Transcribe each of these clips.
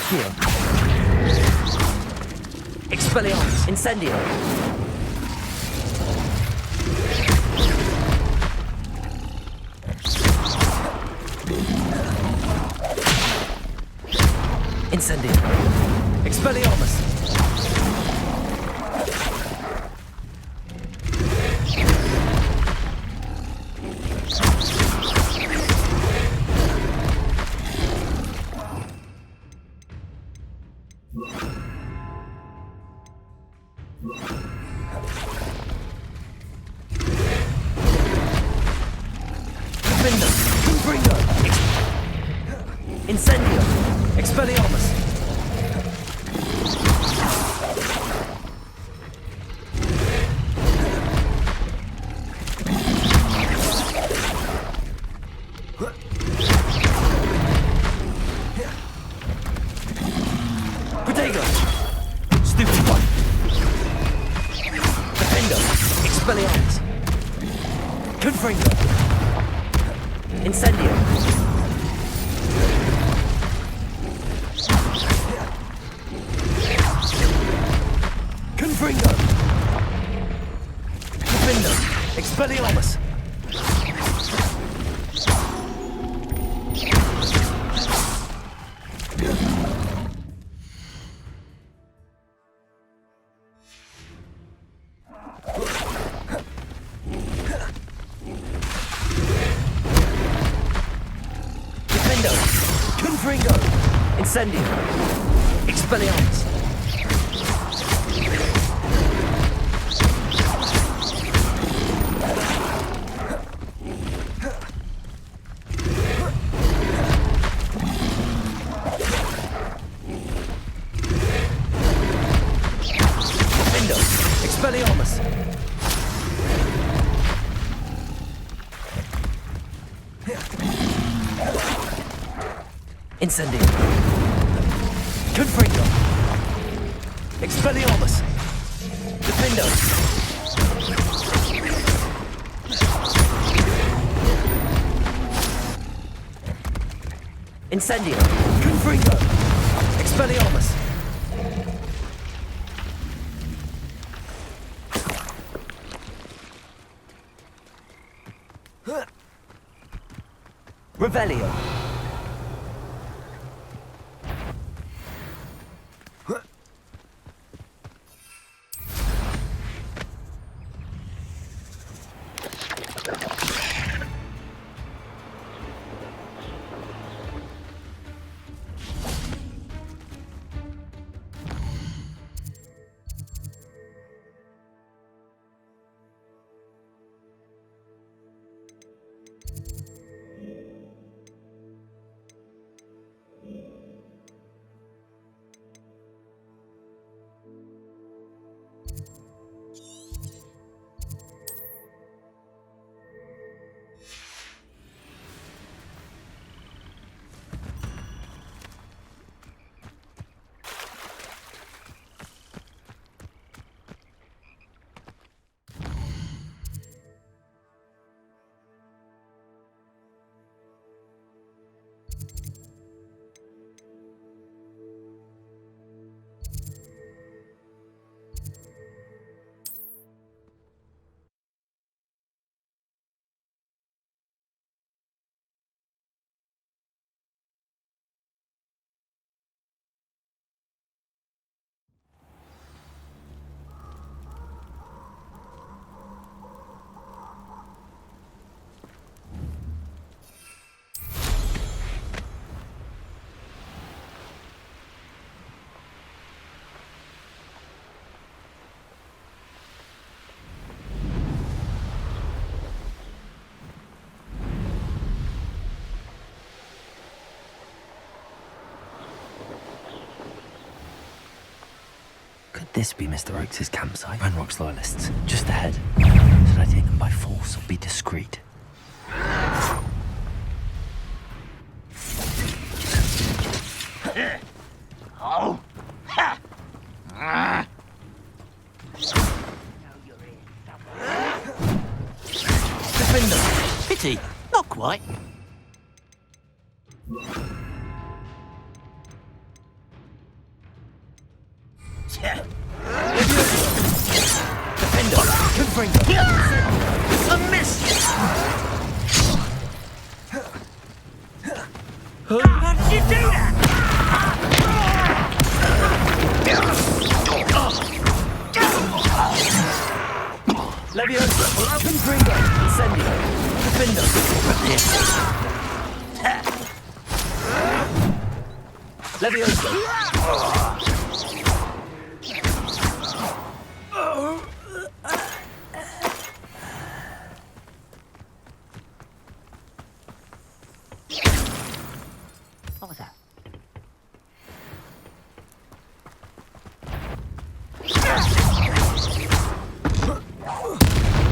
Accio. Expelliarmus. Incendio. Incendio. Expelliarmus. Incendio! Expelliarmus! Protego! Stupid one! Defendo! Expelliarmus! Confringo! Incendio! Confringo! Defendo! Expelliarmus! Defendo! Confringo! Incendio! Expelliarmus! Expelliarmus! Incendio! Confringo! Expelliarmus! Defendo! Incendio! Confringo! Expelliarmus! Revelio. Could this be Mr. Oakes' campsite? Ranrock's loyalists, just ahead. Should I take them by force or be discreet? Oh! Ha! Ah! Defender! Pity, not quite. Covering them. A miss! How did you do that? Leviosa, Confringo, Incendio, Defendo, Leviosa. What was that?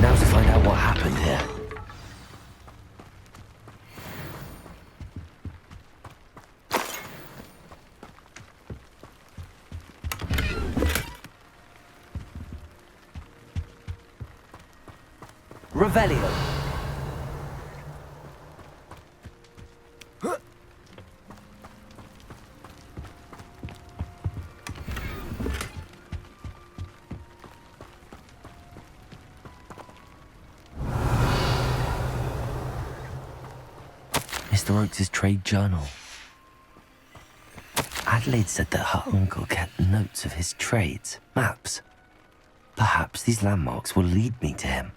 Now to find out what happened here. Revelio. Mr. Oakes' trade journal. Adelaide said that her uncle kept notes of his trades, maps. Perhaps these landmarks will lead me to him.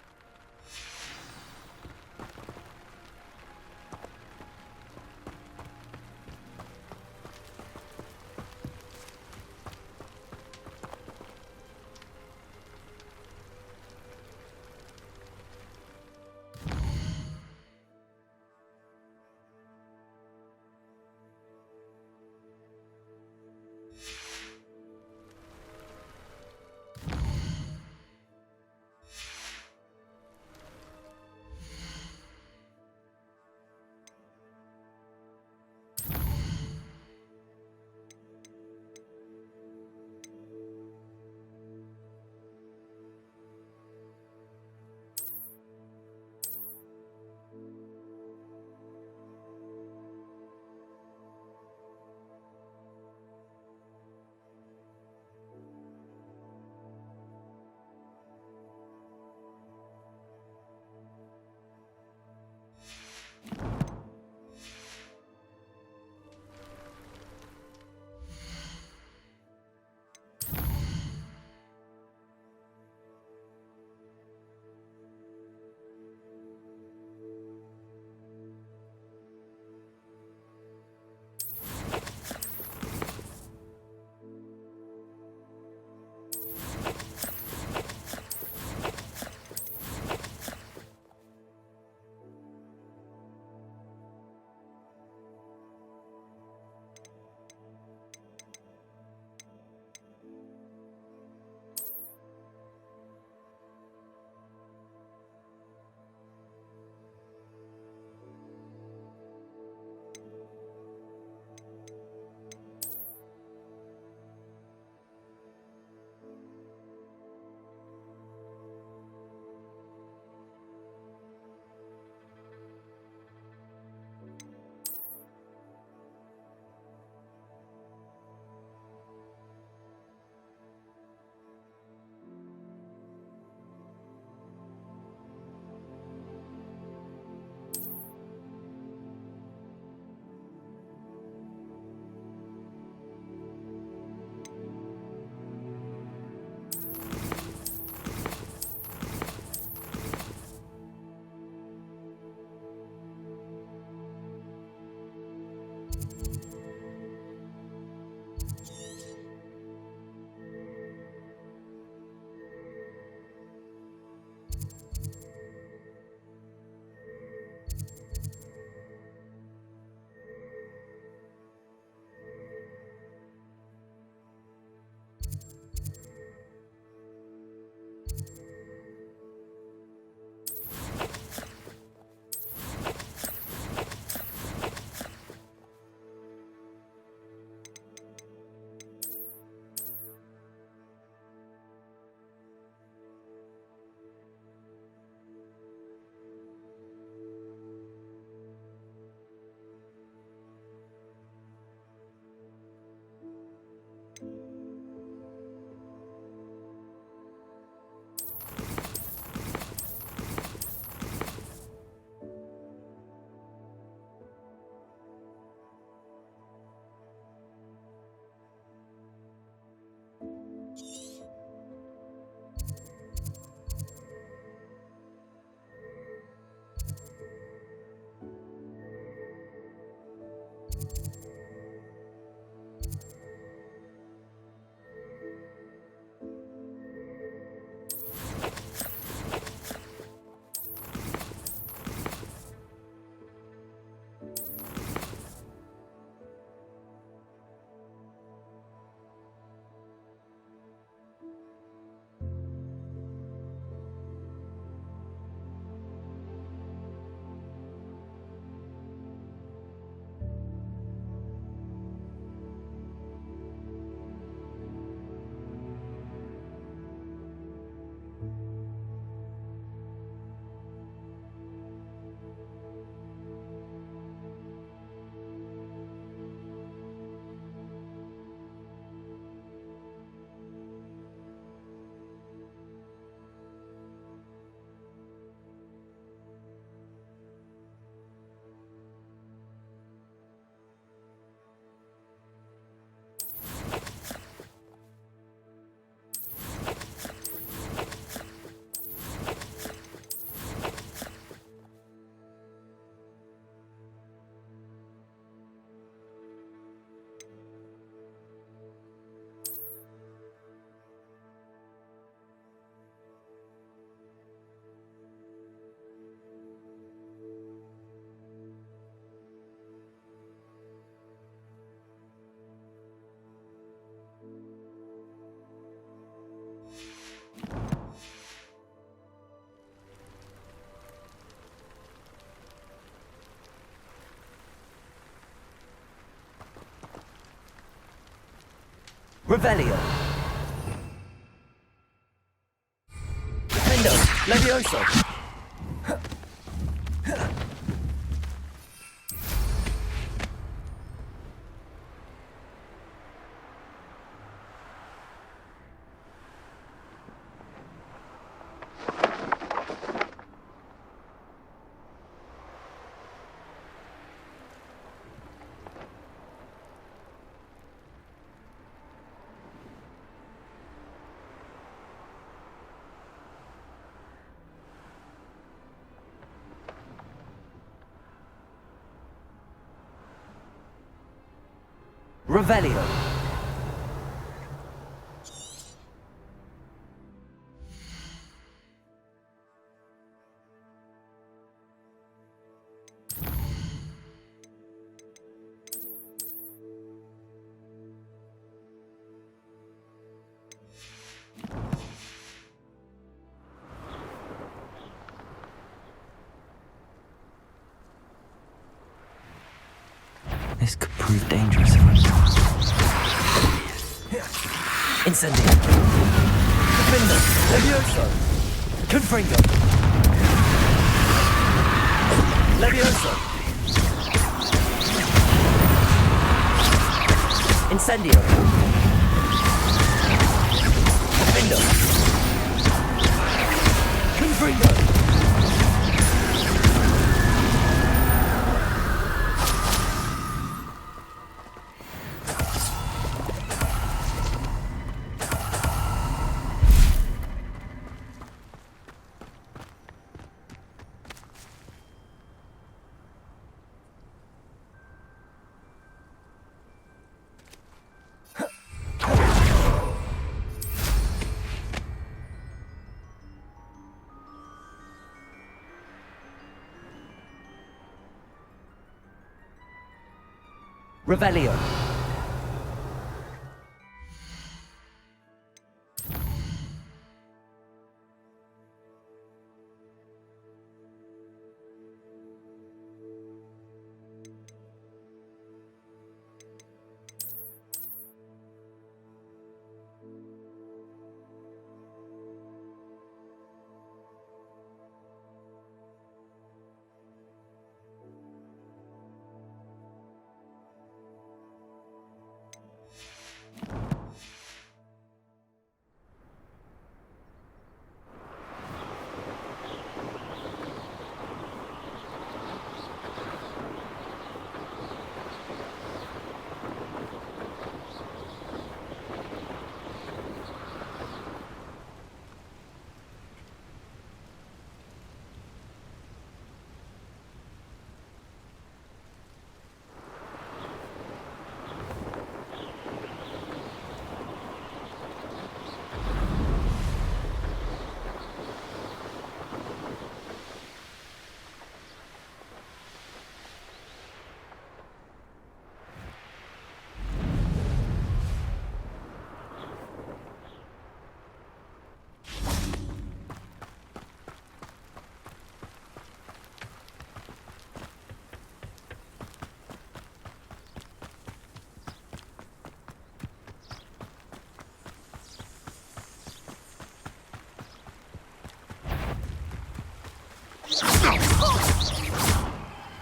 Revelio. Defendo. Levioso. Revelio. This could prove dangerous if I Incendio. Defender. Levioso. Confringo. Levioso. Incendio. Defender. Confringo. Revelio.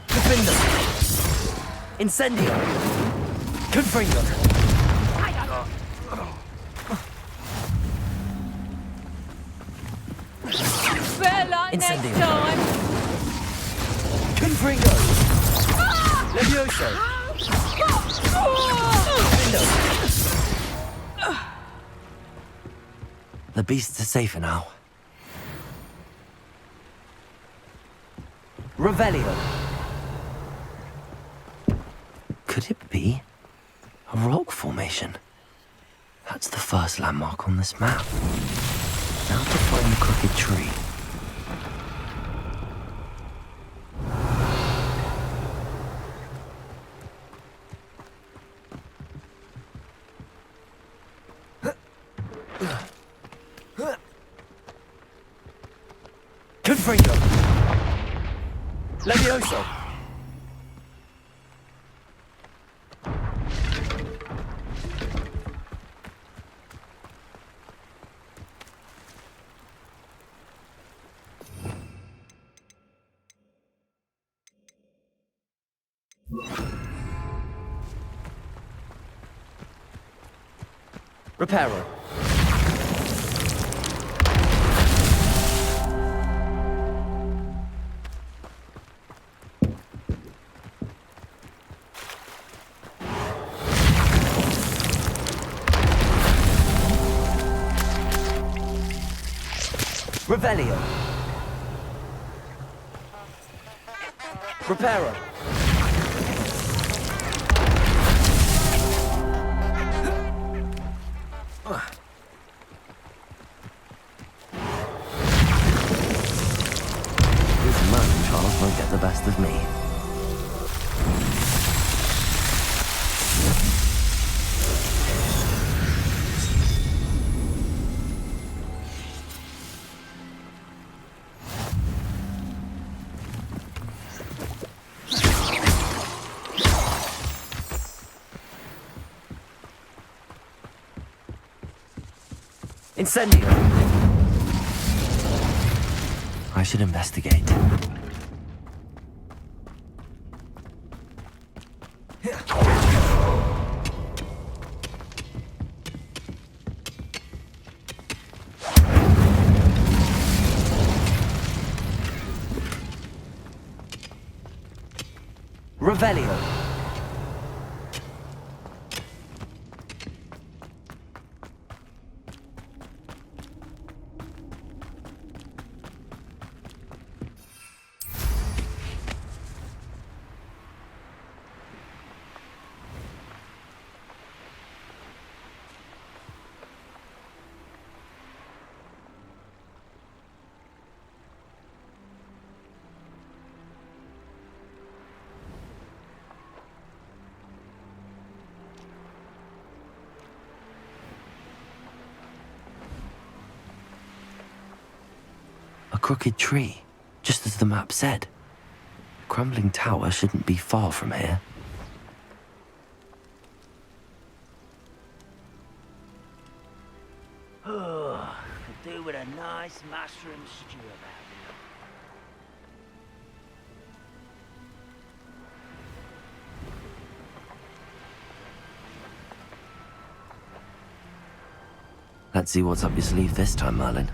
Defender. Incendio. Confringo. Better luck next Incendio. time. Confringo. Levioso. Defendo. The beasts are safer now. Revelio. Could it be a rock formation? That's the first landmark on this map. Now to find the crooked tree. Confringo. Levioso. Reparo. Revelio. Reparo. This man, Charles, won't get the best of me. Incendio! I should investigate. Revelio! A crooked tree, just as the map said. The crumbling tower shouldn't be far from here. Oh, could do with a nice mushroom stew about it. Let's see what's up your sleeve this time, Merlin.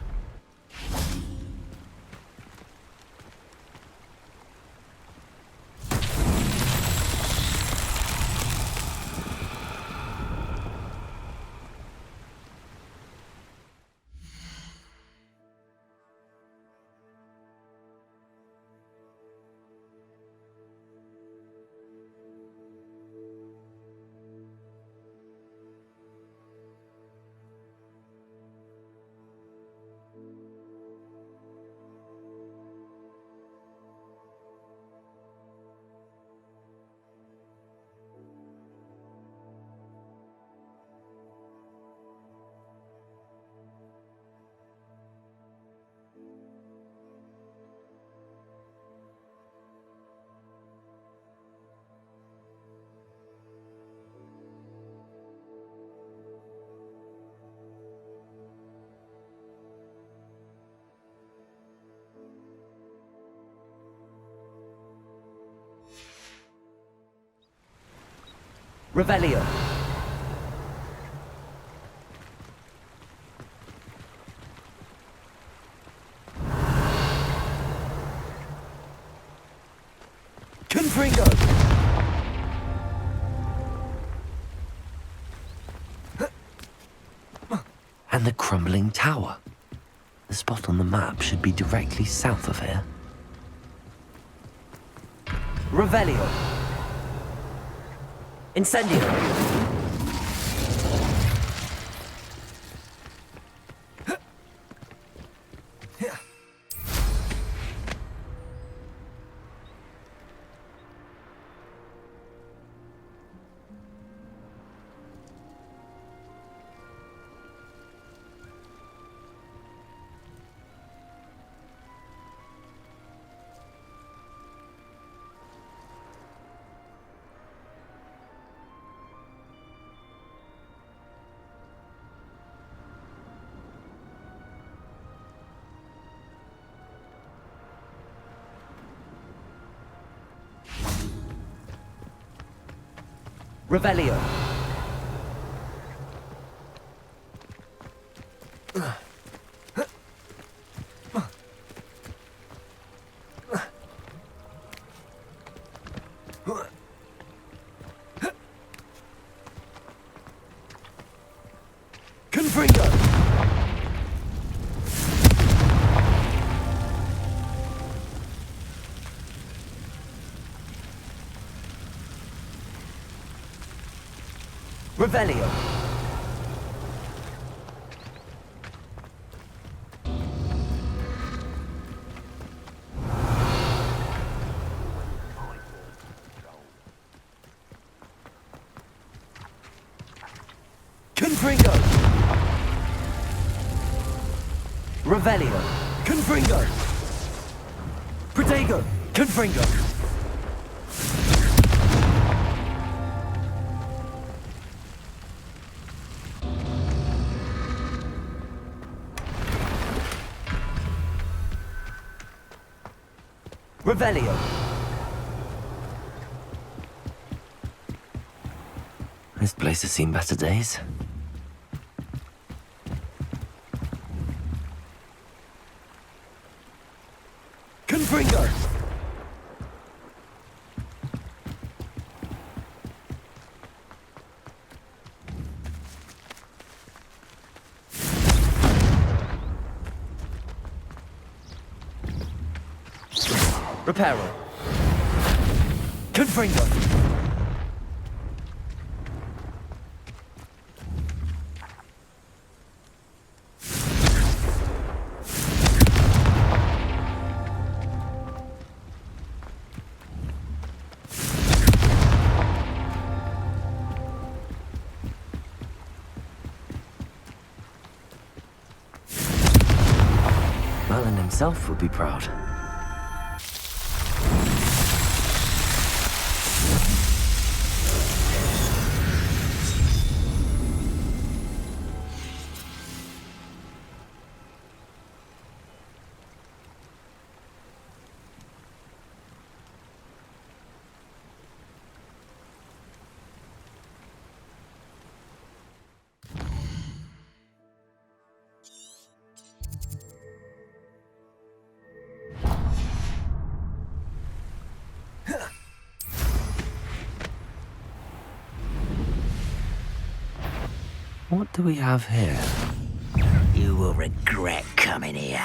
Revelio. Confringo. And the crumbling tower. The spot on the map should be directly south of here. Revelio. Incendio. Revelio. Revelio. Confringo. Revelio. Confringo. Protego. Confringo. Revelio. This place has seen better days. Confringo. Reparo. Confringo. Merlin himself would be proud. What do we have here? You will regret coming here.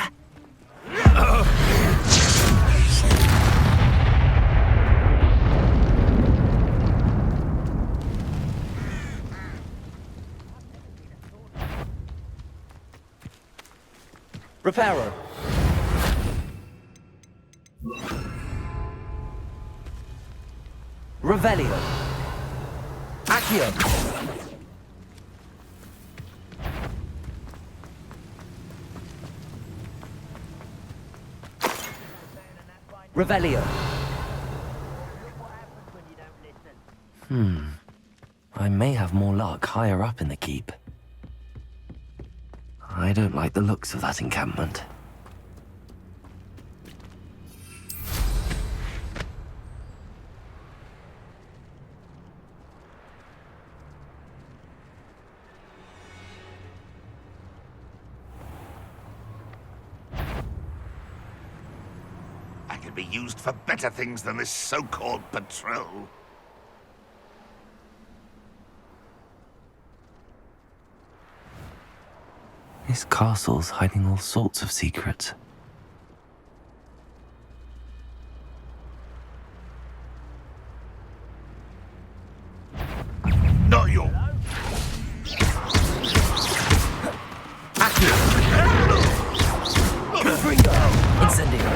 Reparo. Revelio. Accio. Revelio. I may have more luck higher up in the keep. I don't like the looks of that encampment. I could be used for better things than this so-called patrol. This castle's hiding all sorts of secrets. Not your... Confringo! Incendio!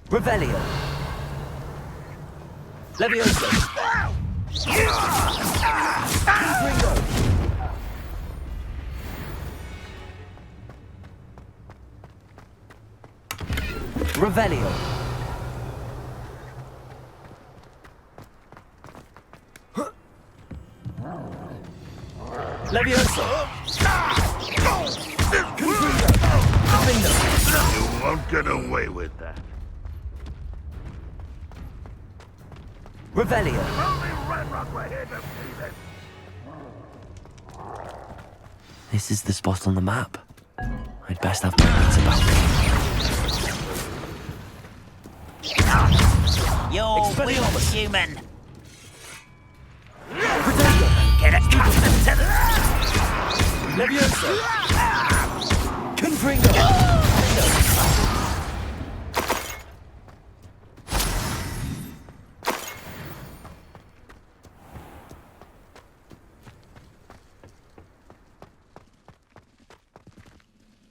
Revelio. Levioso. Confringo. Revelio. Levioso. Confringo. Confringo. You won't get away with that. Revelio. Only Red Rock were here to see this. This is the spot on the map. I'd best have my wits about me. You're weak, human. Protego! Get accustomed to Levioso! Confringo!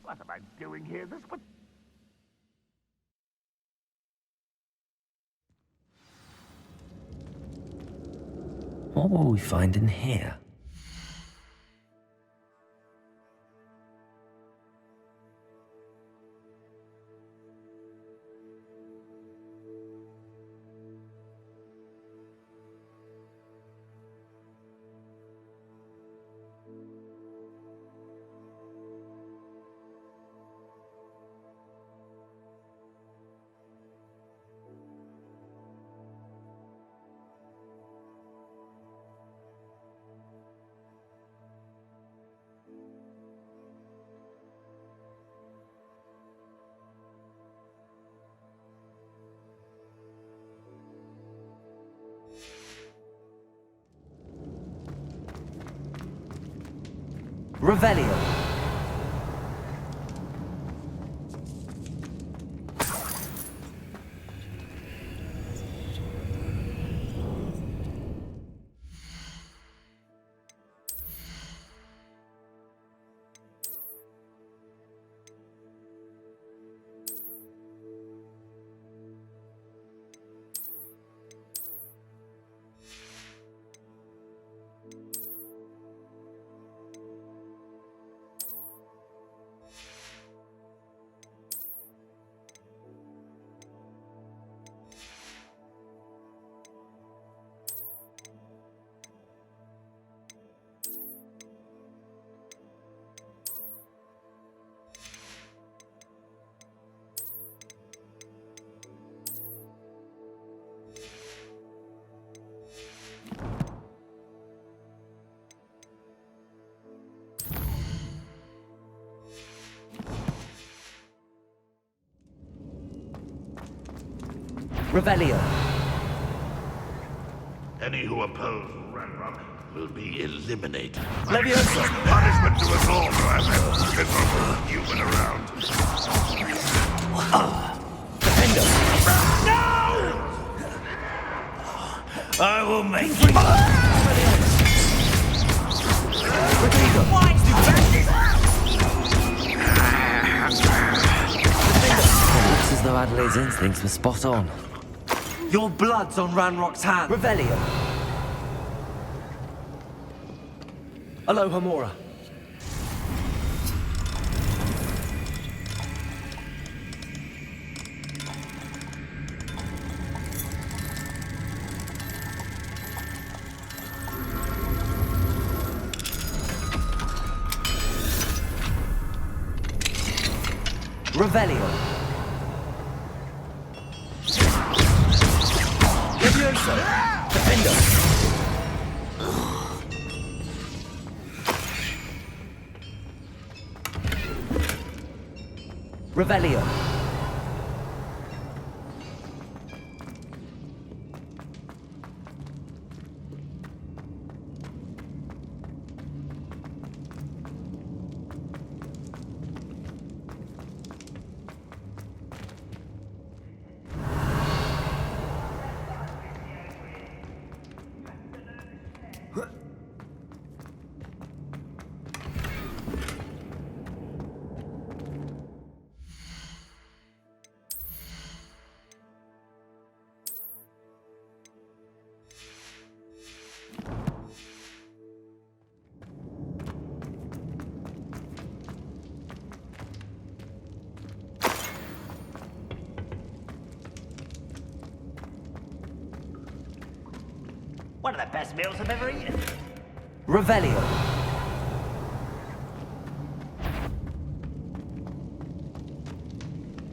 What am I doing here? This would... What will we find in here? Revelio. Revelio. Any who oppose Ranrock will be eliminated. Levioso. Punishment to us all for having miserable human around. Defendo. I will make you. Rodrigo. It looks as though Adelaide's instincts were spot on. Your blood's on Ranrock's hand. Revelio. Aloha Mora. Revelio. Levioso. Defendo. Revelio. One of the best meals I've ever eaten. Revelio.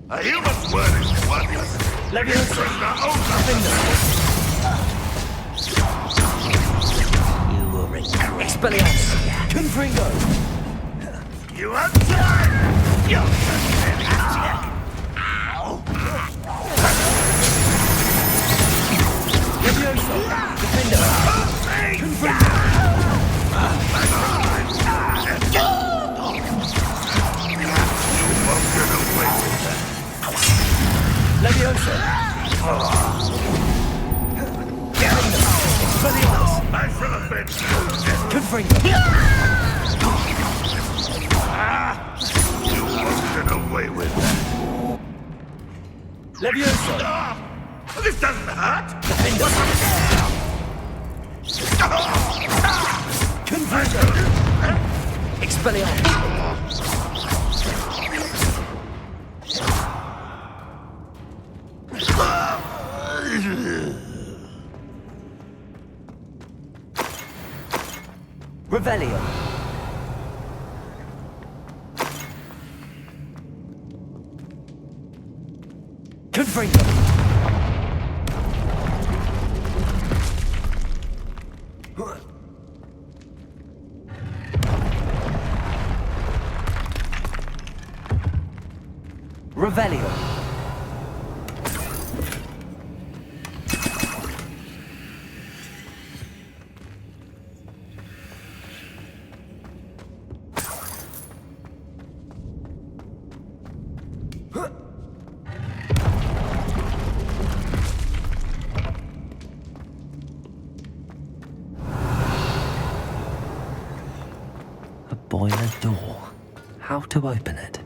A human's word is worthless. Levioso. You will regret. Expelliarmus. Confringo. You have time! Levioso! Defender! Confringo! Levioso! Expelliarmus! I should have been. Confringo! You won't get away with that. Levioso! This doesn't hurt. Defender! Confringo! Expelliarmus! Revelio! Confringo! Revelio! A boiler door. How to open it?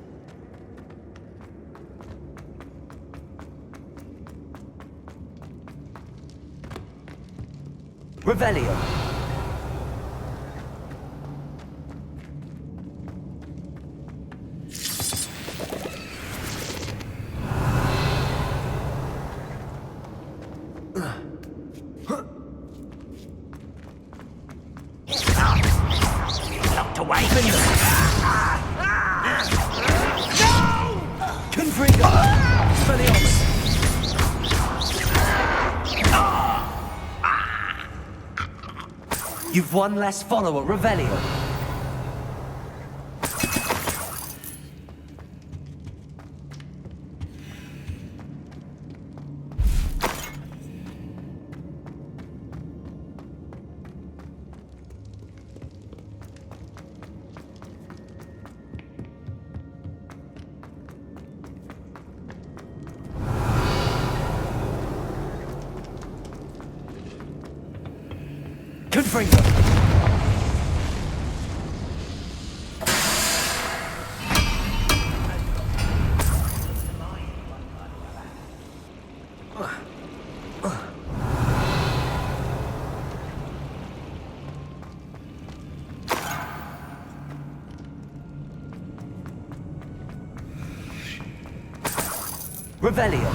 Revelio! Locked away. Confringo! Expelliarmus! You've one less follower, Revelio. Confringo! Revelio!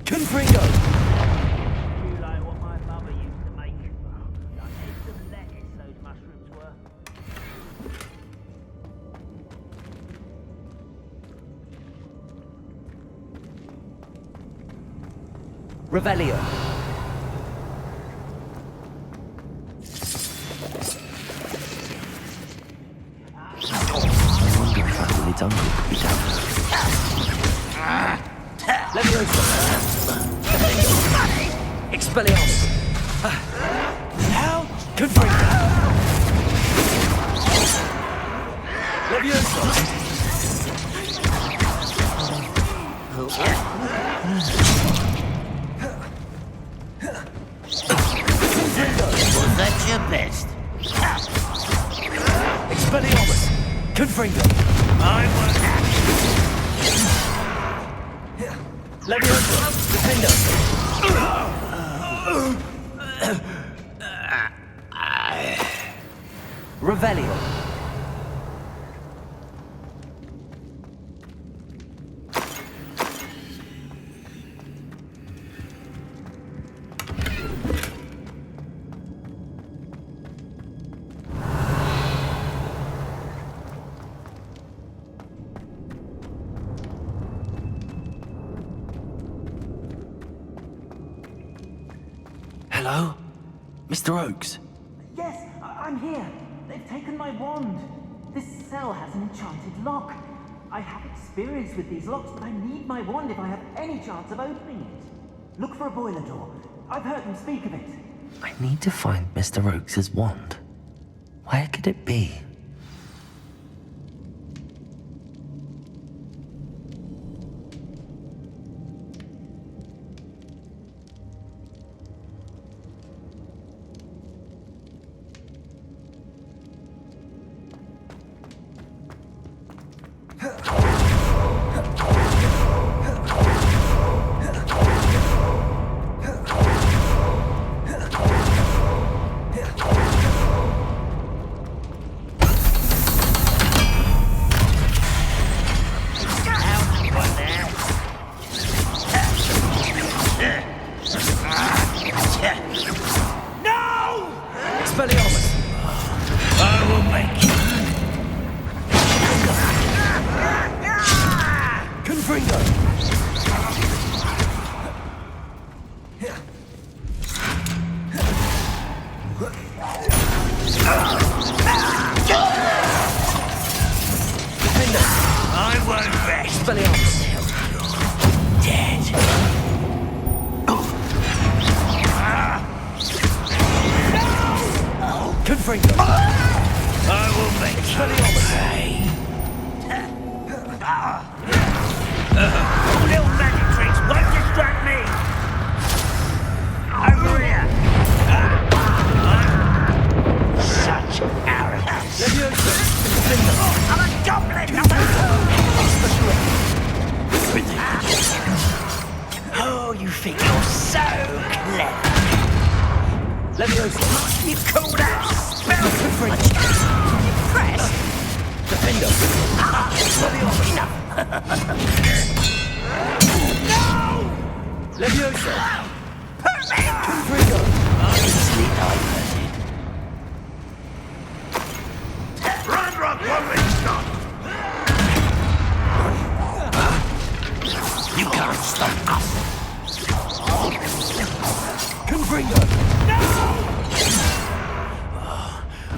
Confringo! You like what my mother used to make? Like eggs and lettuce, those mushrooms were. Revelio! I wonder if that Willie's uncle could be down there. Levioso! Expelliarmus! Now! Confringo! Levioso! Was that your best? Expelliarmus! Confringo! I was happy. Levioso! Defender! Revelio! Hello? Mr. Oakes? Yes, I'm here. They've taken my wand. This cell has an enchanted lock. I have experience with these locks, but I need my wand if I have any chance of opening it. Look for a boiler door. I've heard them speak of it. I need to find Mr. Oakes's wand. Where could it be? Expelliarmus! I will make you. Confringo! Defender! I won't rest. Expelliarmus! Confringo! I will make you pay. All little magic tricks won't distract me. Over here. Such arrogance. Leviosa! Defender! I'm a goblin. Oh, you think you're so clever. Leviosa! You call that spell? Confringo! Press. Defender! Leviosa! Confringo! Easily diverted. Ranrock won't be stopped. You can't stop us. Confringo!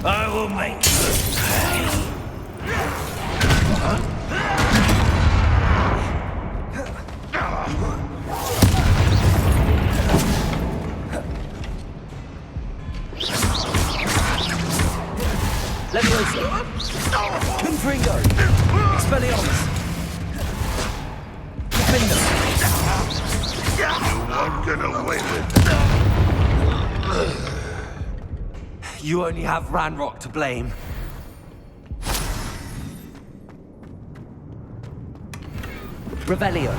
I will make you pay. Leviosa! Confringo! Expelliarmus! Defender! You won't get away with it. You only have Ranrock to blame. Revelio!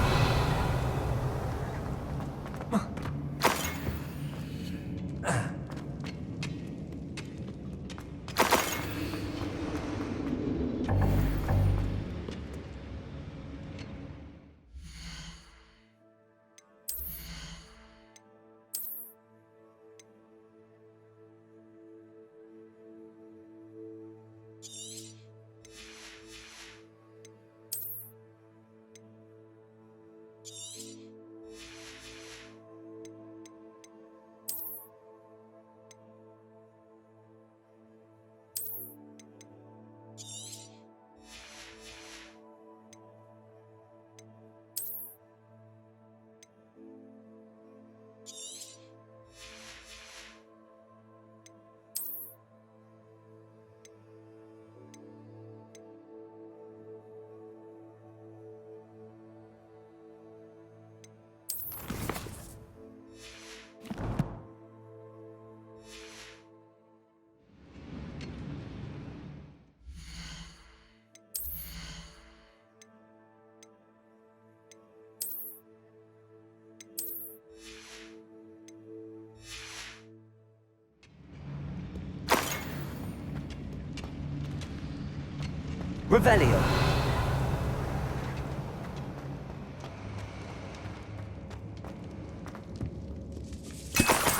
Revelio!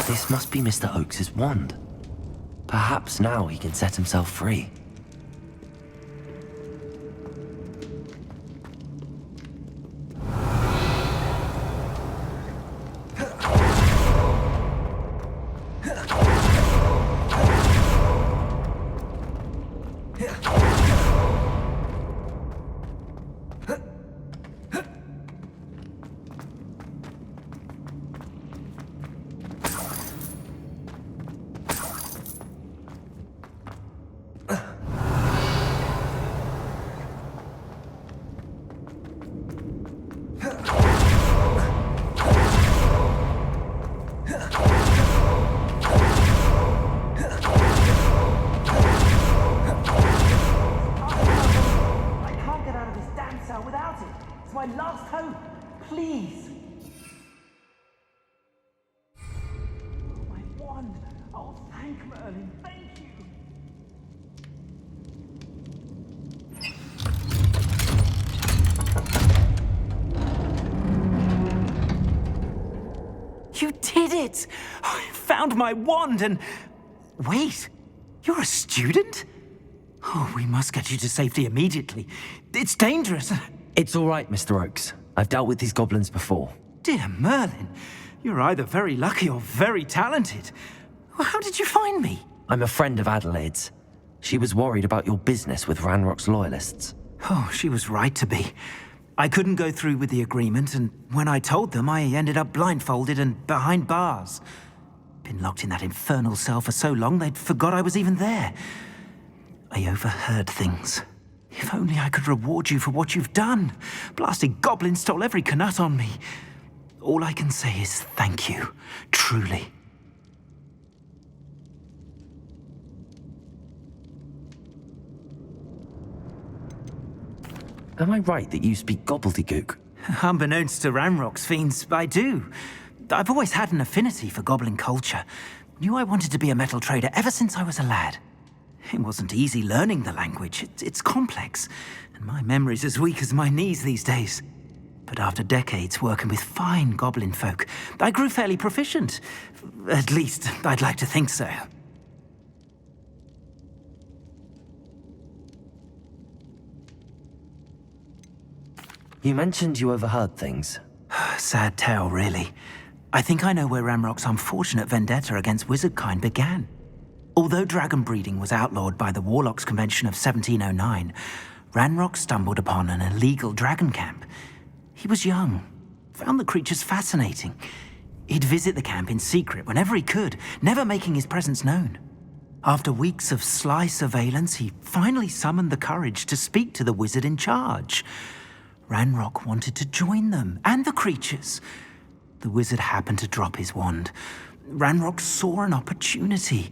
This must be Mr. Oakes's wand. Perhaps now he can set himself free. dragon cell without it. It's my last hope. Please. Oh, my wand. Oh, thank Merlin. Thank you. You did it! I found my wand and... Wait, you're a student? Oh, we must get you to safety immediately. It's dangerous. It's all right, Mr. Oakes. I've dealt with these goblins before. Dear Merlin, you're either very lucky or very talented. How did you find me? I'm a friend of Adelaide's. She was worried about your business with Ranrock's loyalists. Oh, she was right to be. I couldn't go through with the agreement, and when I told them, I ended up blindfolded and behind bars. Been locked in that infernal cell for so long, they'd forgot I was even there. I overheard things. If only I could reward you for what you've done. Blasted goblins stole every Knut on me. All I can say is thank you, truly. Am I right that you speak gobbledygook? Unbeknownst to Ranrock's fiends, I do. I've always had an affinity for goblin culture. Knew I wanted to be a metal trader ever since I was a lad. It wasn't easy learning the language. It's complex, and my memory's as weak as my knees these days. But after decades working with fine goblin folk, I grew fairly proficient. At least, I'd like to think so. You mentioned you overheard things. Sad tale, really. I think I know where Ranrock's unfortunate vendetta against wizardkind began. Although dragon breeding was outlawed by the Warlocks Convention of 1709, Ranrock stumbled upon an illegal dragon camp. He was young, found the creatures fascinating. He'd visit the camp in secret whenever he could, never making his presence known. After weeks of sly surveillance, he finally summoned the courage to speak to the wizard in charge. Ranrock wanted to join them, and the creatures. The wizard happened to drop his wand. Ranrock saw an opportunity.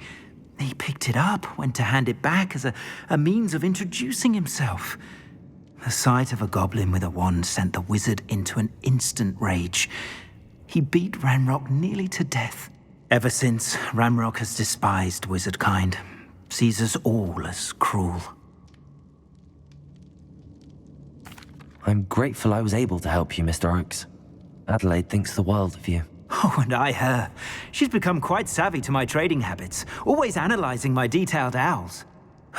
He picked it up, went to hand it back as a means of introducing himself. The sight of a goblin with a wand sent the wizard into an instant rage. He beat Ranrock nearly to death. Ever since, Ranrock has despised wizardkind, sees us all as cruel. I'm grateful I was able to help you, Mr. Oakes. Adelaide thinks the world of you. Oh, and I her. She's become quite savvy to my trading habits, always analyzing my detailed owls.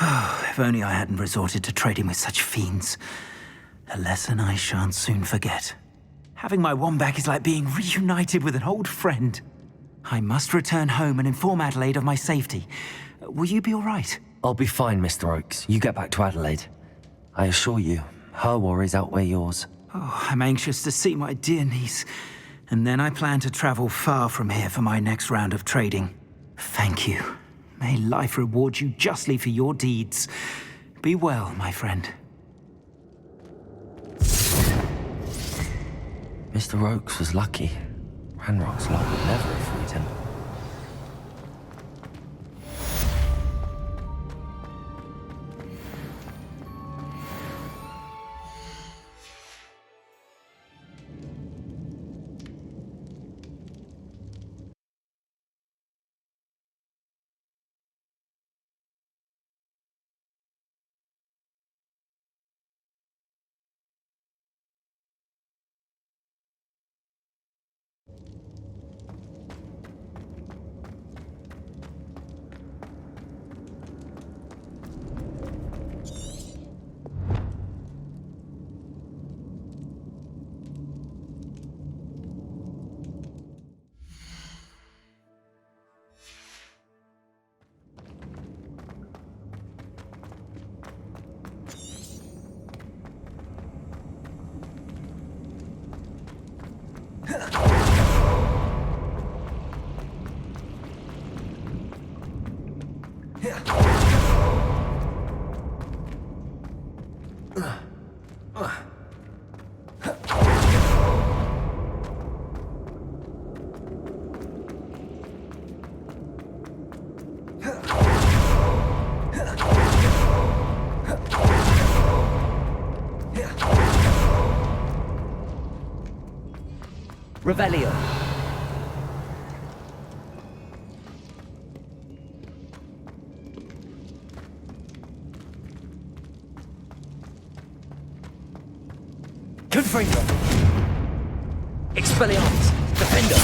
If only I hadn't resorted to trading with such fiends. A lesson I shan't soon forget. Having my wand back is like being reunited with an old friend. I must return home and inform Adelaide of my safety. Will you be all right? I'll be fine, Mr. Oakes. You get back to Adelaide. I assure you, her worries outweigh yours. Oh, I'm anxious to see my dear niece. And then I plan to travel far from here for my next round of trading. Thank you. May life reward you justly for your deeds. Be well, my friend. Mr. Oakes was lucky. Ranrock's luck would never have freed him. Revelio. Confringo. Expelliarmus. Defender.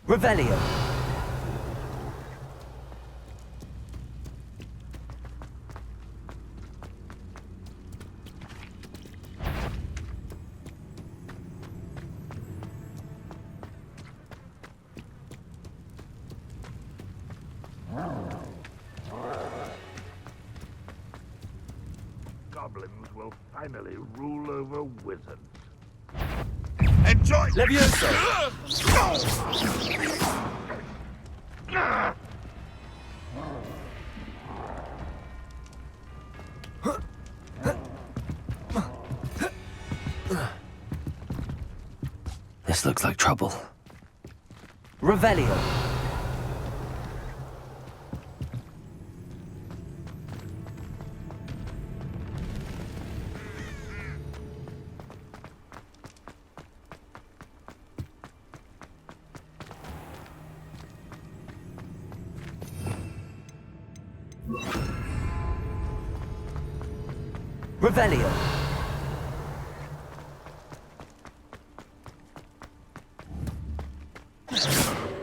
Revelio. Goblins will finally rule over wizards. Enjoy! Levioso. This looks like trouble. Revelio. Revelio.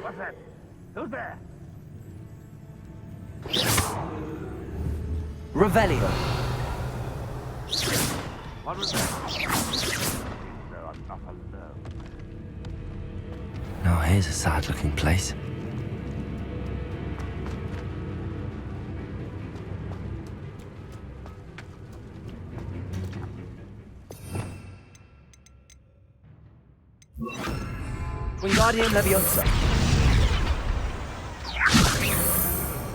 What's that? Who's there? Revelio. What was that? They are not alone. Now here's a sad-looking place. Wingardium Leviosa.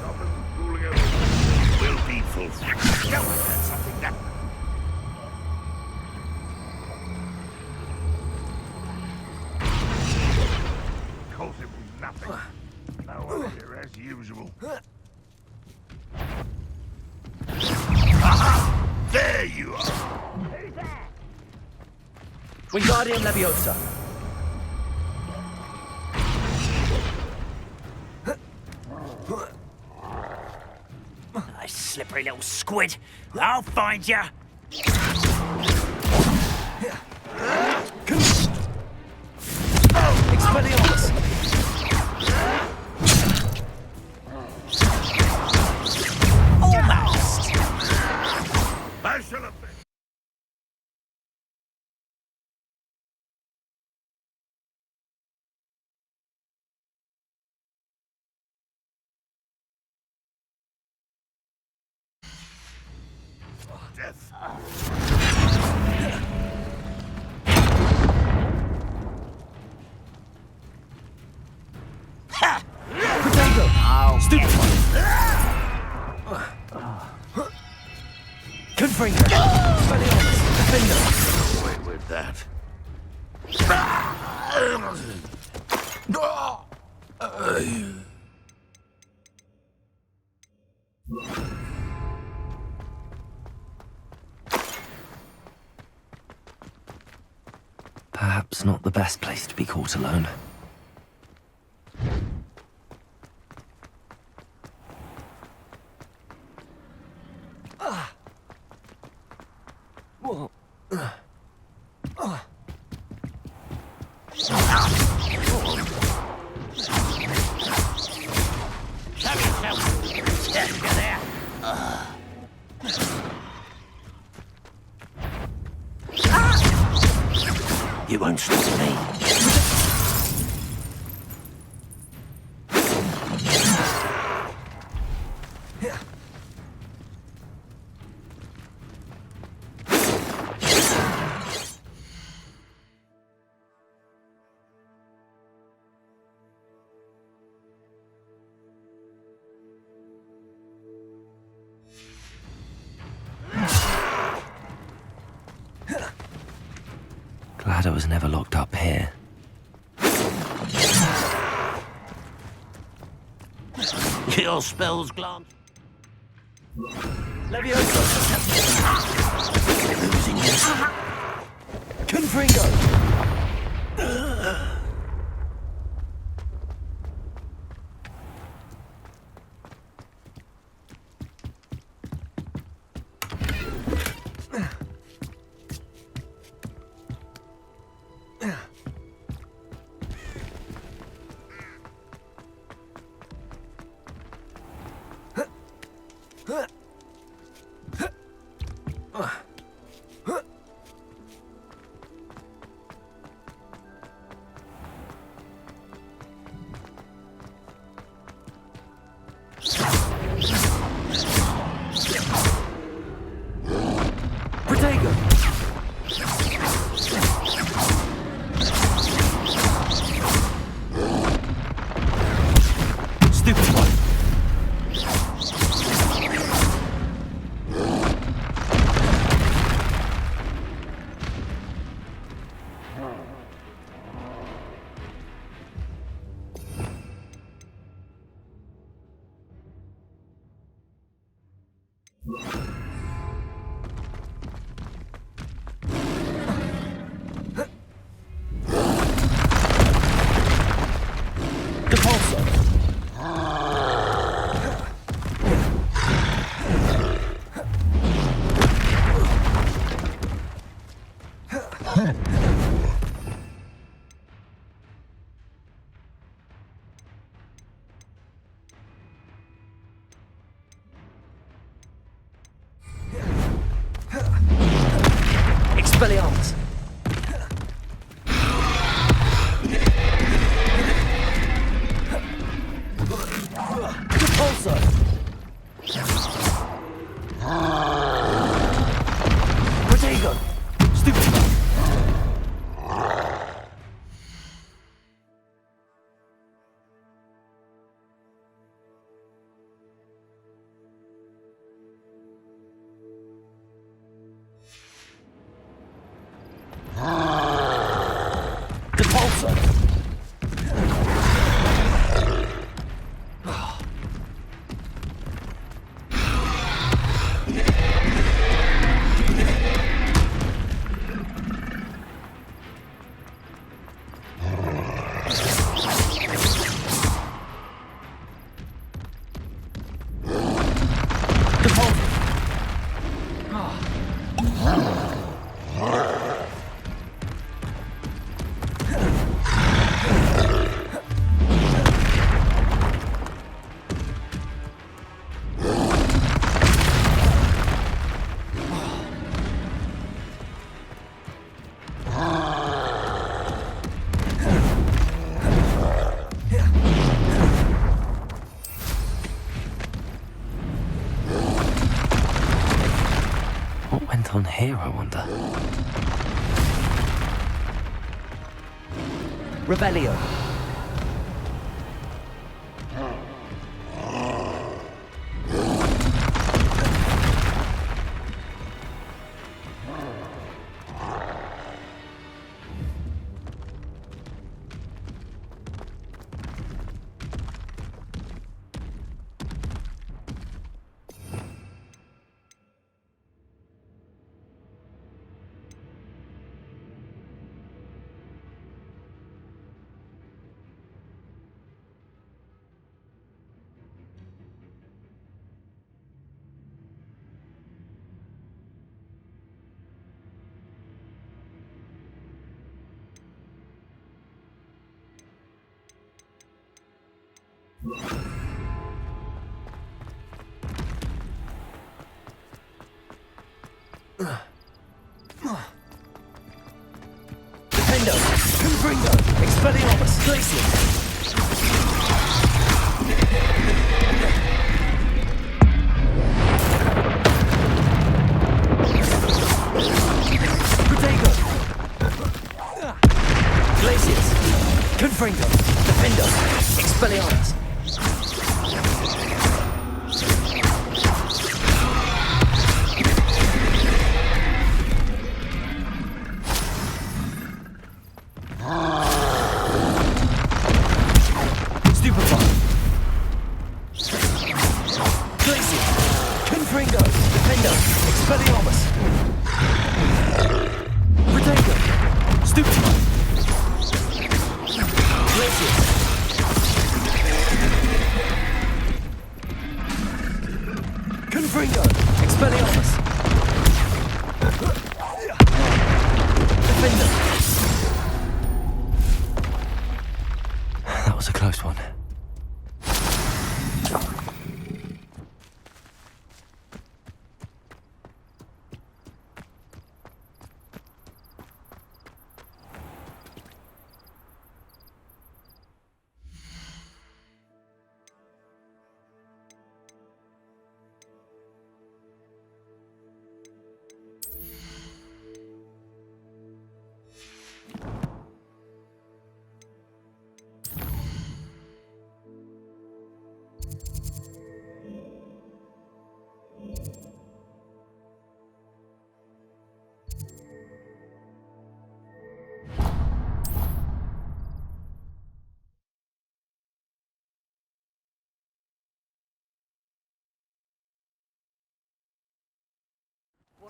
Goblins ruling over will be fulfilled. Now I heard something that... Calls him nothing. No one here as usual. Aha! There you are! Who's there? Wingardium Leviosa. Slippery little squid. I'll find you. Expelliarmus. Almost. I shall have been. Death. Potato. Stupefy. Confringo. Expelliarmus. Defender. Away with that. Perhaps not the best place to be caught alone. You won't stop me. glad I was never locked up here. Your spells glance. Leviosa! Confringo! Protego! Stupid one! Expelliarmus! Repulsor! Protego! Stupid! Repulsor! What went on here, I wonder? Rebellion! Defendo! Confringo! Expelliarmus! Glacier! Protego! Glaciers! Confringo! Defendo! Expelliarmus! Confringo! Defendo! Expelliarmus! Protego! Stupefy! Glacius! Confringo! Expelliarmus! Defender! That was a close one.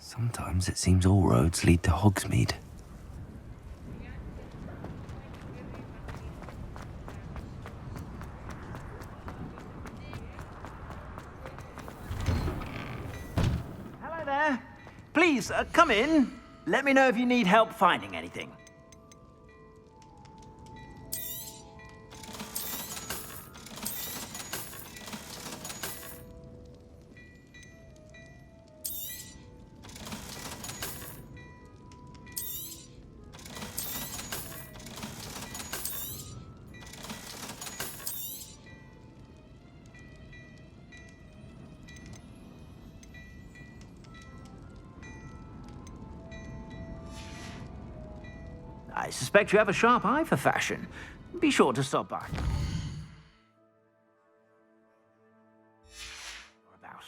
Sometimes it seems all roads lead to Hogsmeade. Hello there. Please, come in. Let me know if you need help finding anything. I suspect you have a sharp eye for fashion. Be sure to stop by. Or about.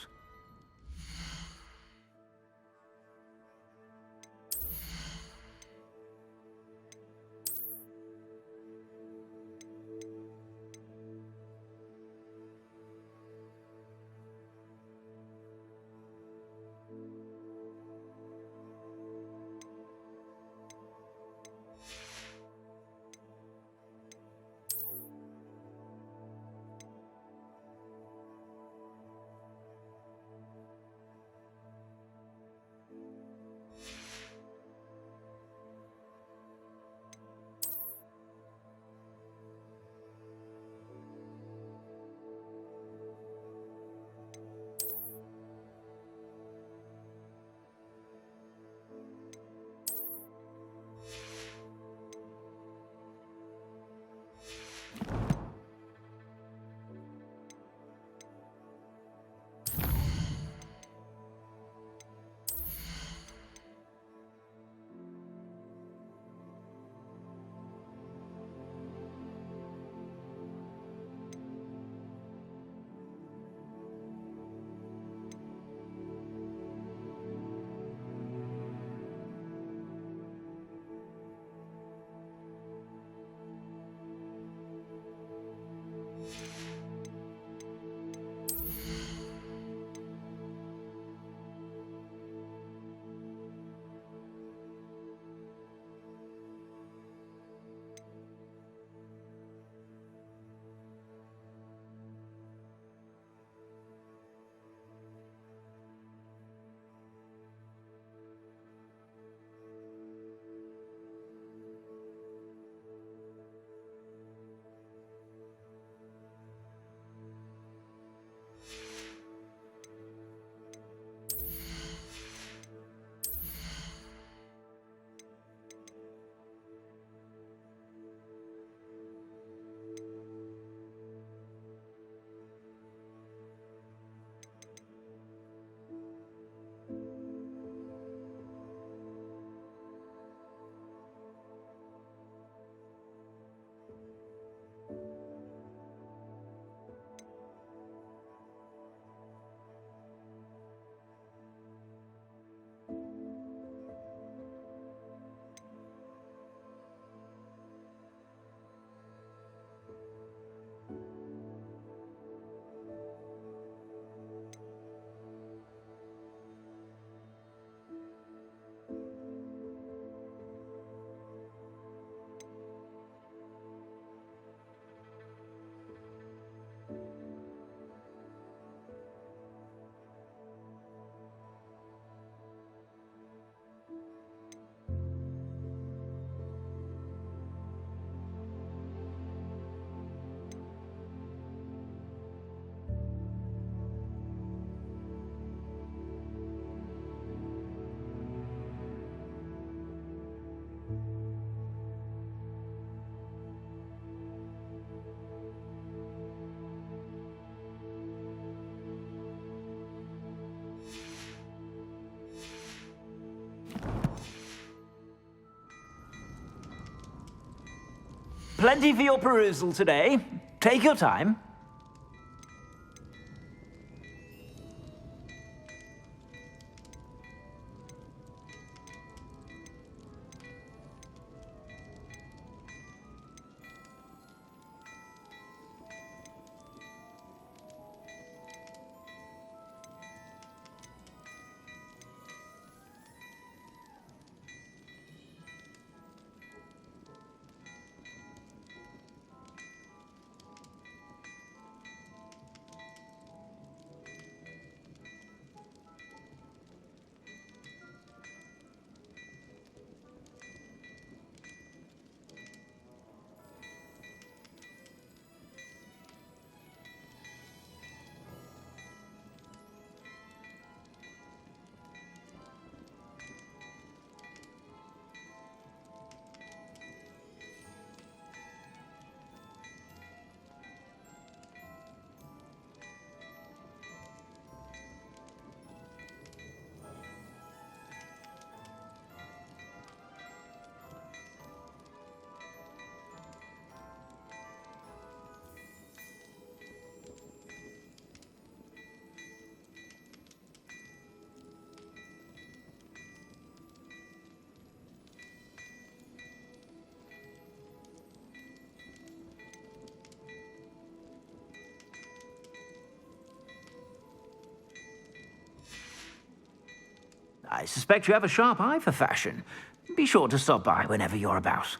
Plenty for your perusal today. Take your time. I suspect you have a sharp eye for fashion. Be sure to stop by whenever you're about.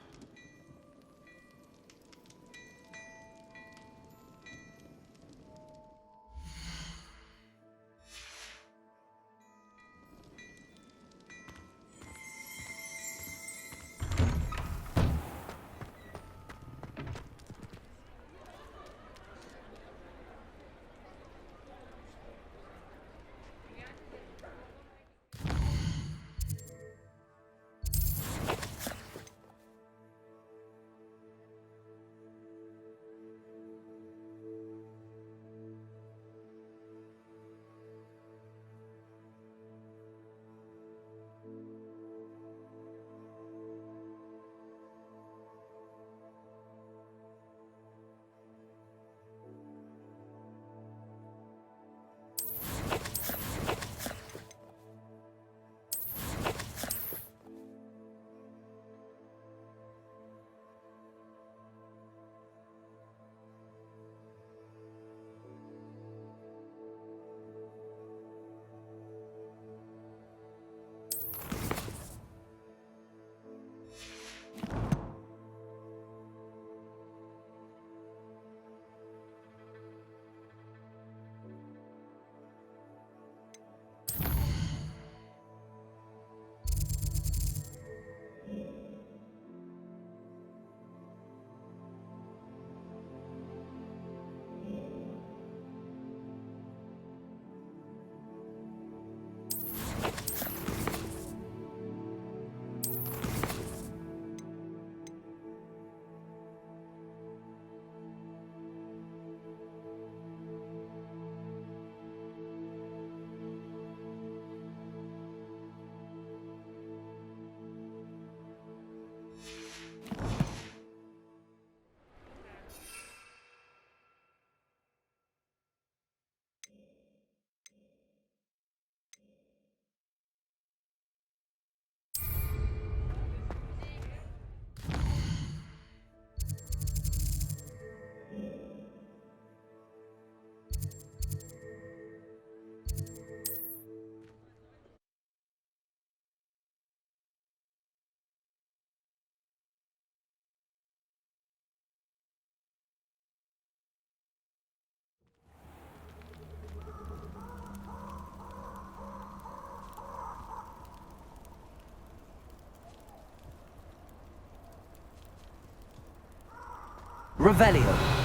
Revelio.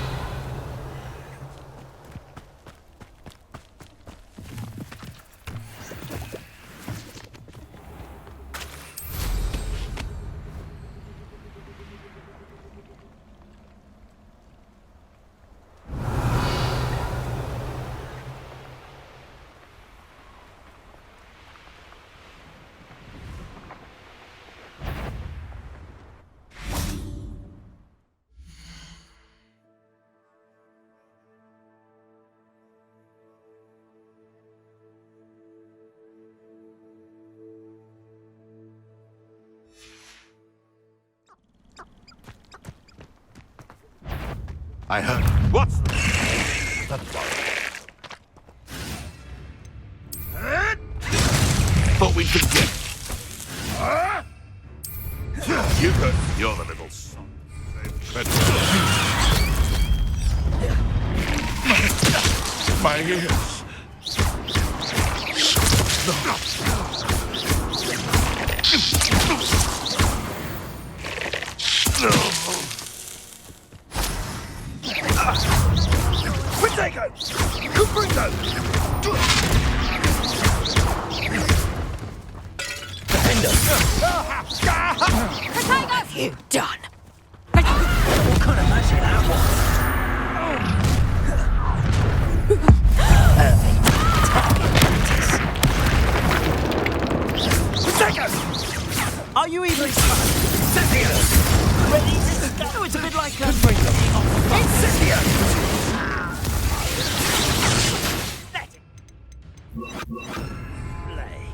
I heard. What's the thought we'd forget. You heard. You're the little son. My ears. Quintego! Cubrino! What have you done? What kind of magic that was? Quintego! Are you even Cynthia? Ready to go? It's a bit like a... Cynthia!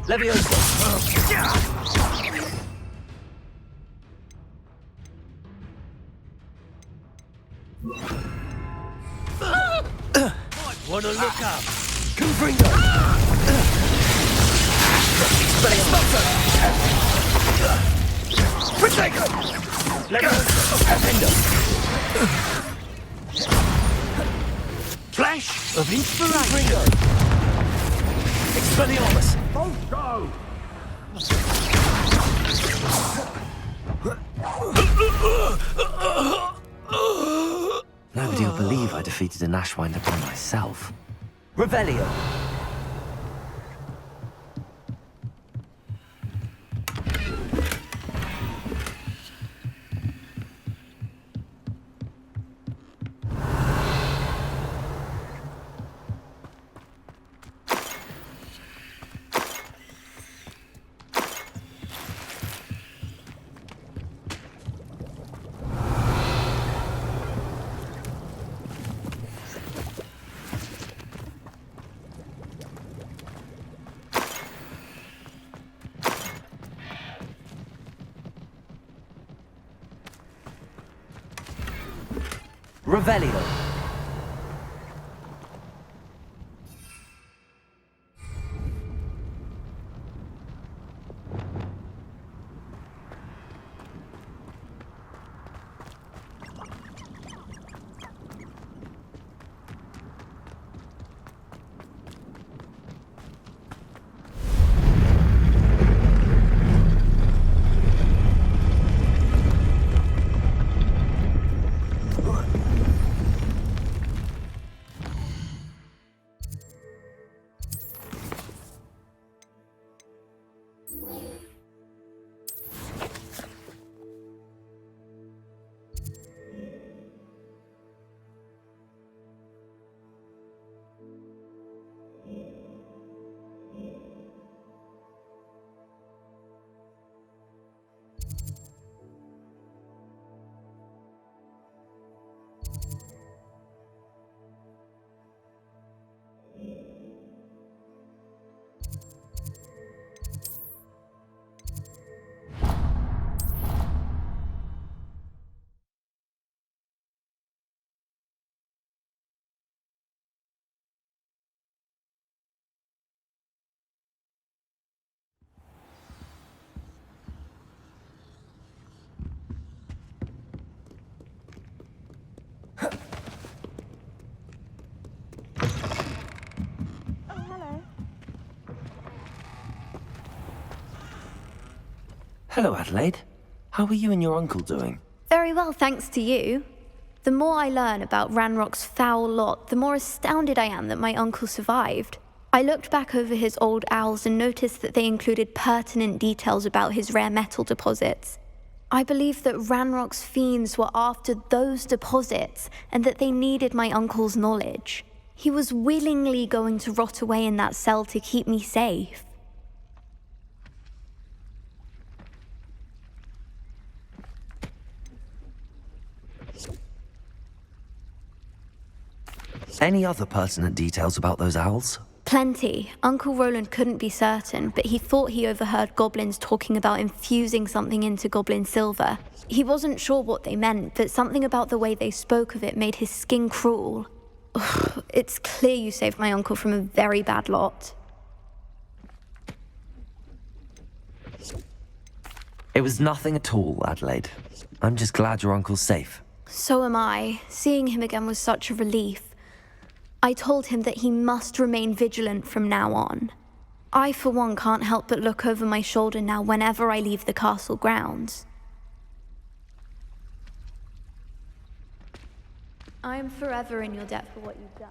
Leviosa. Wanna look up? Confringo. Quintego! Leviosa. Flash! Of inspiration. Expelliarmus. Both go! Nobody will believe I defeated an Ashwinder by myself. Revelio. Revelio. Hello, Adelaide. How are you and your uncle doing? Very well, thanks to you. The more I learn about Ranrock's foul lot, the more astounded I am that my uncle survived. I looked back over his old owls and noticed that they included pertinent details about his rare metal deposits. I believe that Ranrock's fiends were after those deposits and that they needed my uncle's knowledge. He was willingly going to rot away in that cell to keep me safe. Any other pertinent details about those owls? Plenty. Uncle Roland couldn't be certain, but he thought he overheard goblins talking about infusing something into goblin silver. He wasn't sure what they meant, but something about the way they spoke of it made his skin crawl. Ugh, it's clear you saved my uncle from a very bad lot. It was nothing at all, Adelaide. I'm just glad your uncle's safe. So am I. Seeing him again was such a relief. I told him that he must remain vigilant from now on. I, for one, can't help but look over my shoulder now whenever I leave the castle grounds. I am forever in your debt for what you've done.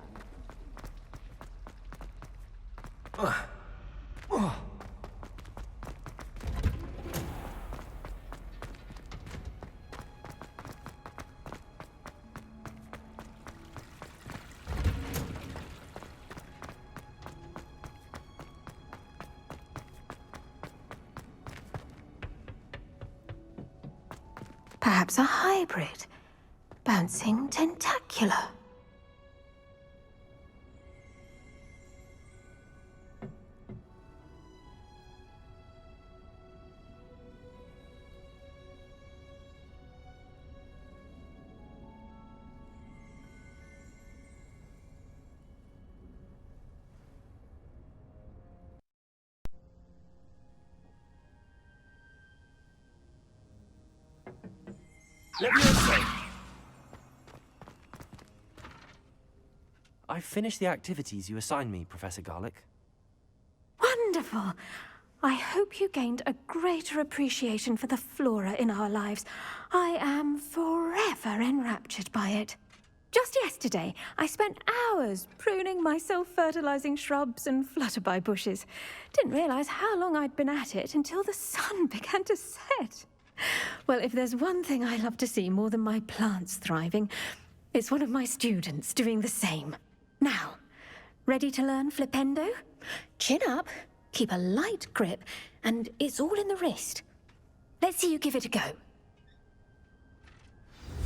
Perhaps a hybrid. Bouncing tentacular. Let me in. I finished the activities you assigned me, Professor Garlick. Wonderful. I hope you gained a greater appreciation for the flora in our lives. I am forever enraptured by it. Just yesterday, I spent hours pruning my self-fertilizing shrubs and flutterby bushes. Didn't realize how long I'd been at it until the sun began to set. Well, if there's one thing I love to see more than my plants thriving, it's one of my students doing the same. Now, ready to learn flipendo? Chin up, keep a light grip, and it's all in the wrist. Let's see you give it a go.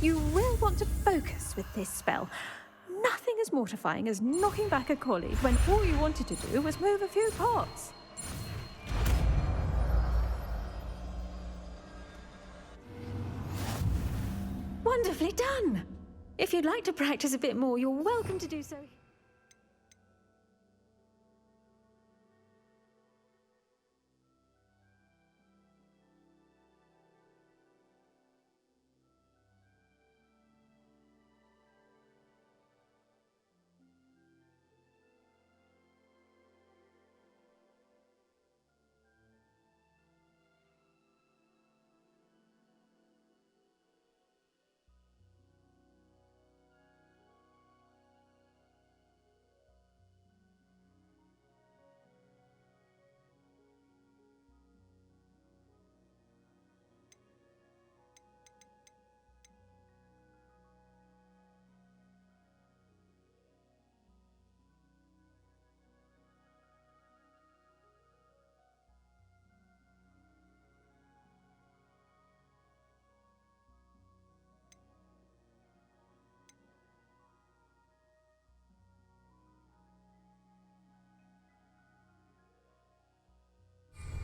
You will want to focus with this spell. Nothing as mortifying as knocking back a colleague when all you wanted to do was move a few pots. Wonderfully done! If you'd like to practice a bit more, you're welcome to do so.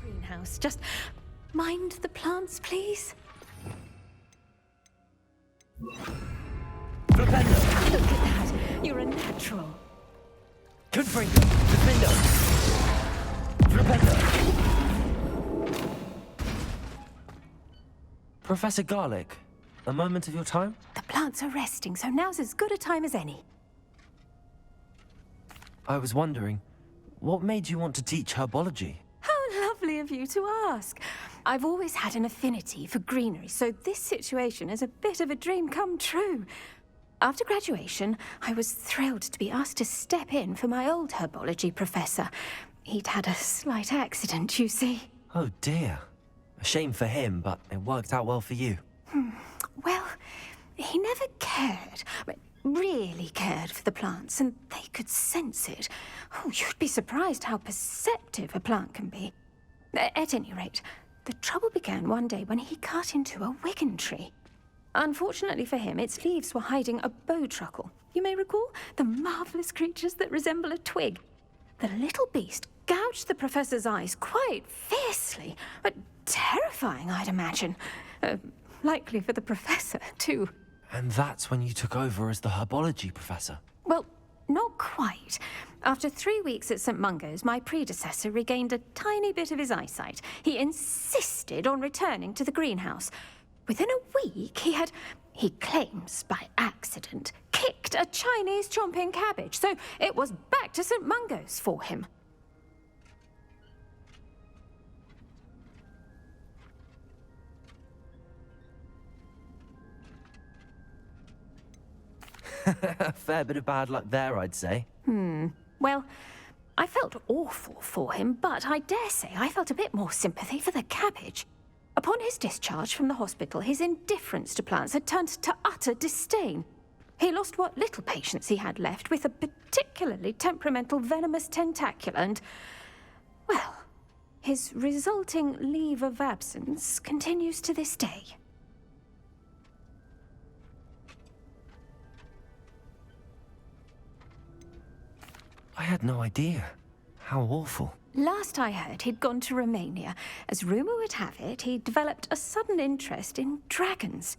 Greenhouse. Just mind the plants, please. Flipendo. Look at that. You're a natural. Confringo. Flipendo. Flipendo. Professor Garlick, a moment of your time? The plants are resting, so now's as good a time as any. I was wondering, what made you want to teach herbology? How lovely of you to ask. I've always had an affinity for greenery, so this situation is a bit of a dream come true. After graduation, I was thrilled to be asked to step in for my old herbology professor. He'd had a slight accident, you see. Oh dear. A shame for him, but it worked out well for you. Well, he never cared, but really cared for the plants, and they could sense it. Oh, you'd be surprised how perceptive a plant can be. At any rate, the trouble began one day when he cut into a wigan tree. Unfortunately for him, its leaves were hiding a bowtruckle. You may recall the marvelous creatures that resemble a twig. The little beast gouged the professor's eyes quite fiercely, but terrifying, I'd imagine. Likely for the professor, too. And that's when you took over as the herbology professor. Well, not quite. After 3 weeks at St. Mungo's, my predecessor regained a tiny bit of his eyesight. He insisted on returning to the greenhouse. Within a week, he claims by accident, kicked a Chinese chomping cabbage, so it was back to St. Mungo's for him. A fair bit of bad luck there, I'd say. Well, I felt awful for him, but I dare say I felt a bit more sympathy for the cabbage. Upon his discharge from the hospital, his indifference to plants had turned to utter disdain. He lost what little patience he had left with a particularly temperamental venomous tentacula and, well, his resulting leave of absence continues to this day. I had no idea. How awful. Last I heard, he'd gone to Romania. As rumour would have it, he developed a sudden interest in dragons.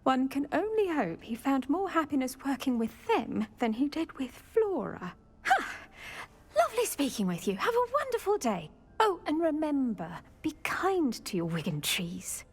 One can only hope he found more happiness working with them than he did with Flora. Lovely speaking with you. Have a wonderful day. Oh, and remember, be kind to your Wigan trees.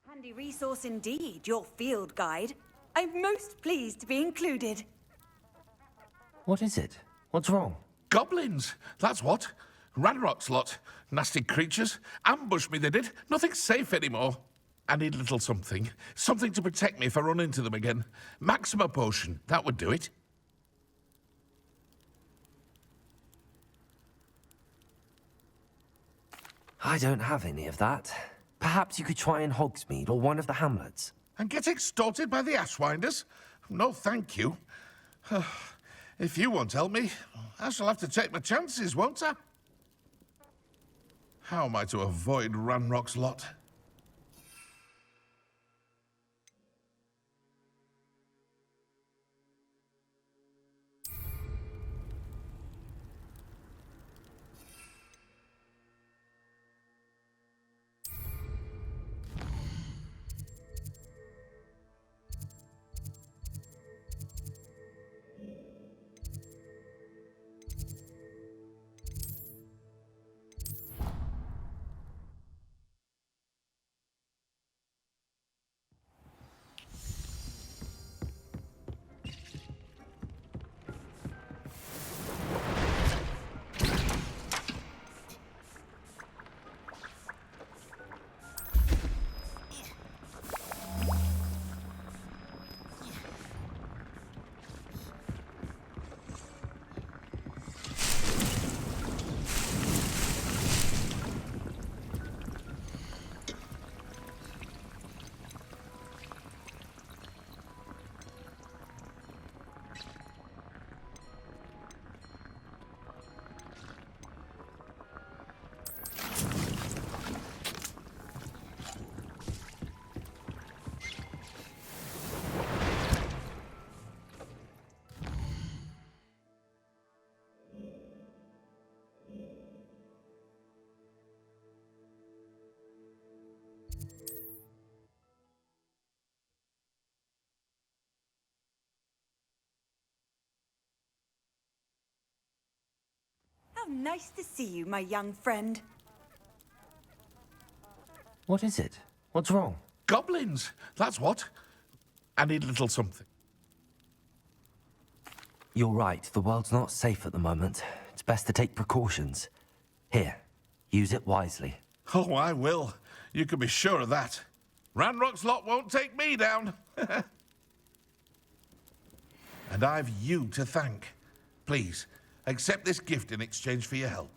Handy resource indeed, your field guide. I'm most pleased to be included. What is it? What's wrong? Goblins, that's what. Ranrock's lot. Nasty creatures. Ambushed me, they did. Nothing's safe anymore. I need a little something. Something to protect me if I run into them again. Maxima potion, that would do it. I don't have any of that. Perhaps you could try in Hogsmeade or one of the hamlets. And get extorted by the Ashwinders? No, thank you. If you won't help me, I shall have to take my chances, won't I? How am I to avoid Ranrock's lot? How nice to see you, my young friend. What is it? What's wrong? Goblins, that's what. I need a little something. You're right. The world's not safe at the moment. It's best to take precautions. Here, use it wisely. Oh, I will. You can be sure of that. Ranrock's lot won't take me down. And I've you to thank. Please, accept this gift in exchange for your help.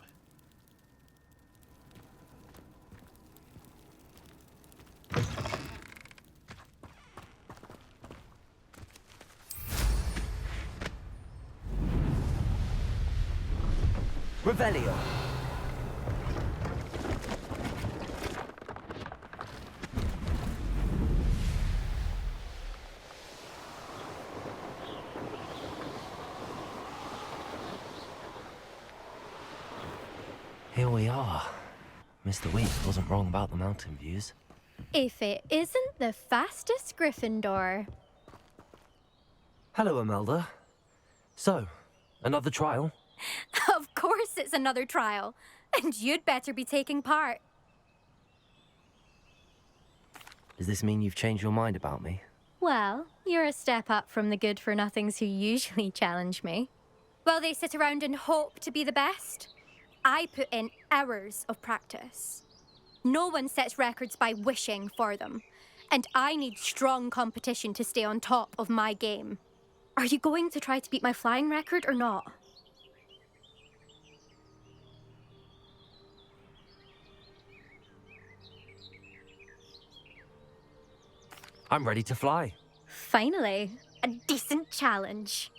Revelio. Here we are. Mr. Weeks wasn't wrong about the mountain views. If it isn't the fastest Gryffindor. Hello, Imelda. So, another trial? Of course it's another trial. And you'd better be taking part. Does this mean you've changed your mind about me? Well, you're a step up from the good-for-nothings who usually challenge me. While they sit around and hope to be the best, I put in hours of practice. No one sets records by wishing for them, and I need strong competition to stay on top of my game. Are you going to try to beat my flying record or not? I'm ready to fly. Finally, a decent challenge.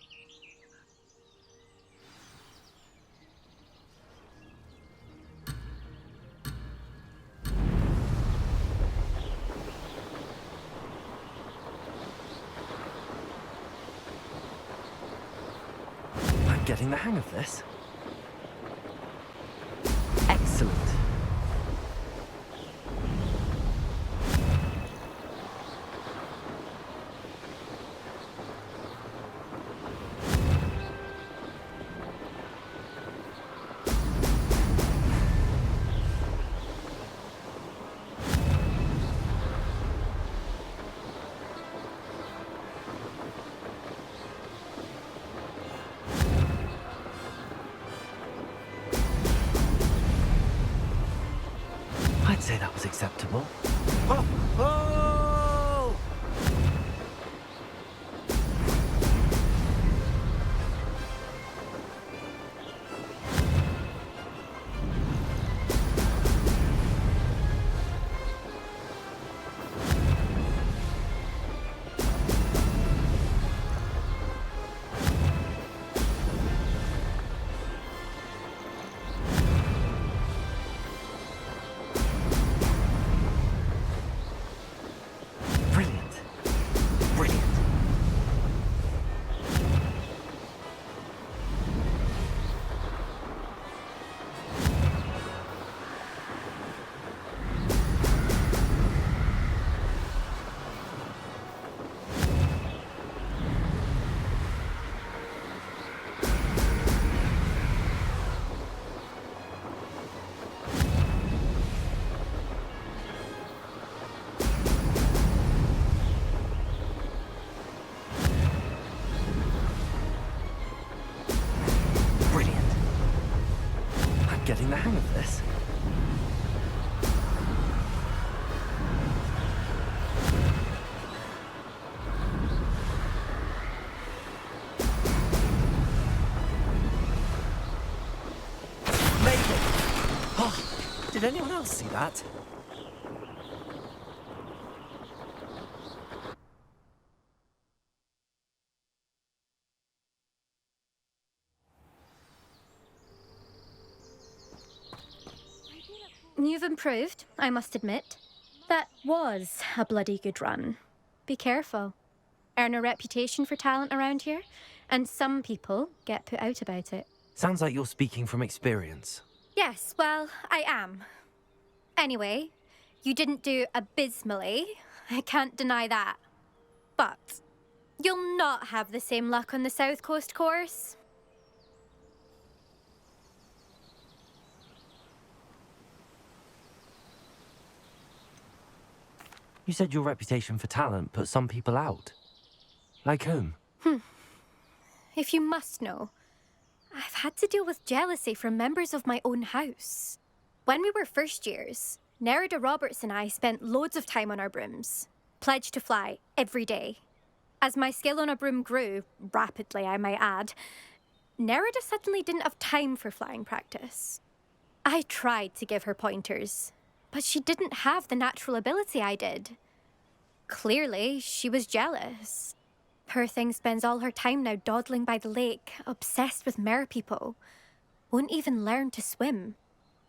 I'm getting the hang of this. Excellent. I'd say that was acceptable. Oh! Oh! Brilliant. Brilliant. Brilliant. I'm getting the hang of this. Maybe. Oh, did anyone else see that? You've improved, I must admit. That was a bloody good run. Be careful. Earn a reputation for talent around here, and some people get put out about it. Sounds like you're speaking from experience. Yes, well, I am. Anyway, you didn't do abysmally. I can't deny that. But you'll not have the same luck on the South Coast course. You said your reputation for talent put some people out. Like whom? If you must know, I've had to deal with jealousy from members of my own house. When we were first years, Nerida Roberts and I spent loads of time on our brooms, pledged to fly every day. As my skill on a broom grew, rapidly I might add, Nerida suddenly didn't have time for flying practice. I tried to give her pointers, but she didn't have the natural ability I did. Clearly, she was jealous. Poor thing spends all her time now dawdling by the lake, obsessed with merpeople. Won't even learn to swim.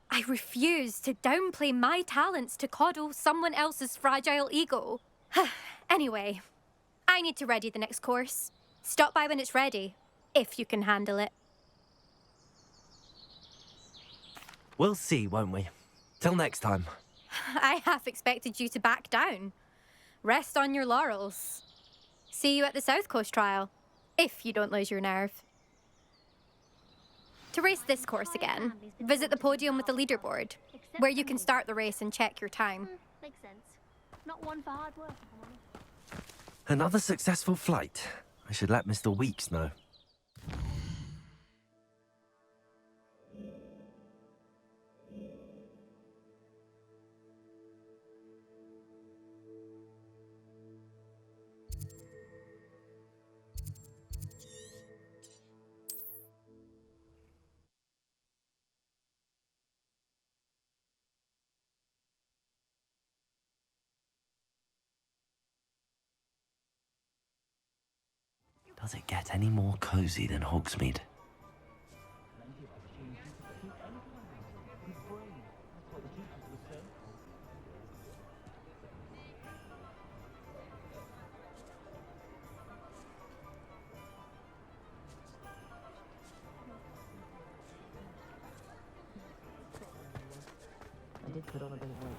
I refuse to downplay my talents to coddle someone else's fragile ego. Anyway, I need to ready the next course. Stop by when it's ready, if you can handle it. We'll see, won't we? Till next time. I half expected you to back down. Rest on your laurels. See you at the South Coast trial, if you don't lose your nerve. To race this course again, visit the podium with the leaderboard, where you can start the race and check your time. Makes sense. Not one for hard work. Another successful flight. I should let Mr. Weeks know. Does it get any more cozy than Hogsmeade? I did put on a bit of weight.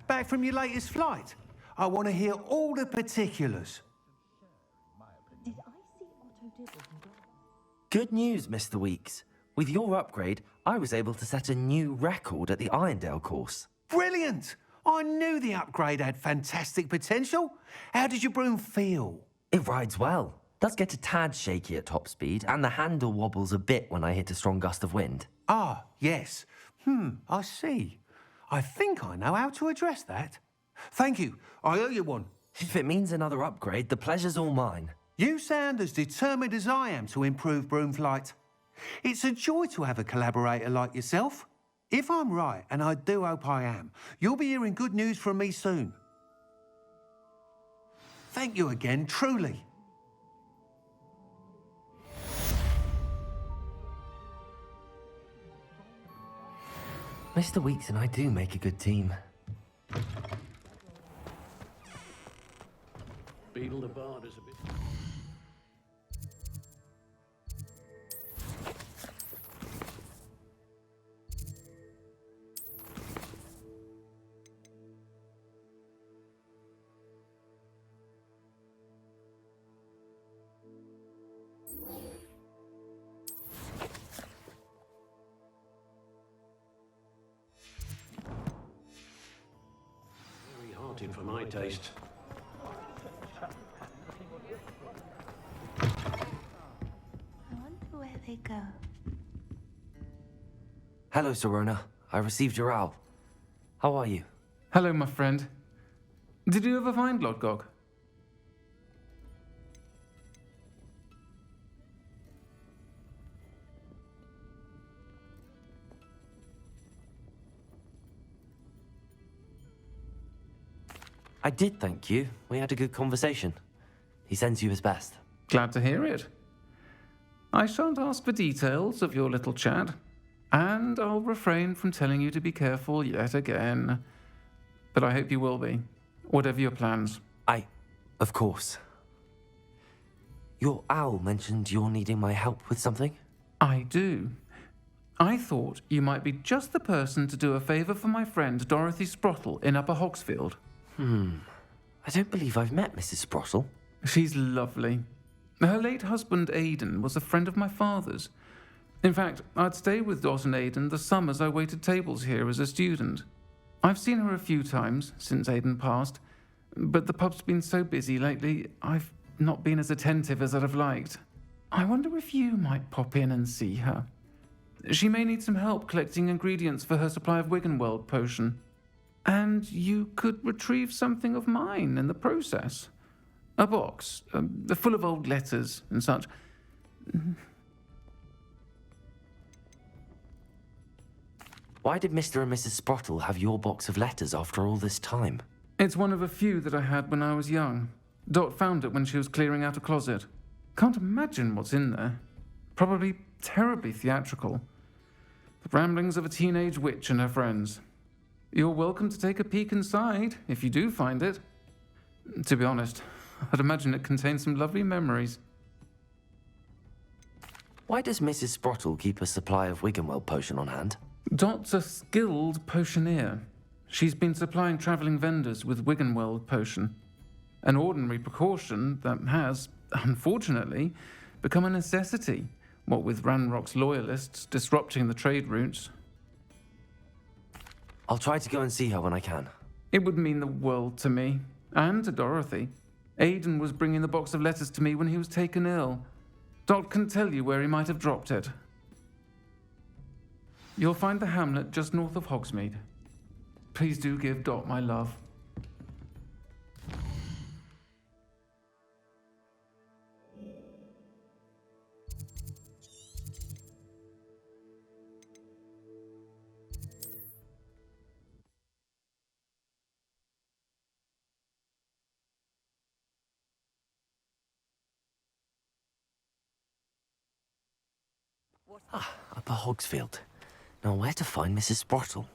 Back from your latest flight? I want to hear all the particulars. Good news, Mr. Weeks. With your upgrade, I was able to set a new record at the Irondale course. Brilliant! I knew the upgrade had fantastic potential. How did your broom feel? It rides well. Does get a tad shaky at top speed, and the handle wobbles a bit when I hit a strong gust of wind. Ah, yes. I see. I think I know how to address that. Thank you. I owe you one. If it means another upgrade, the pleasure's all mine. You sound as determined as I am to improve broom flight. It's a joy to have a collaborator like yourself. If I'm right, and I do hope I am, you'll be hearing good news from me soon. Thank you again, truly. Mr. Weeks and I do make a good team. Beetle the Bard is a bit... very haunting for my taste. I wonder where they go. Hello, Serona. I received your owl. How are you? Hello, my friend. Did you ever find Lodgog? I did, thank you. We had a good conversation. He sends you his best. Glad to hear it. I shan't ask for details of your little chat, and I'll refrain from telling you to be careful yet again. But I hope you will be, whatever your plans. Of course. Your owl mentioned you're needing my help with something? I do. I thought you might be just the person to do a favour for my friend Dorothy Sprottle in Upper Hogsfield. I don't believe I've met Mrs. Sprottle. She's lovely. Her late husband, Aidan, was a friend of my father's. In fact, I'd stay with Dot and Aidan the summers I waited tables here as a student. I've seen her a few times since Aidan passed, but the pub's been so busy lately, I've not been as attentive as I'd have liked. I wonder if you might pop in and see her. She may need some help collecting ingredients for her supply of Wiggenweld potion. And you could retrieve something of mine in the process. A box, full of old letters and such. Why did Mr. and Mrs. Sprottle have your box of letters after all this time? It's one of a few that I had when I was young. Dot found it when she was clearing out a closet. Can't imagine what's in there. Probably terribly theatrical. The ramblings of a teenage witch and her friends. You're welcome to take a peek inside, if you do find it. To be honest, I'd imagine it contains some lovely memories. Why does Mrs. Sprottle keep a supply of Wiggenweld potion on hand? Dot's a skilled potioneer. She's been supplying travelling vendors with Wiggenweld potion. An ordinary precaution that has, unfortunately, become a necessity, what with Ranrock's loyalists disrupting the trade routes. I'll try to go and see her when I can. It would mean the world to me, and to Dorothy. Aidan was bringing the box of letters to me when he was taken ill. Dot can tell you where he might have dropped it. You'll find the hamlet just north of Hogsmeade. Please do give Dot my love. Upper Hogsfield. Now where to find Mrs. Sprottle?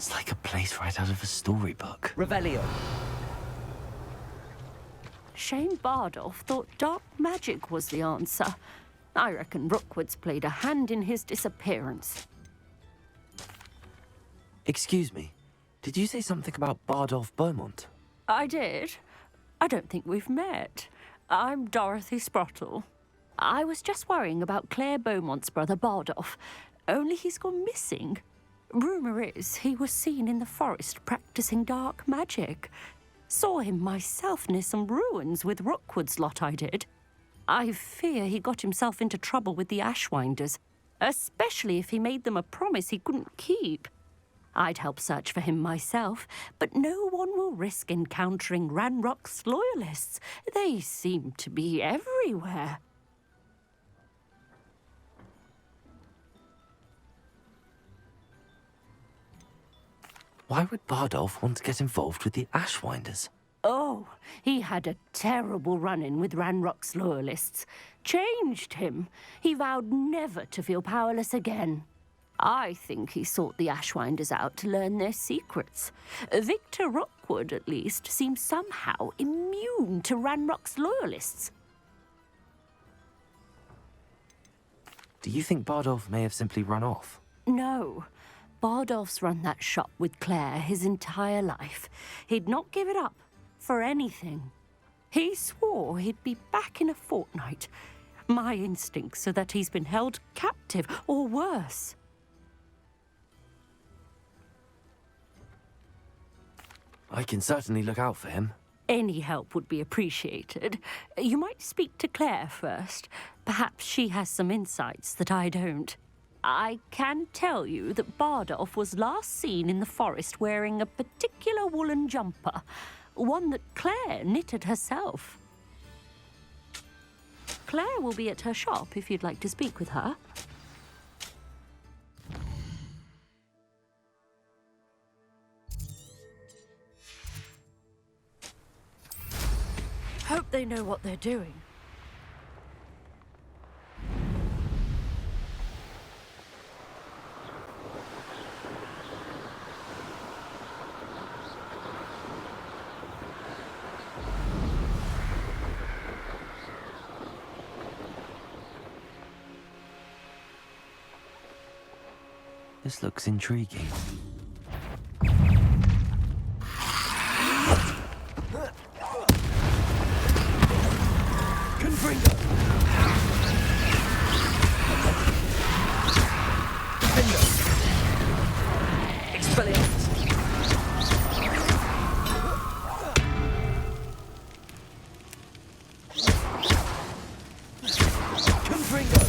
It's like a place right out of a storybook. Revelio. Shane Bardolph thought dark magic was the answer. I reckon Rookwood's played a hand in his disappearance. Excuse me, did you say something about Bardolph Beaumont? I did. I don't think we've met. I'm Dorothy Sprottle. I was just worrying about Claire Beaumont's brother Bardolph, only he's gone missing. Rumour is he was seen in the forest practicing dark magic. Saw him myself near some ruins with Rookwood's lot I did. I fear he got himself into trouble with the Ashwinders, especially if he made them a promise he couldn't keep. I'd help search for him myself, but no one will risk encountering Ranrock's loyalists. They seem to be everywhere. Why would Bardolph want to get involved with the Ashwinders? Oh, he had a terrible run-in with Ranrock's loyalists. Changed him. He vowed never to feel powerless again. I think he sought the Ashwinders out to learn their secrets. Victor Rookwood, at least, seems somehow immune to Ranrock's loyalists. Do you think Bardolph may have simply run off? No. Bardolph's run that shop with Claire his entire life. He'd not give it up for anything. He swore he'd be back in a fortnight. My instincts are that he's been held captive, or worse. I can certainly look out for him. Any help would be appreciated. You might speak to Claire first. Perhaps she has some insights that I don't. I can tell you that Bardolph was last seen in the forest wearing a particular woolen jumper, one that Claire knitted herself. Claire will be at her shop if you'd like to speak with her. Hope they know what they're doing. This looks intriguing. Confringo! Defender! Expelliarmus! Confringo!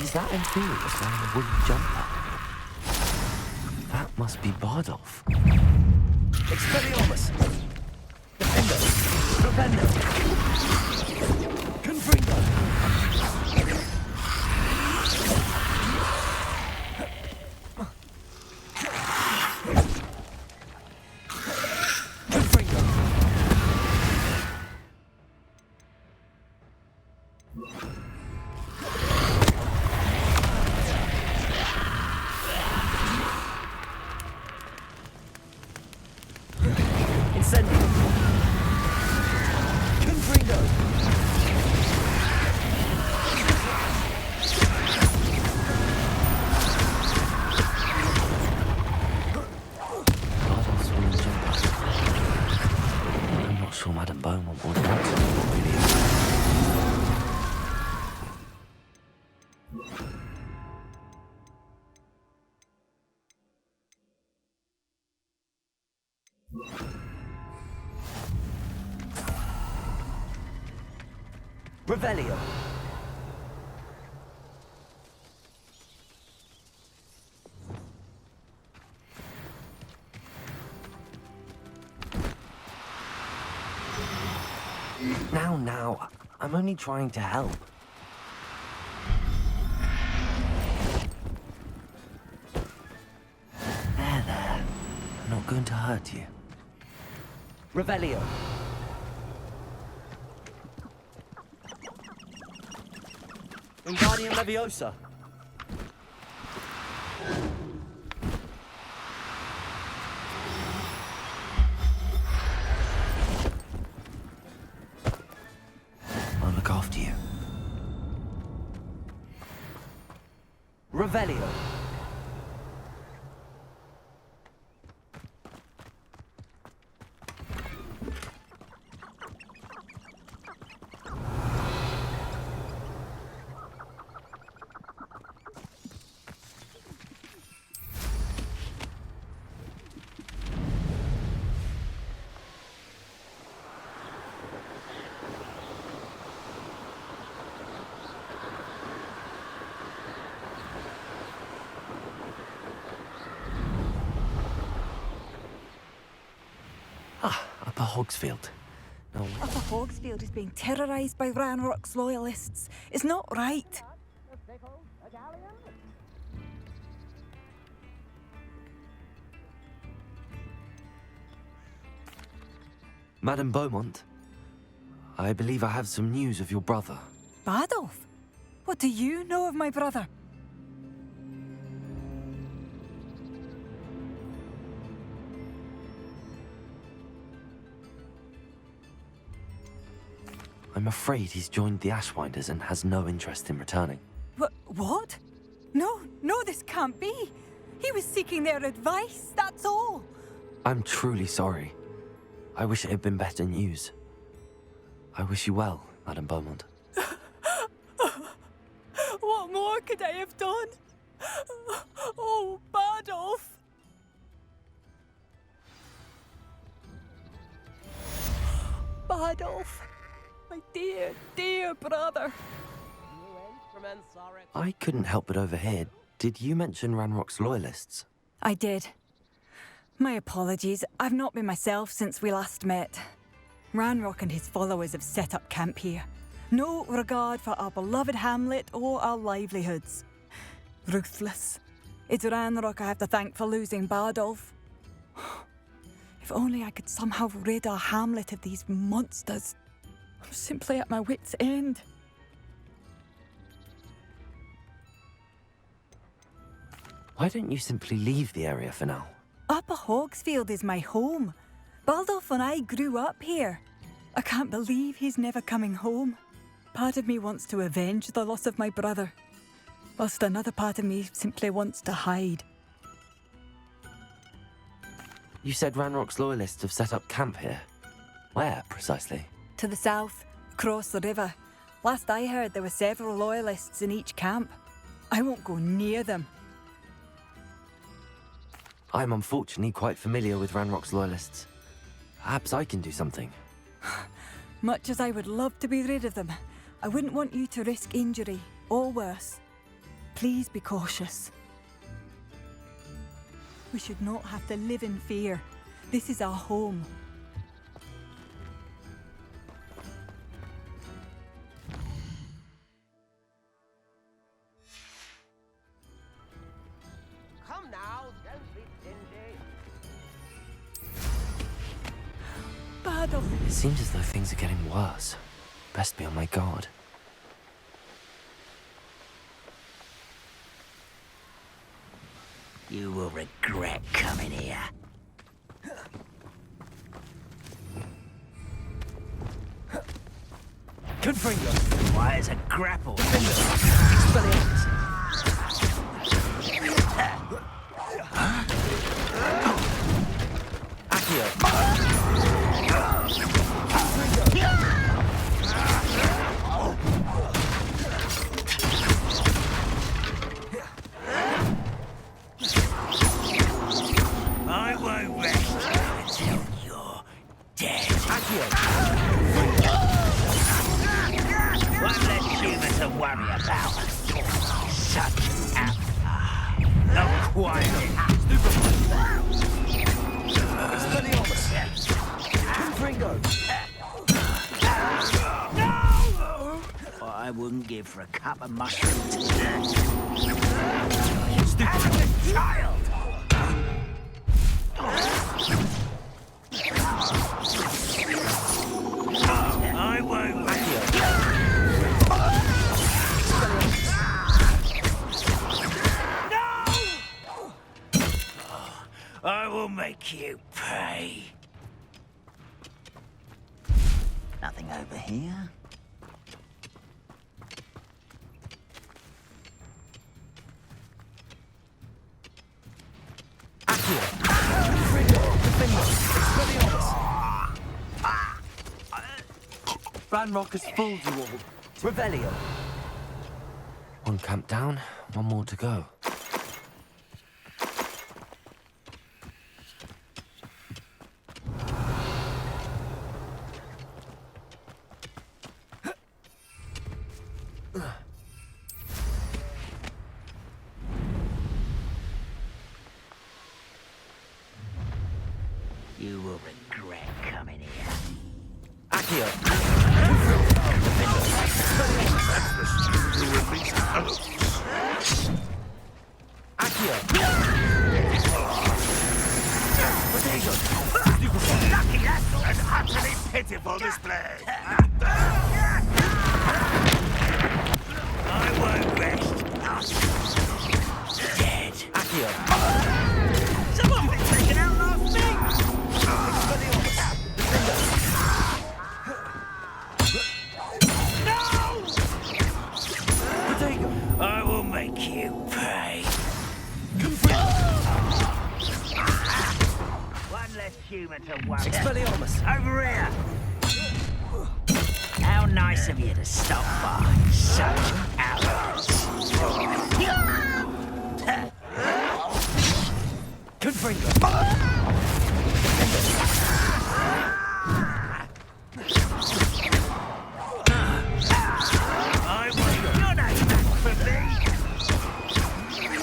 Is that Inferius wearing a wooden jumper? That must be Bardolph. Expelliarmus! Defender! Defender! Confringo! Confringo! Incendio! Confringo! Bardolph's wooden jumper. I'm not sure Madame Beaumont would want to, really. Revelio. Now, I'm only trying to help. There. I'm not going to hurt you. Revelio. Wingardium Leviosa. I'll look after you. Revelio. Upper Hogsfield. No. Upper Hogsfield is being terrorised by Ranrock's loyalists. It's not right. Madame Beaumont, I believe I have some news of your brother. Bardolph? What do you know of my brother? I'm afraid he's joined the Ashwinders and has no interest in returning. What? No, this can't be. He was seeking their advice, that's all. I'm truly sorry. I wish it had been better news. I wish you well, Madame Beaumont. What more could I have done? Oh, Bardolph. Bardolph. My dear, dear brother. I couldn't help but overhear. Did you mention Ranrock's loyalists? I did. My apologies. I've not been myself since we last met. Ranrock and his followers have set up camp here. No regard for our beloved hamlet or our livelihoods. Ruthless. It's Ranrock I have to thank for losing Bardolph. If only I could somehow rid our hamlet of these monsters. I'm simply at my wit's end. Why don't you simply leave the area for now? Upper Hogsfield is my home. Baldolph and I grew up here. I can't believe he's never coming home. Part of me wants to avenge the loss of my brother, whilst another part of me simply wants to hide. You said Ranrock's loyalists have set up camp here. Where, precisely? To the south, across the river. Last I heard, there were several loyalists in each camp. I won't go near them. I'm unfortunately quite familiar with Ranrock's loyalists. Perhaps I can do something. Much as I would love to be rid of them, I wouldn't want you to risk injury, or worse. Please be cautious. We should not have to live in fear. This is our home. Come now, don't be stingy. Bardolph! It seems as though things are getting worse. Best be on my guard. You will regret coming here. Good finger! Why is a grapple? I won't rest until you're dead. One less human to worry about. Such an not quite. What I wouldn't give for a cup of mushrooms. Stupid child! I won't let you. No! I will make you pay. Nothing over here. Ranrock has fooled you all. Revelio. One camp down, one more to go. You will regret coming here. Accio. That's the student who released Oaks. Lucky that's all. An utterly pitiful display. I won't rest. Dead. Someone's been taken out last week. No! I will make you pay. One less human to worry. Expelliarmus. Over here. How nice of you to stop by. Such arrogance. Good finger. I want your name back for me. You're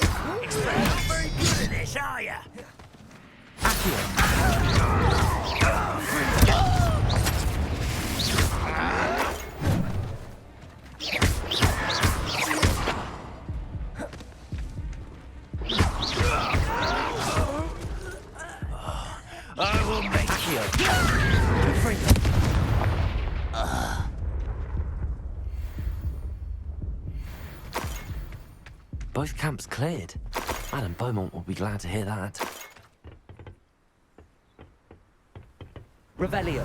not very good at this, are you? I will make Both camps cleared. Madame Beaumont will be glad to hear that. Revelio.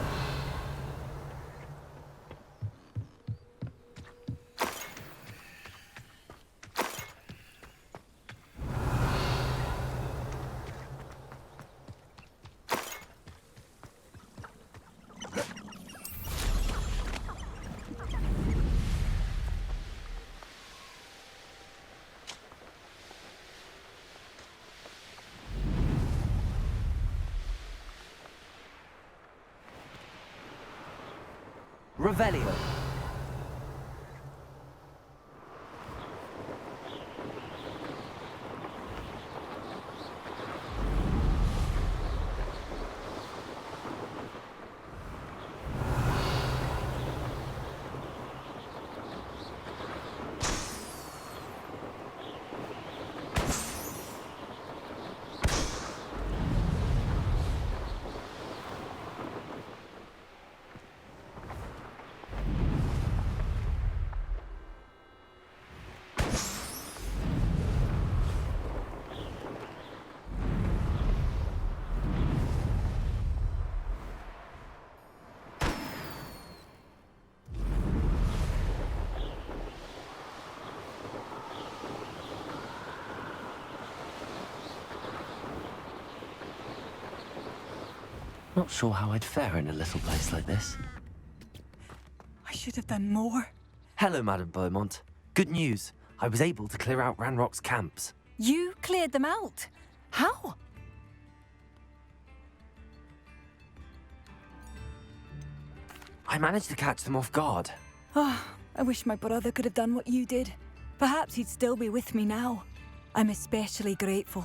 Revelio. Not sure how I'd fare in a little place like this. I should have done more. Hello, Madame Beaumont. Good news. I was able to clear out Ranrock's camps. You cleared them out? How? I managed to catch them off guard. Oh, I wish my brother could have done what you did. Perhaps he'd still be with me now. I'm especially grateful.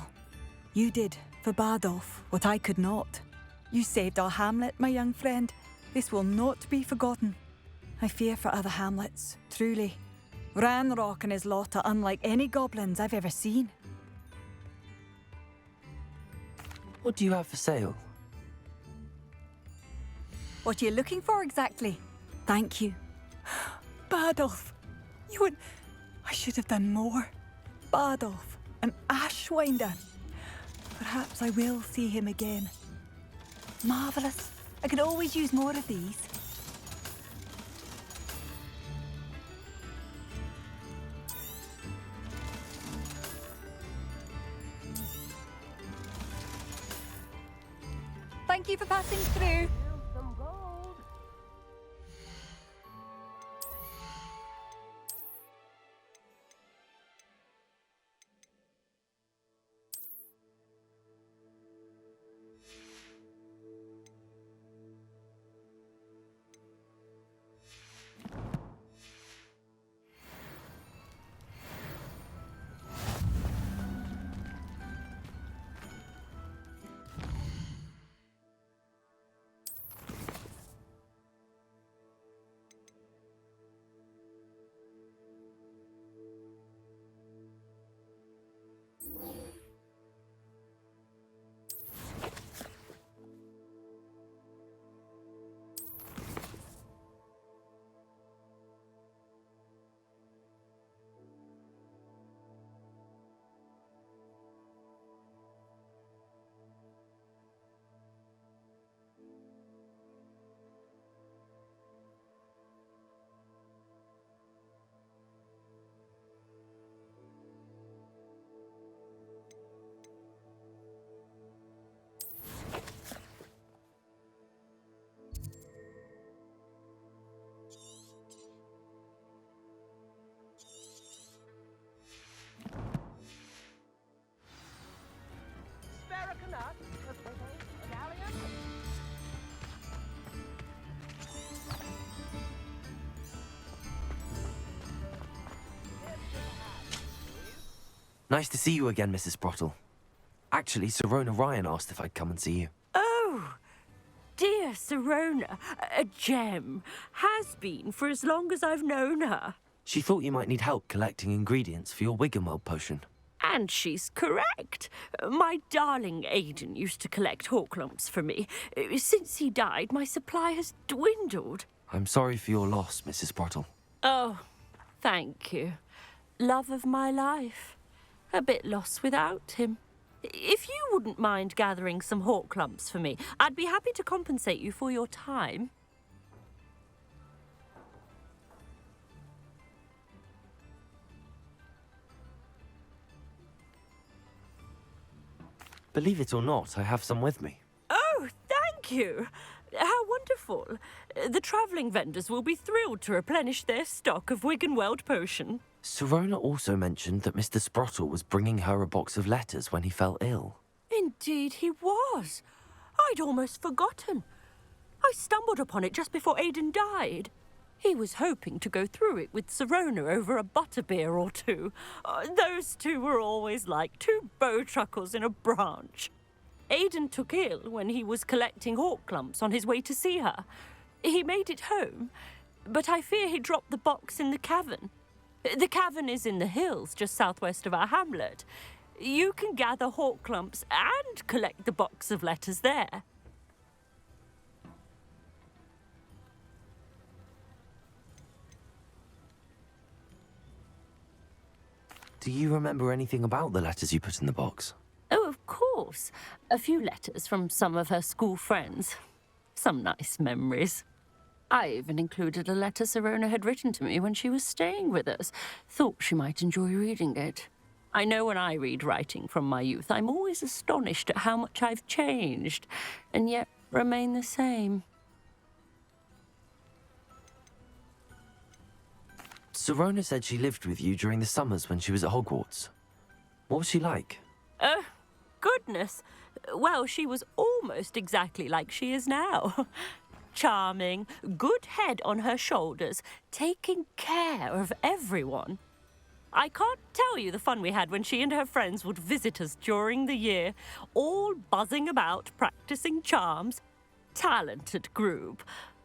You did, for Bardolph, what I could not. You saved our hamlet, my young friend. This will not be forgotten. I fear for other hamlets, truly. Ranrock and his lot are unlike any goblins I've ever seen. What do you have for sale? What are you looking for exactly? Thank you. Bardolph, you would... I should have done more. Bardolph, an Ashwinder. Perhaps I will see him again. Marvellous. I could always use more of these. Thank you for passing through. Nice to see you again, Mrs. Sprottle. Actually, Sirona Ryan asked if I'd come and see you. Oh, dear Sirona, a gem. Has been for as long as I've known her. She thought you might need help collecting ingredients for your Wiggenweld potion. And she's correct. My darling Aidan used to collect hawk lumps for me. Since he died, my supply has dwindled. I'm sorry for your loss, Mrs. Sprottle. Oh, thank you. Love of my life. A bit lost without him. If you wouldn't mind gathering some hawk lumps for me, I'd be happy to compensate you for your time. Believe it or not, I have some with me. Oh, thank you. How wonderful. The travelling vendors will be thrilled to replenish their stock of Wiggenweld potion. Sirona also mentioned that Mr. Sprottle was bringing her a box of letters when he fell ill. Indeed he was. I'd almost forgotten. I stumbled upon it just before Aidan died. He was hoping to go through it with Sirona over a butterbeer or two. Those two were always like two bowtruckles in a branch. Aidan took ill when he was collecting hawk clumps on his way to see her. He made it home, but I fear he dropped the box in the cavern. The cavern is in the hills just southwest of our hamlet. You can gather hawk clumps and collect the box of letters there. Do you remember anything about the letters you put in the box? Oh, of course. A few letters from some of her school friends. Some nice memories. I even included a letter Sirona had written to me when she was staying with us. Thought she might enjoy reading it. I know when I read writing from my youth, I'm always astonished at how much I've changed, and yet remain the same. Sirona said she lived with you during the summers when she was at Hogwarts. What was she like? Goodness. Well, she was almost exactly like she is now. Charming, good head on her shoulders, taking care of everyone. I can't tell you the fun we had when she and her friends would visit us during the year, all buzzing about, practicing charms. Talented group.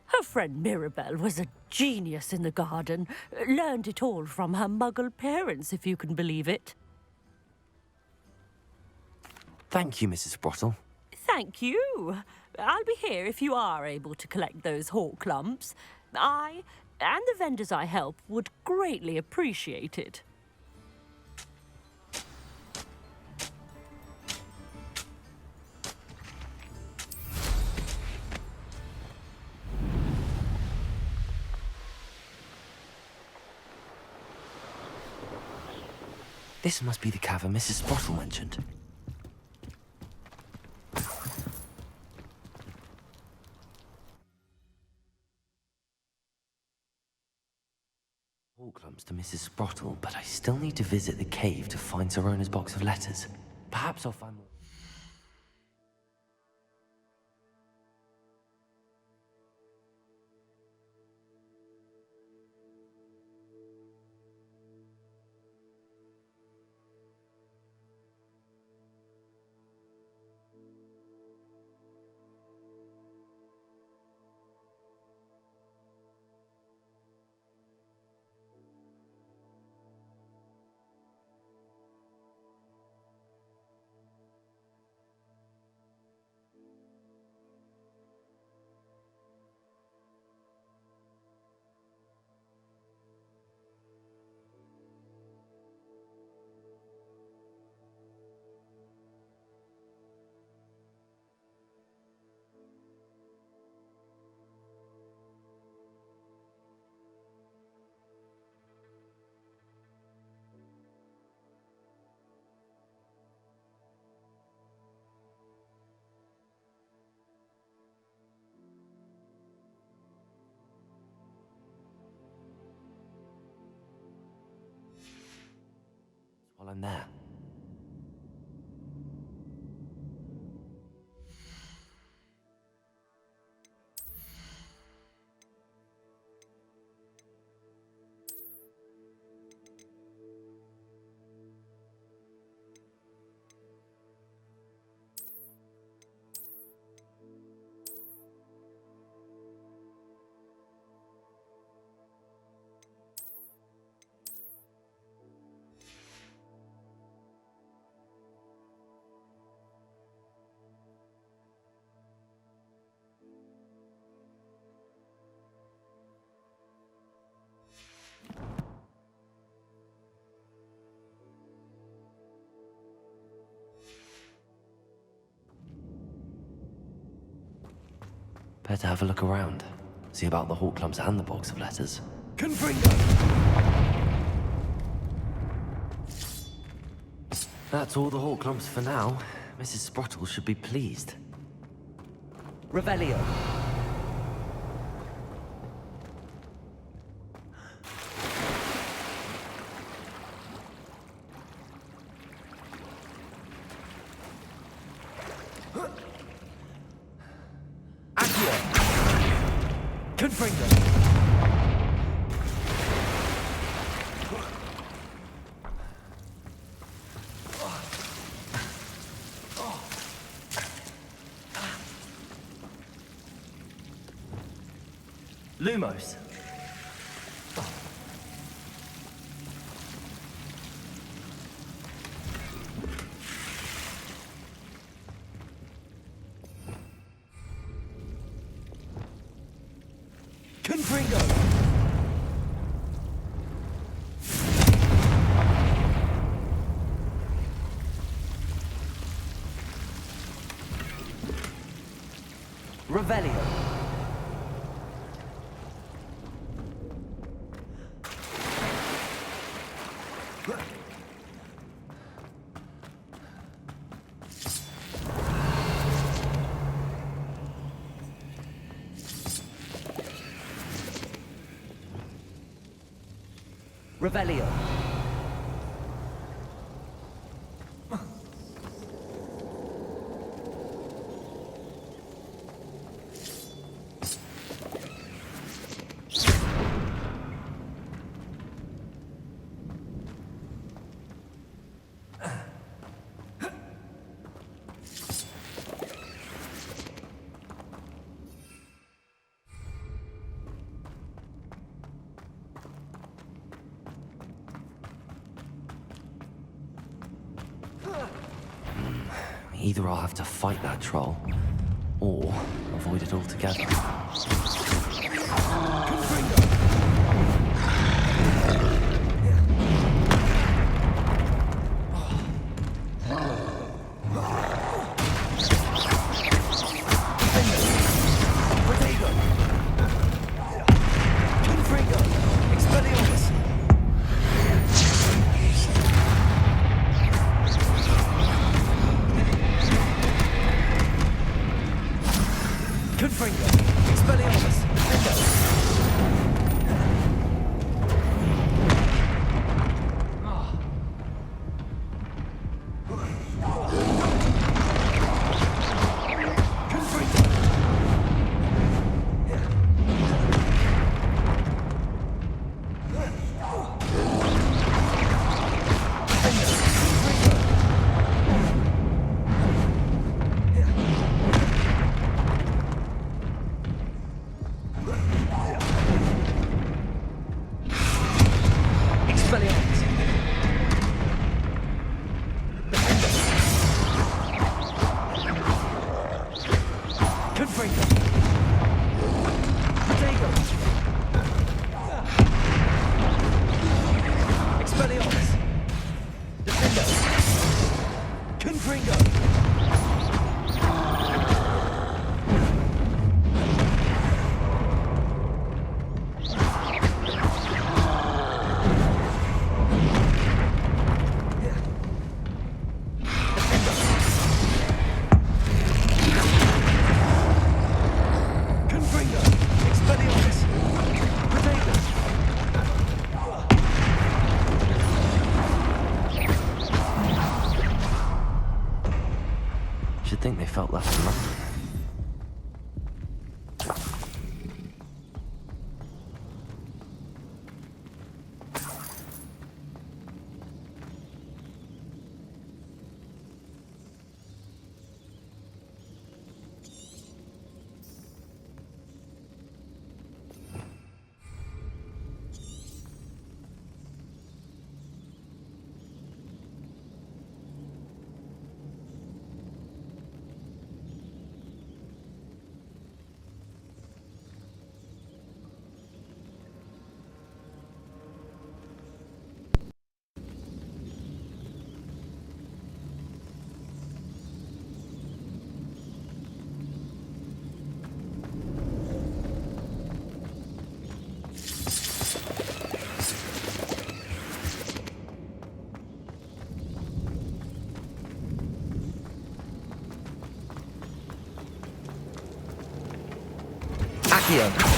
Her friend Mirabelle was a genius in the garden. Learned it all from her muggle parents, if you can believe it. Thank you, Mrs. Sprottle. Thank you. I'll be here if you are able to collect those hawk lumps. I and the vendors I help would greatly appreciate it. This must be the cavern Mrs. Sprottle mentioned. Hawk lumps to Mrs. Sprottle, but I still need to visit the cave to find Sirona's box of letters. Perhaps I'll find more. While I'm there. Better have a look around. See about the Hawk Clumps and the box of letters. Confringo! That's all the Hawk Clumps for now. Mrs. Sprottle should be pleased. Revelio. Accio. Confringo. Lumos. Confringo. Revelio. Revelio. Either I'll have to fight that troll, or avoid it altogether. Should think they felt left alone. Accio!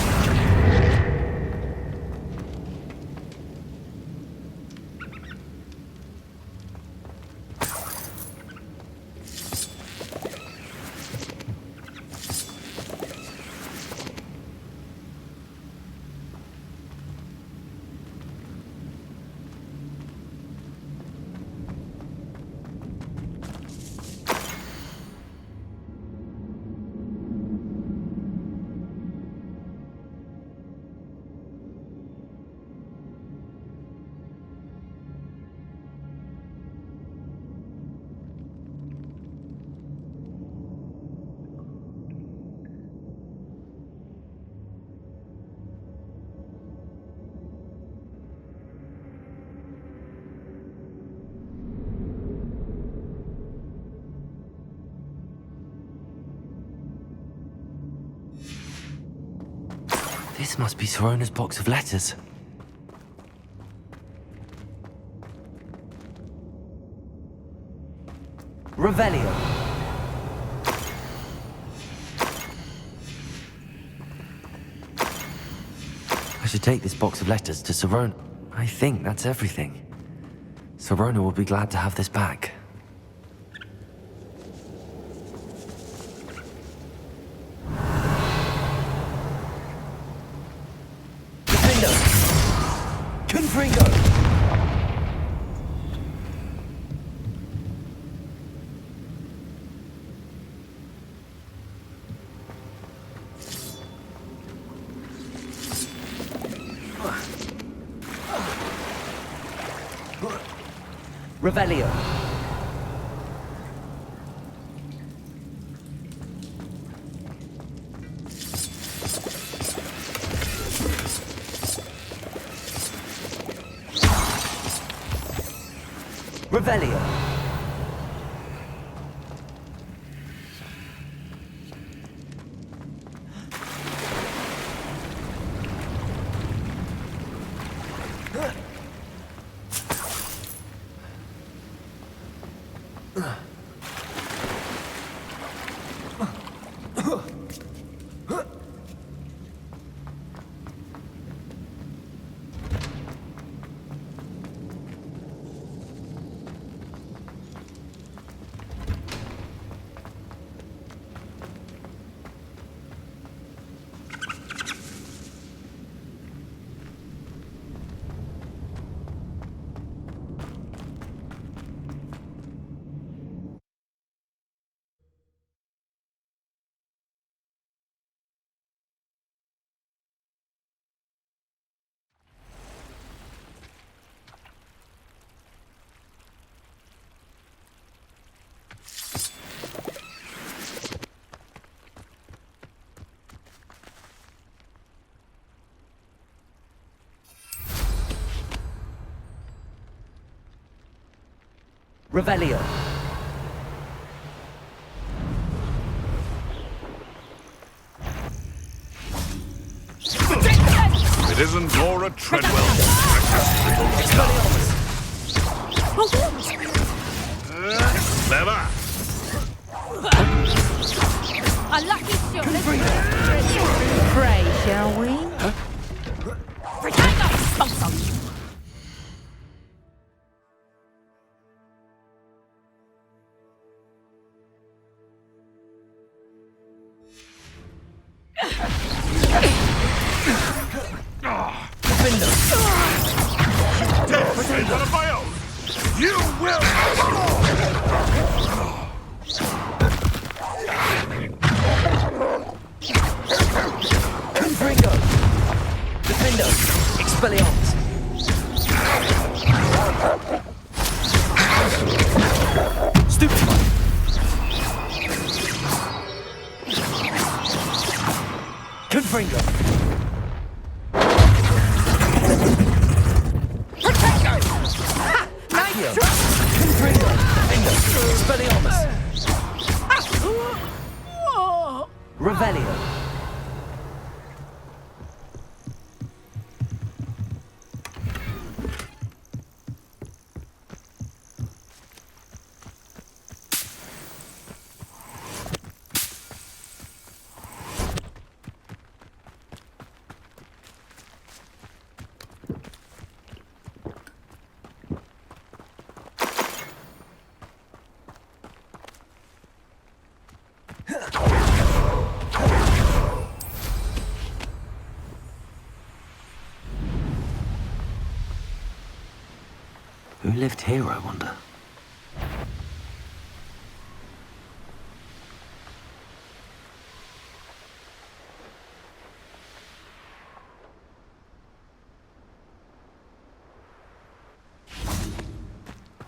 This must be Sorona's box of letters. Revelio. I should take this box of letters to Sorona. I think that's everything. Sorona will be glad to have this back. Revelio. Revelio. Revelio. It isn't Laura Treadwell. Clever. A lucky shot. Pray, shall we? Dead one of my own. You will. Confringo. Defendo. Expelliarmus. Stupefy. Confringo. Accio. Confringo. Defendo. Expelliarmus. Revelio. lived here, I wonder?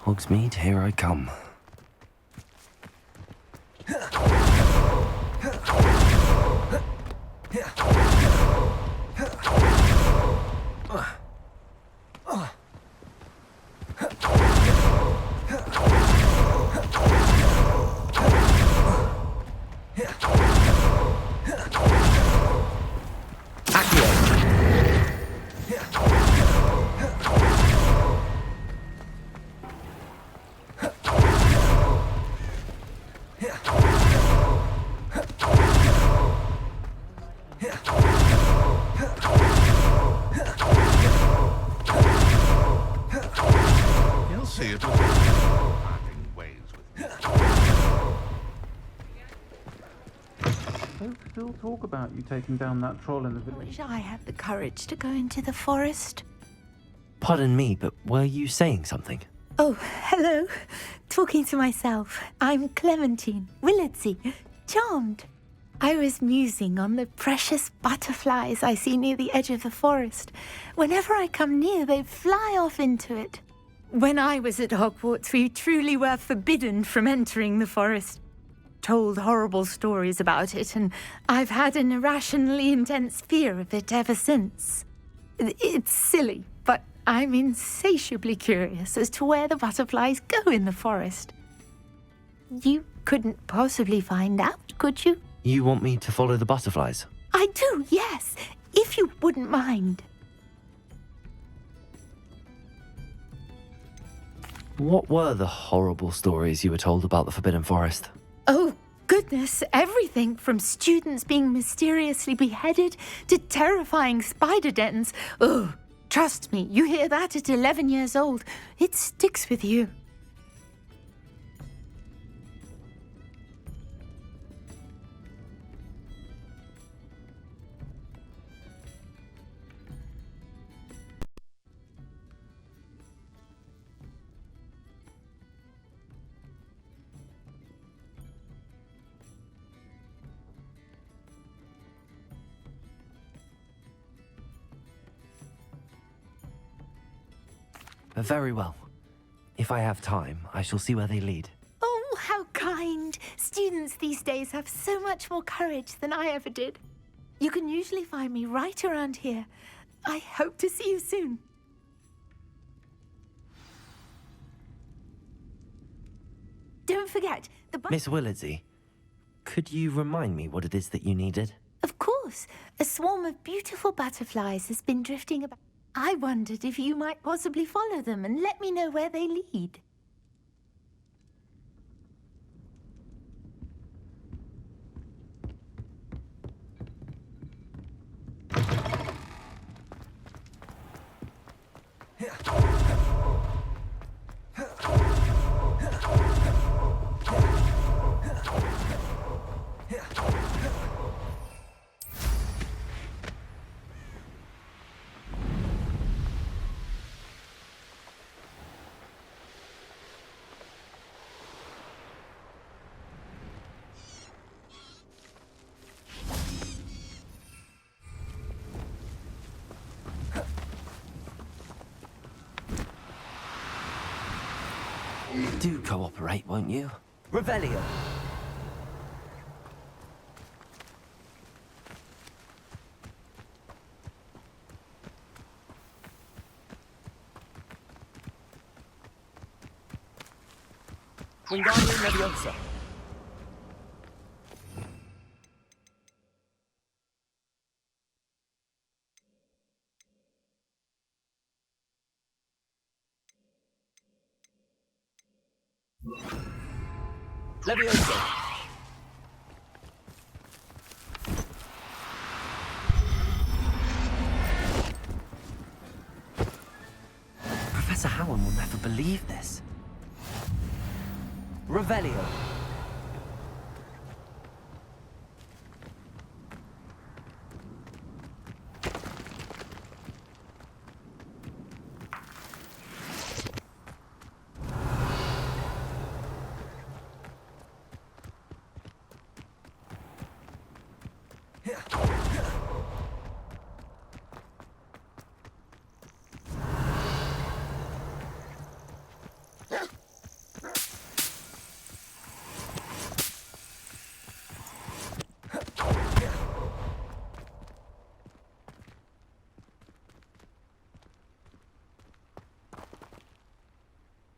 Hogsmeade, here I come. You'll see it was parting ways with me. Folks still talk about you taking down that troll in the I village. wish I had the courage to go into the forest. Pardon me, but were you saying something? Oh, hello. Talking to myself. I'm Clementine Willardsey. Charmed. I was musing on the precious butterflies I see near the edge of the forest. Whenever I come near, they fly off into it. When I was at Hogwarts, we truly were forbidden from entering the forest. Told horrible stories about it, and I've had an irrationally intense fear of it ever since. It's silly, but I'm insatiably curious as to where the butterflies go in the forest. You couldn't possibly find out, could you? You want me to follow the butterflies? I do, yes, if you wouldn't mind. What were the horrible stories you were told about the Forbidden Forest? Oh, goodness, everything from students being mysteriously beheaded to terrifying spider dens. Oh, trust me, you hear that at 11 years old, it sticks with you. Very well. If I have time, I shall see where they lead. Oh, how kind. Students these days have so much more courage than I ever did. You can usually find me right around here. I hope to see you soon. Don't forget, the Miss Willardsey, could you remind me what it is that you needed? Of course. A swarm of beautiful butterflies has been drifting about. I wondered if you might possibly follow them and let me know where they lead. Do cooperate, won't you? Revelio. Wingardium Leviosa. Leviosa. Professor Howard will never believe this. Revelio.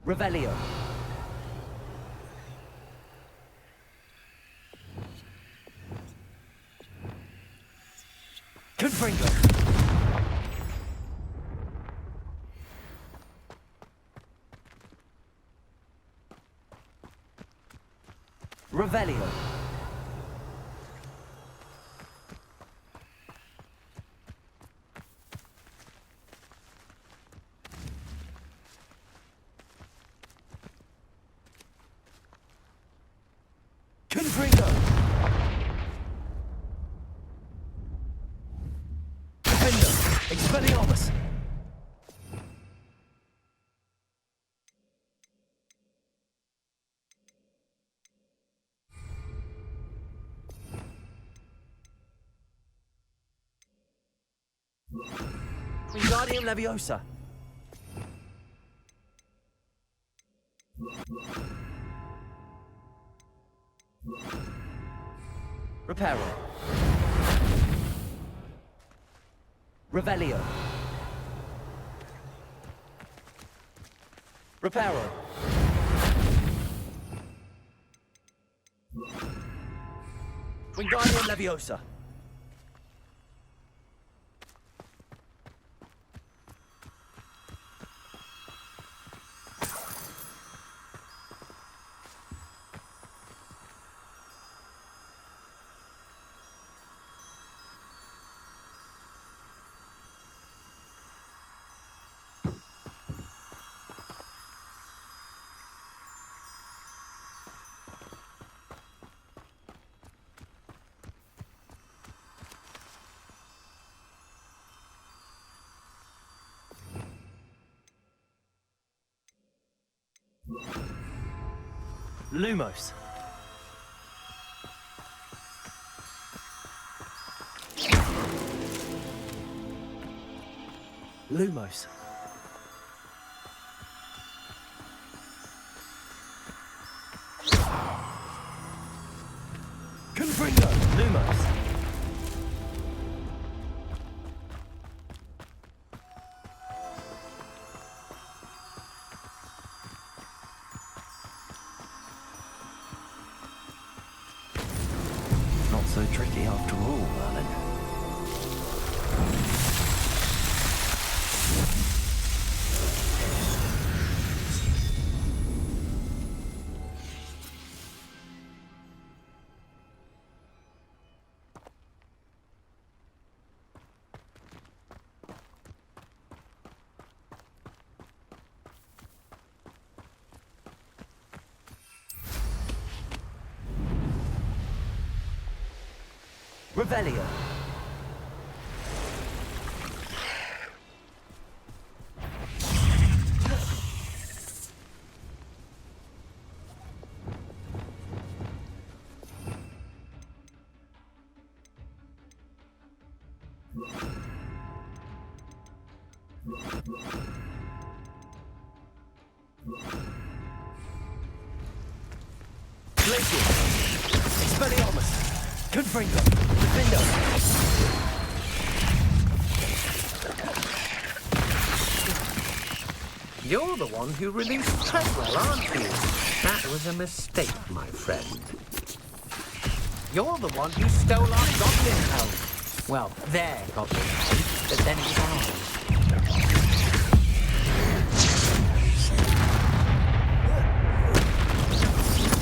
Revelio. Confringo. Revelio. Confringo. Defendo. Expelliarmus. Wingardium Leviosa. Reparo. Revelio. Reparo. Wingardium Leviosa. Lumos. Lumos. Confringo. Lumos. Not so tricky after all, Merlin. Revelio. Glacier. Expelliarmus. Confringo. Defendo. You're the one who released Treadwell, aren't you? That was a mistake, my friend. You're the one who stole our goblin home. Well, their goblin home, but then it was ours.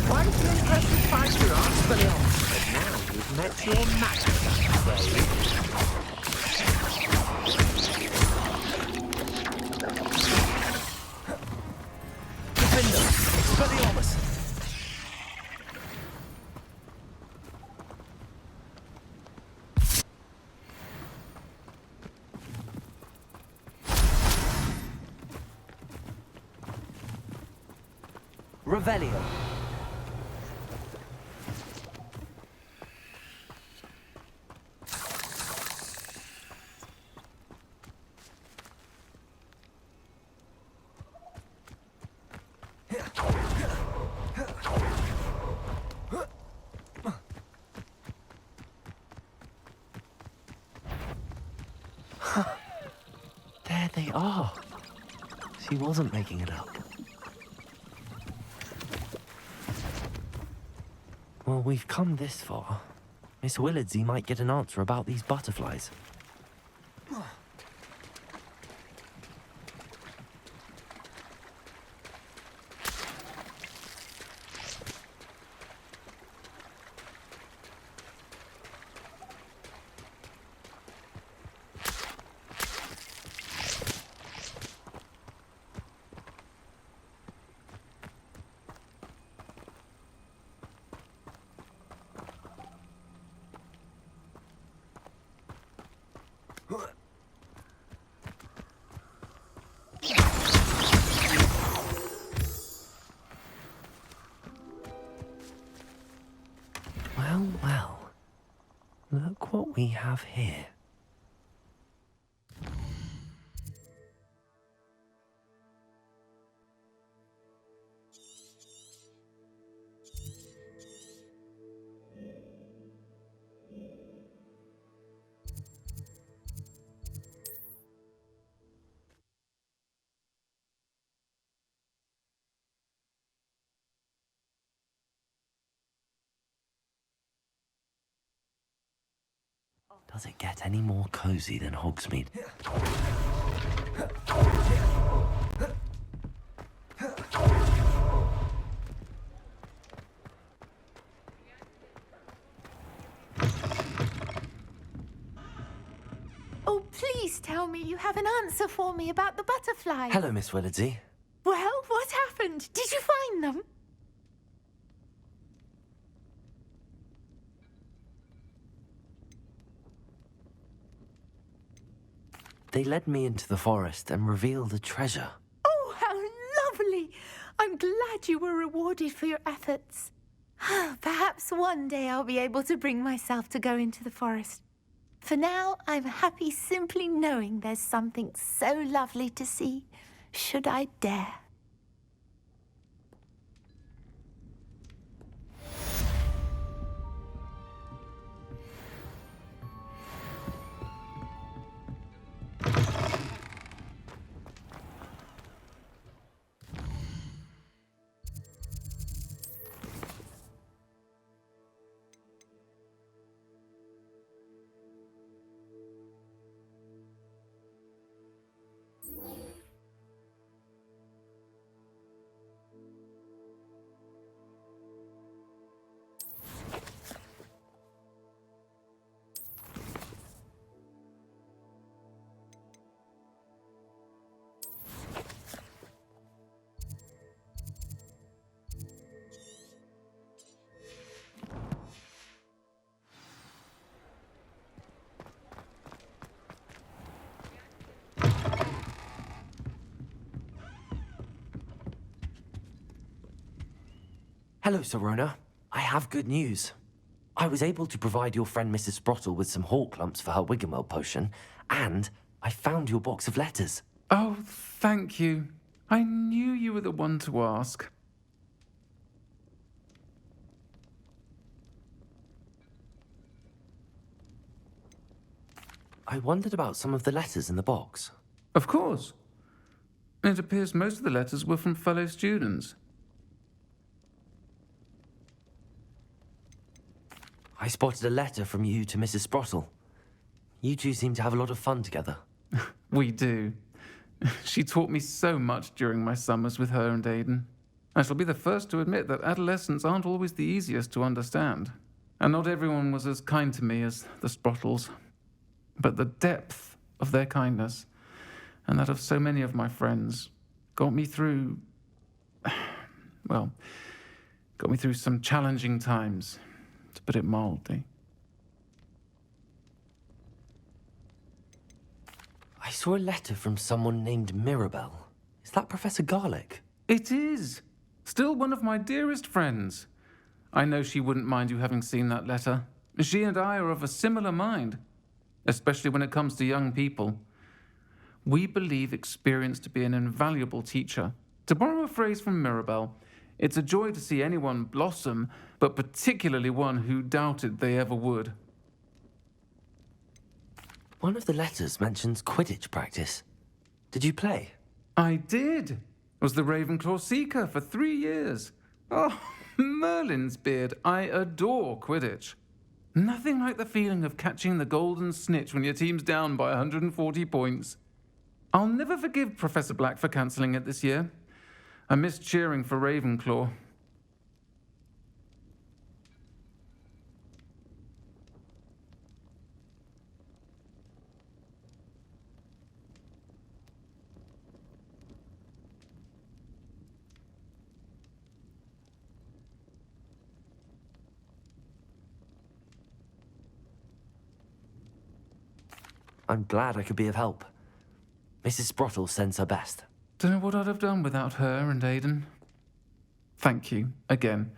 Quite an impressive fighter, Expelliarmus, but now you've met your match, I'm afraid. Expelliarmus. Revelio. They are. She wasn't making it up. Well, we've come this far. Miss Willardsey might get an answer about these butterflies. Well, well. Look what we have here. Does it get any more cozy than Hogsmeade? Oh, please tell me you have an answer for me about the butterflies. Hello, Miss Willardsey. Well, what happened? Did you find them? They led me into the forest and revealed a treasure. Oh, how lovely! I'm glad you were rewarded for your efforts. Perhaps one day I'll be able to bring myself to go into the forest. For now, I'm happy simply knowing there's something so lovely to see, should I dare. Hello, Serona. I have good news. I was able to provide your friend Mrs. Sprottle with some hawk lumps for her Wiggenweld potion, and I found your box of letters. Oh, thank you. I knew you were the one to ask. I wondered about some of the letters in the box. Of course. It appears most of the letters were from fellow students. I spotted a letter from you to Mrs. Sprottle. You two seem to have a lot of fun together. We do. She taught me so much during my summers with her and Aidan. I shall be the first to admit that adolescents aren't always the easiest to understand. And not everyone was as kind to me as the Sprottles. But the depth of their kindness, and that of so many of my friends, got me through... well, got me through some challenging times, to put it mildly. I saw a letter from someone named Mirabelle. Is that Professor Garlick? It is! Still one of my dearest friends. I know she wouldn't mind you having seen that letter. She and I are of a similar mind, especially when it comes to young people. We believe experience to be an invaluable teacher. To borrow a phrase from Mirabelle, it's a joy to see anyone blossom, but particularly one who doubted they ever would. One of the letters mentions Quidditch practice. Did you play? I did. Was the Ravenclaw Seeker for 3 years. Oh, Merlin's beard. I adore Quidditch. Nothing like the feeling of catching the golden snitch when your team's down by 140 points. I'll never forgive Professor Black for cancelling it this year. I missed cheering for Ravenclaw. I'm glad I could be of help. Mrs. Sprottle sends her best. Don't know what I'd have done without her and Aidan. Thank you, again,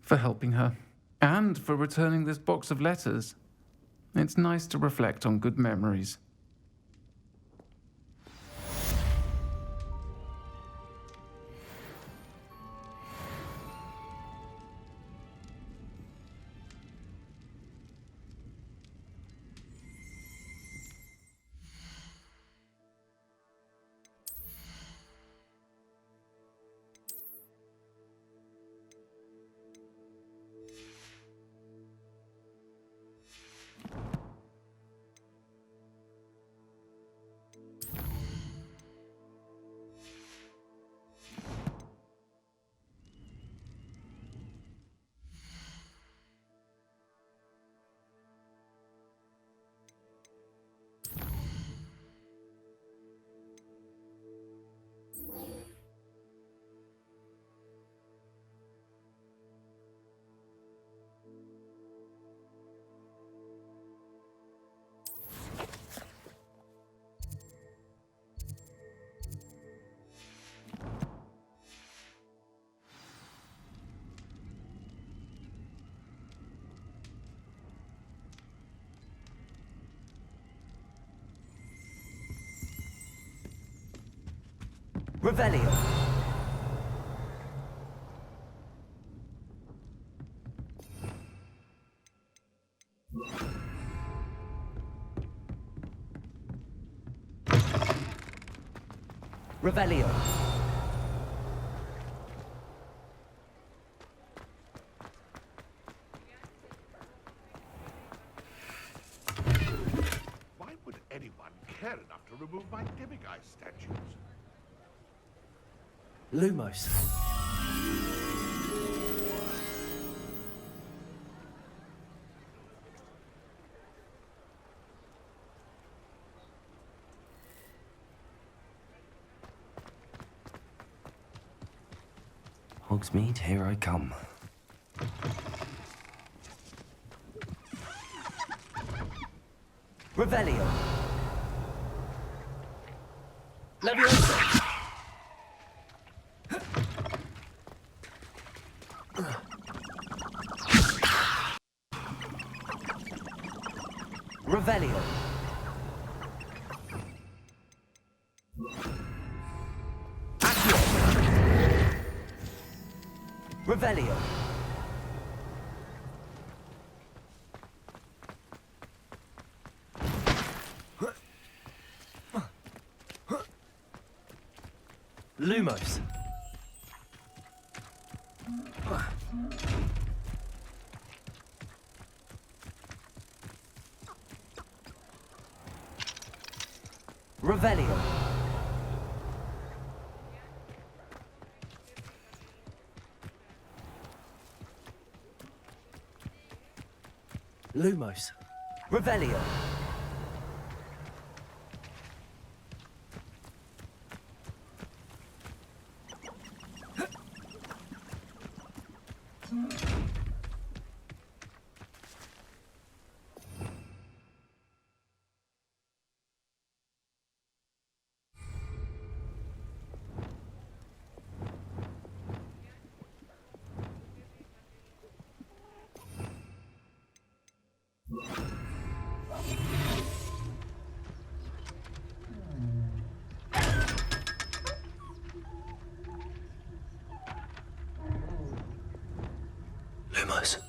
for helping her. And for returning this box of letters. It's nice to reflect on good memories. Revelio. Revelio. Why would anyone care enough to remove my demiguise statues? Lumos. Hogsmeade, here I come. Revelio. Leviosa. Revelio. Accio. Revelio. Lumos. Revelio. Lumos. Revelio. Lumos.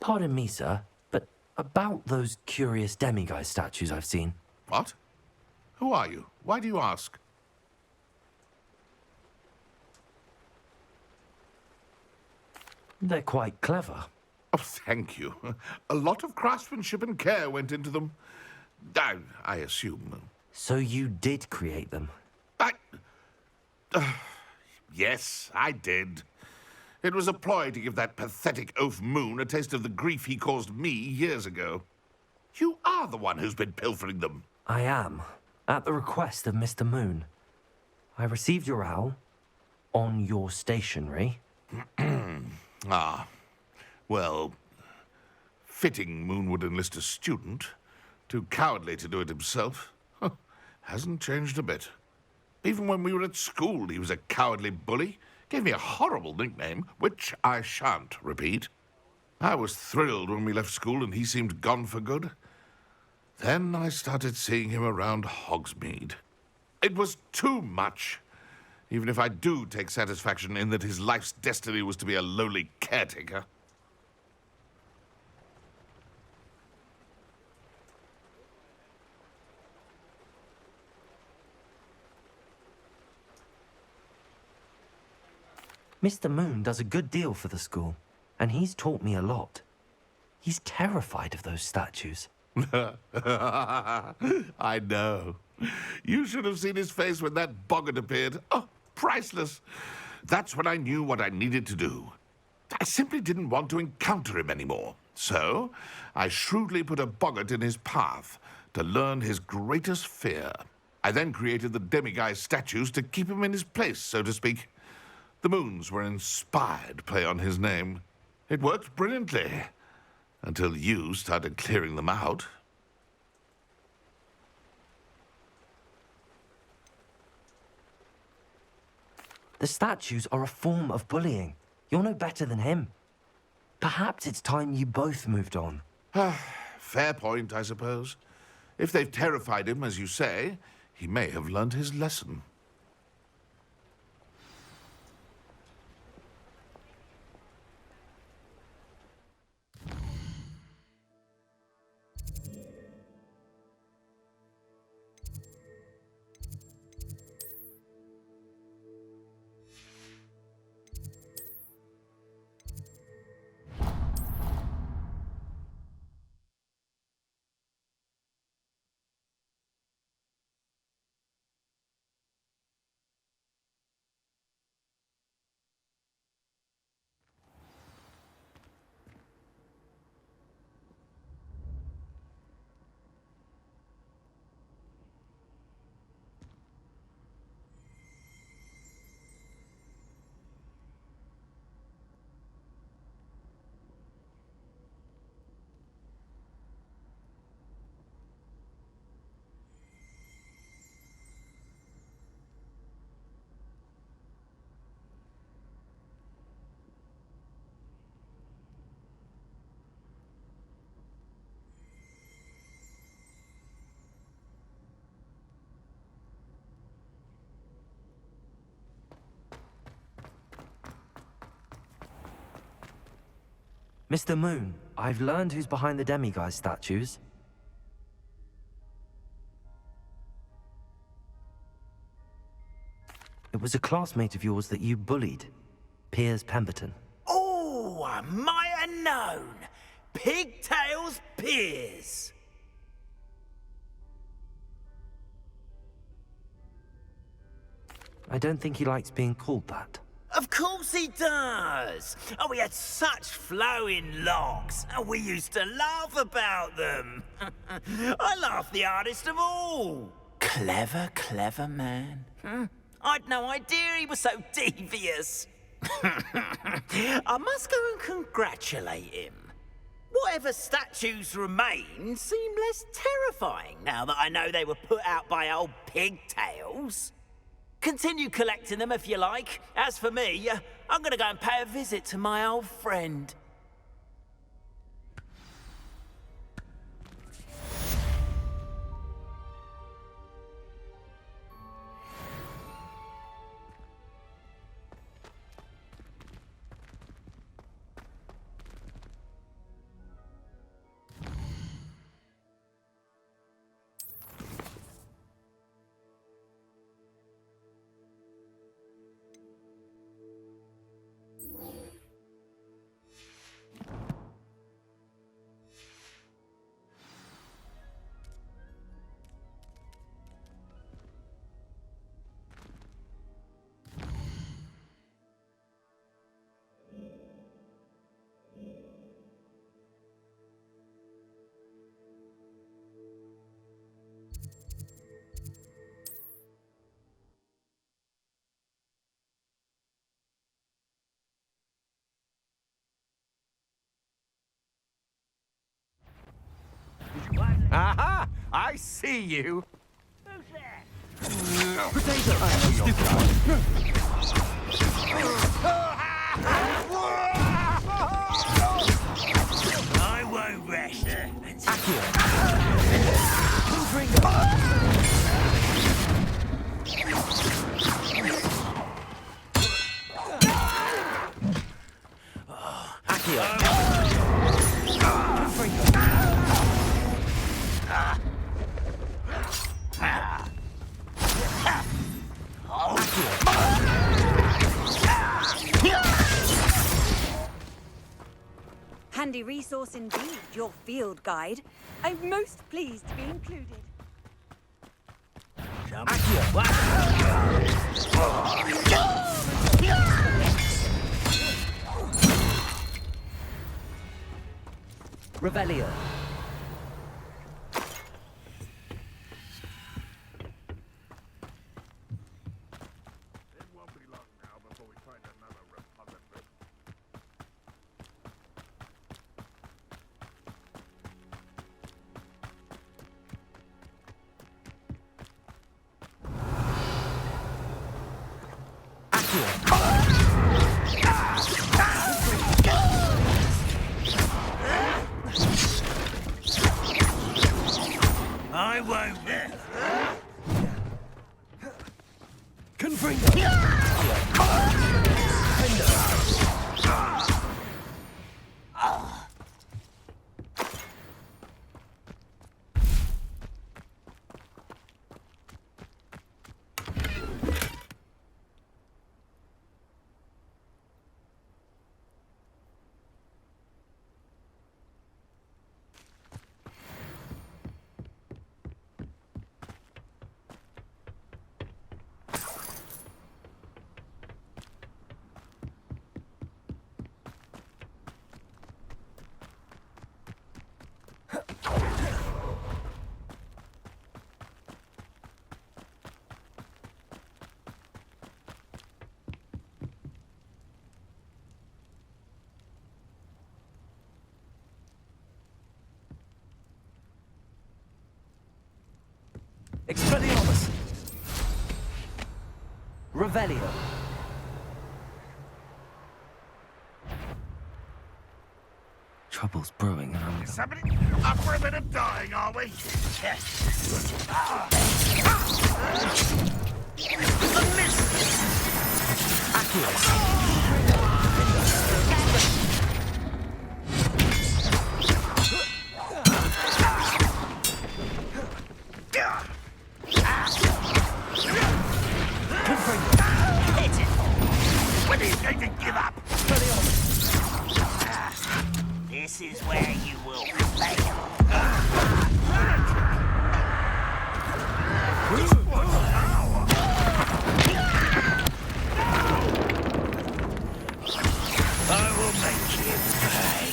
Pardon me, sir, but about those curious demiguise statues I've seen. What? Who are you? Why do you ask? They're quite clever. Oh, thank you. A lot of craftsmanship and care went into them. I assume. So you did create them? Yes, I did. It was a ploy to give that pathetic oaf Moon a taste of the grief he caused me years ago. You are the one who's been pilfering them. I am, at the request of Mr. Moon. I received your owl on your stationery. Ah, well, fitting Moon would enlist a student. Too cowardly to do it himself. Hasn't changed a bit. Even when we were at school, he was a cowardly bully. Gave me a horrible nickname, which I shan't repeat. I was thrilled when we left school and he seemed gone for good. Then I started seeing him around Hogsmeade. It was too much. Even if I do take satisfaction in that his life's destiny was to be a lowly caretaker. Mr. Moon does a good deal for the school, and he's taught me a lot. He's terrified of those statues. I know. You should have seen his face when that boggart appeared. Oh, priceless. That's when I knew what I needed to do. I simply didn't want to encounter him anymore. So, I shrewdly put a boggart in his path to learn his greatest fear. I then created the demiguise statues to keep him in his place, so to speak. The moons were an inspired play on his name. It worked brilliantly, until you started clearing them out. The statues are a form of bullying. You're no better than him. Perhaps it's time you both moved on. Fair point, I suppose. If they've terrified him, as you say, he may have learned his lesson. Mr. Moon, I've learned who's behind the demiguise statues. It was a classmate of yours that you bullied, Piers Pemberton. Oh, I might have known. Pigtails Piers. I don't think he likes being called that. Of course he does. Oh, he had such flowing locks, and we used to laugh about them. I laughed the hardest of all. Clever, clever man. I'd no idea he was so devious. I must go and congratulate him. Whatever statues remain seem less terrifying now that I know they were put out by old pigtails. Continue collecting them if you like. As for me, I'm gonna go and pay a visit to my old friend. Aha! I see you. I won't rest Handy resource indeed, your field guide. I'm most pleased to be included. Revelio. I won't. Expelliarmus! Revelio. Trouble's brewing and I'm... Somebody up for a bit of dying, are we? When are you going to give up? This is where you will fail. I will make you pay.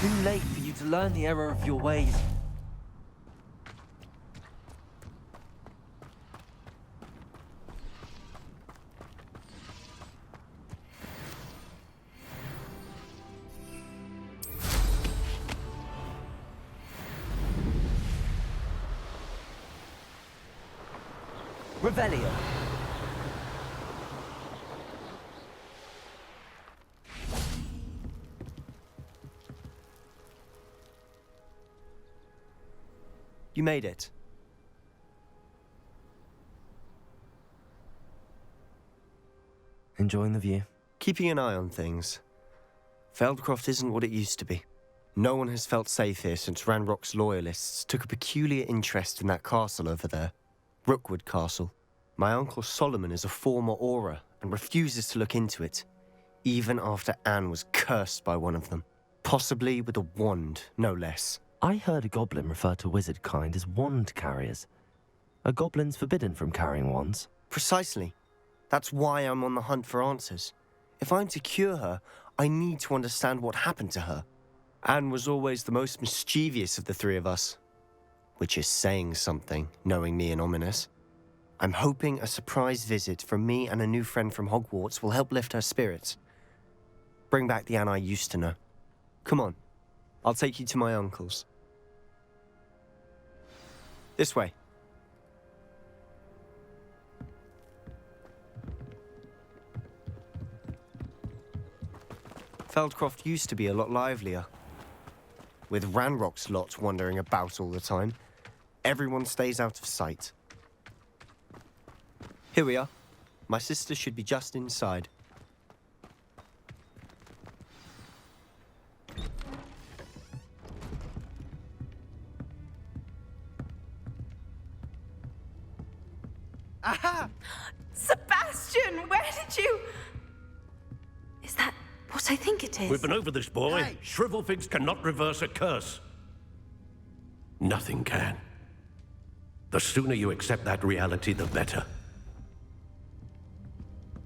Too late for you to learn the error of your ways. Revelio. You made it. Enjoying the view? Keeping an eye on things. Feldcroft isn't what it used to be. No one has felt safe here since Ranrock's loyalists took a peculiar interest in that castle over there. Rookwood Castle. My uncle Solomon is a former Auror and refuses to look into it, even after Anne was cursed by one of them. Possibly with a wand, no less. I heard a goblin refer to wizard kind as wand carriers. Are goblins forbidden from carrying wands? Precisely. That's why I'm on the hunt for answers. If I'm to cure her, I need to understand what happened to her. Anne was always the most mischievous of the three of us. Which is saying something, knowing me and Ominous. I'm hoping a surprise visit from me and a new friend from Hogwarts will help lift her spirits. Bring back the Anne I used to know. Come on, I'll take you to my uncle's. This way. Feldcroft used to be a lot livelier. With Ranrock's lot wandering about all the time, everyone stays out of sight. Here we are. My sister should be just inside. Aha! Sebastian, where did you... Is that what I think it is? We've been over this, boy. Hey. Shrivelfigs cannot reverse a curse. Nothing can. The sooner you accept that reality, the better.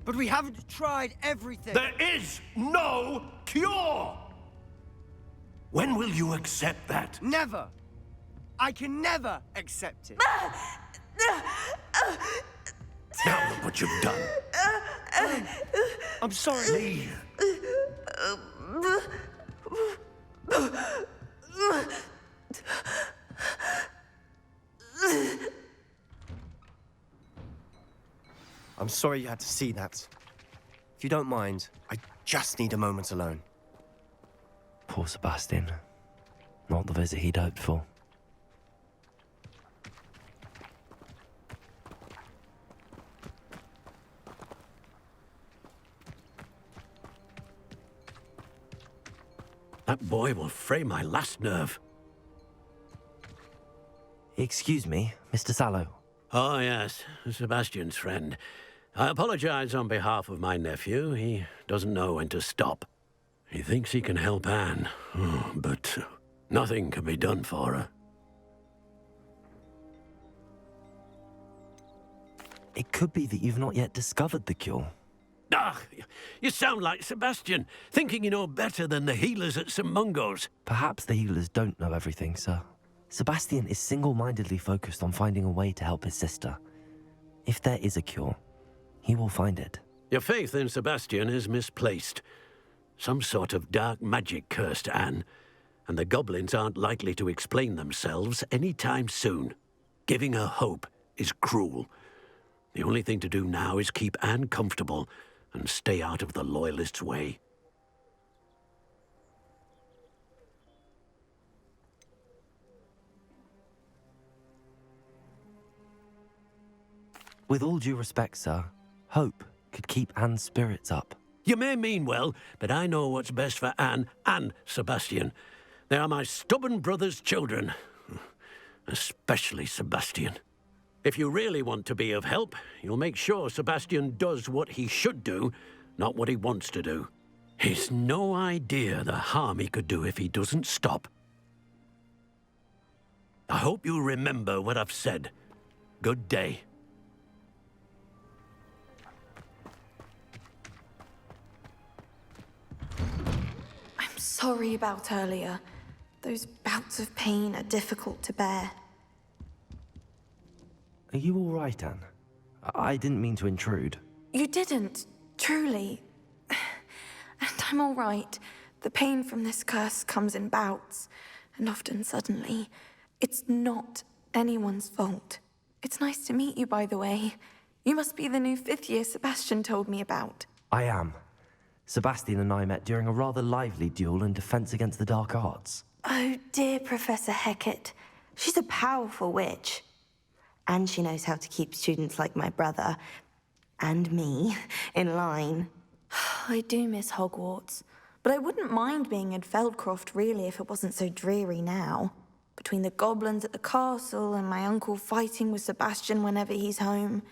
But we haven't tried everything. There is no cure! When will you accept that? Never. I can never accept it. Now look what you've done. I'm sorry. Leave. I'm sorry you had to see that. If you don't mind, I just need a moment alone. Poor Sebastian. Not the visit he'd hoped for. That boy will fray my last nerve. Excuse me, Mr. Sallow. Oh, yes, Sebastian's friend. I apologize on behalf of my nephew. He doesn't know when to stop. He thinks he can help Anne, but nothing can be done for her. It could be that you've not yet discovered the cure. Ah, you sound like Sebastian, thinking you know better than the healers at St. Mungo's. Perhaps the healers don't know everything, sir. Sebastian is single-mindedly focused on finding a way to help his sister. If there is a cure, he will find it. Your faith in Sebastian is misplaced. Some sort of dark magic cursed Anne, and the goblins aren't likely to explain themselves any time soon. Giving her hope is cruel. The only thing to do now is keep Anne comfortable and stay out of the Loyalists' way. With all due respect, sir, hope could keep Anne's spirits up. You may mean well, but I know what's best for Anne and Sebastian. They are my stubborn brother's children. Especially Sebastian. If you really want to be of help, you'll make sure Sebastian does what he should do, not what he wants to do. He's no idea the harm he could do if he doesn't stop. I hope you remember what I've said. Good day. I'm sorry about earlier. Those bouts of pain are difficult to bear. Are you all right, Anne? I didn't mean to intrude. You didn't, truly. And I'm all right. The pain from this curse comes in bouts, and often suddenly. It's not anyone's fault. It's nice to meet you, by the way. You must be the new fifth-year Sebastian told me about. I am. Sebastian and I met during a rather lively duel in defense against the dark arts. Oh, dear Professor Hecat. She's a powerful witch. And she knows how to keep students like my brother, and me, in line. I do miss Hogwarts, but I wouldn't mind being in Feldcroft, really, if it wasn't so dreary now. Between the goblins at the castle and my uncle fighting with Sebastian whenever he's home,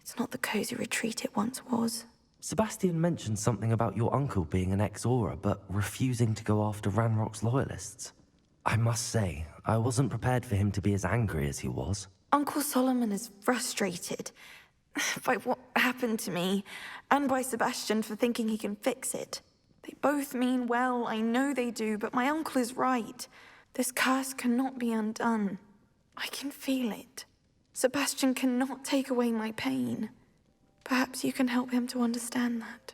it's not the cosy retreat it once was. Sebastian mentioned something about your uncle being an ex-Auror, but refusing to go after Ranrock's loyalists. I must say, I wasn't prepared for him to be as angry as he was. Uncle Solomon is frustrated. by what happened to me, and by Sebastian for thinking he can fix it. They both mean well, I know they do, but my uncle is right. This curse cannot be undone. I can feel it. Sebastian cannot take away my pain. Perhaps you can help him to understand that.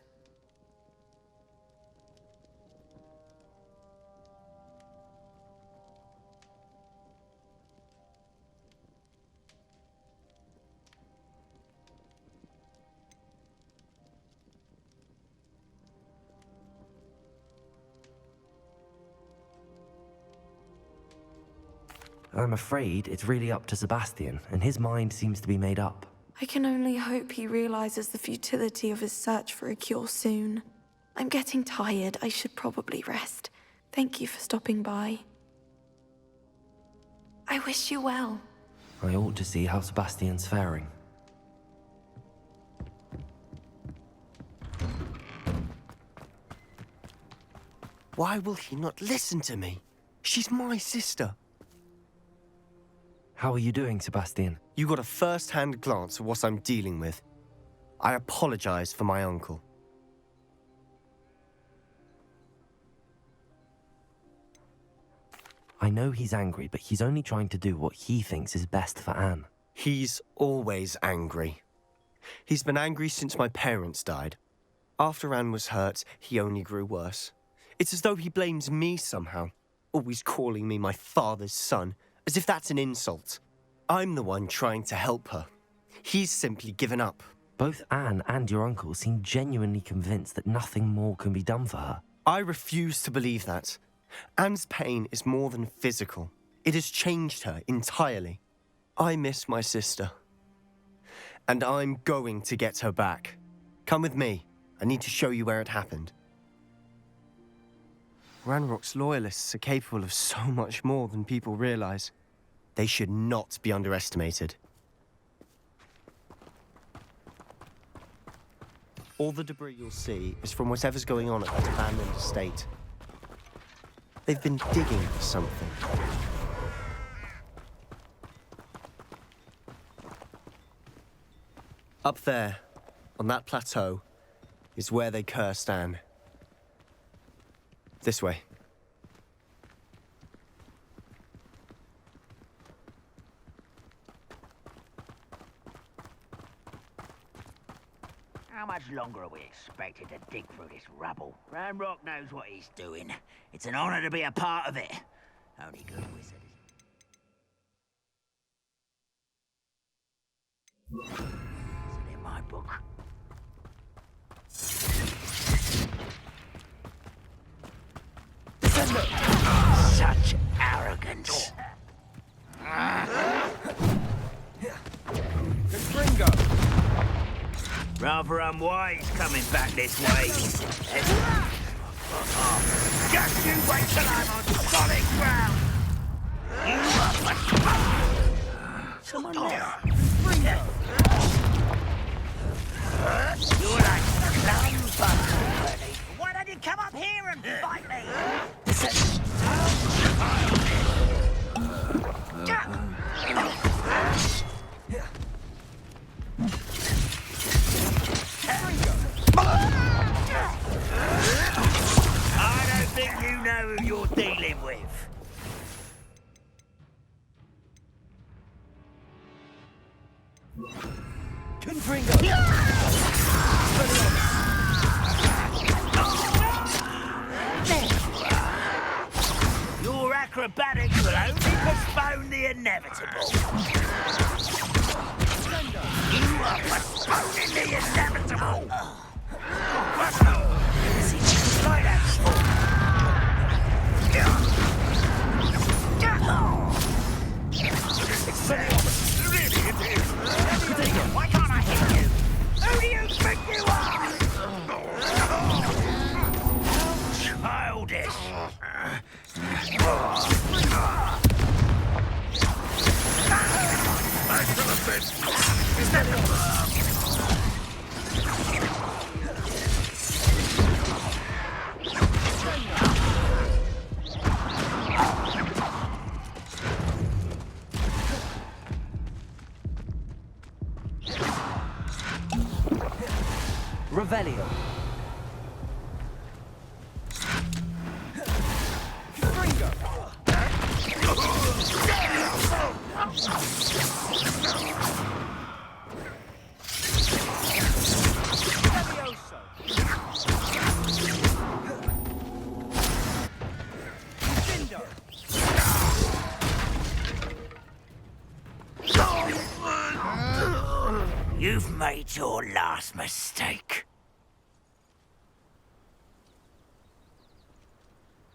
I'm afraid it's really up to Sebastian, and his mind seems to be made up. I can only hope he realizes the futility of his search for a cure soon. I'm getting tired. I should probably rest. Thank you for stopping by. I wish you well. I ought to see how Sebastian's faring. Why will he not listen to me? She's my sister. How are you doing, Sebastian? You got a first-hand glance at what I'm dealing with. I apologize for my uncle. I know he's angry, but he's only trying to do what he thinks is best for Anne. He's always angry. He's been angry since my parents died. After Anne was hurt, he only grew worse. It's as though he blames me somehow, always calling me my father's son, as if that's an insult. I'm the one trying to help her. He's simply given up. Both Anne and your uncle seem genuinely convinced that nothing more can be done for her. I refuse to believe that. Anne's pain is more than physical. It has changed her entirely. I miss my sister. And I'm going to get her back. Come with me. I need to show you where it happened. Ranrock's loyalists are capable of so much more than people realize. They should not be underestimated. All the debris you'll see is from whatever's going on at that abandoned estate. They've been digging for something. Up there, on that plateau, is where they cursed Anne. This way. How much longer are we expected to dig through this rubble? Ranrock knows what he's doing. It's an honor to be a part of it. Only good wizard is it in my book? Such arrogance. Rather unwise coming back this way. Just you wait till I'm on solid ground. You come on now. You're like plum butter, buddy. Why don't you come up here and fight me? I don't think you know who you're dealing with. Confringo! Your acrobatics will only postpone the inevitable. You are postponing the inevitable. Slide out, really it is. Why can't I hit you? Who do you think you are? Childish. Revelio. You've made your last mistake.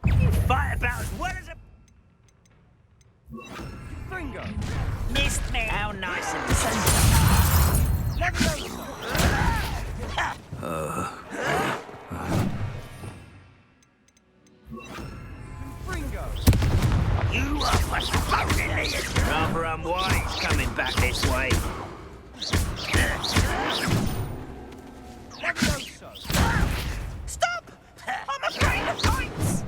You fight about as well as a... Fringo! Missed me! How nice of you. Fringo! You are postponing it! Rather unwise coming back this way. Stop! I'm afraid of heights!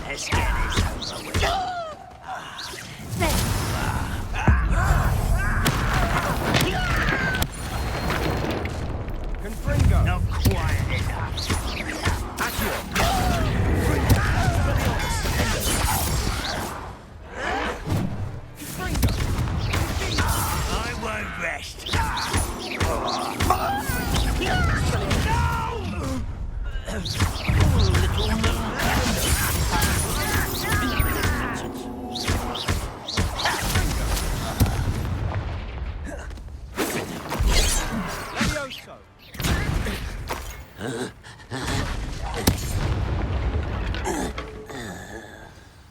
Let's get this over with. Confringo! Not quiet enough. I won't rest.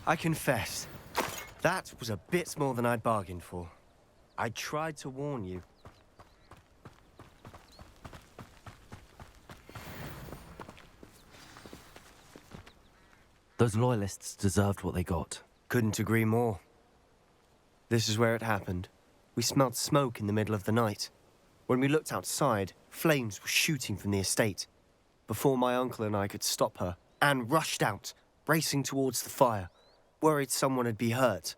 I confess, that was a bit more than I'd bargained for. I tried to warn you. Those loyalists deserved what they got. Couldn't agree more. This is where it happened. We smelled smoke in the middle of the night. When we looked outside, flames were shooting from the estate. Before my uncle and I could stop her, Anne rushed out, racing towards the fire, worried someone would be hurt.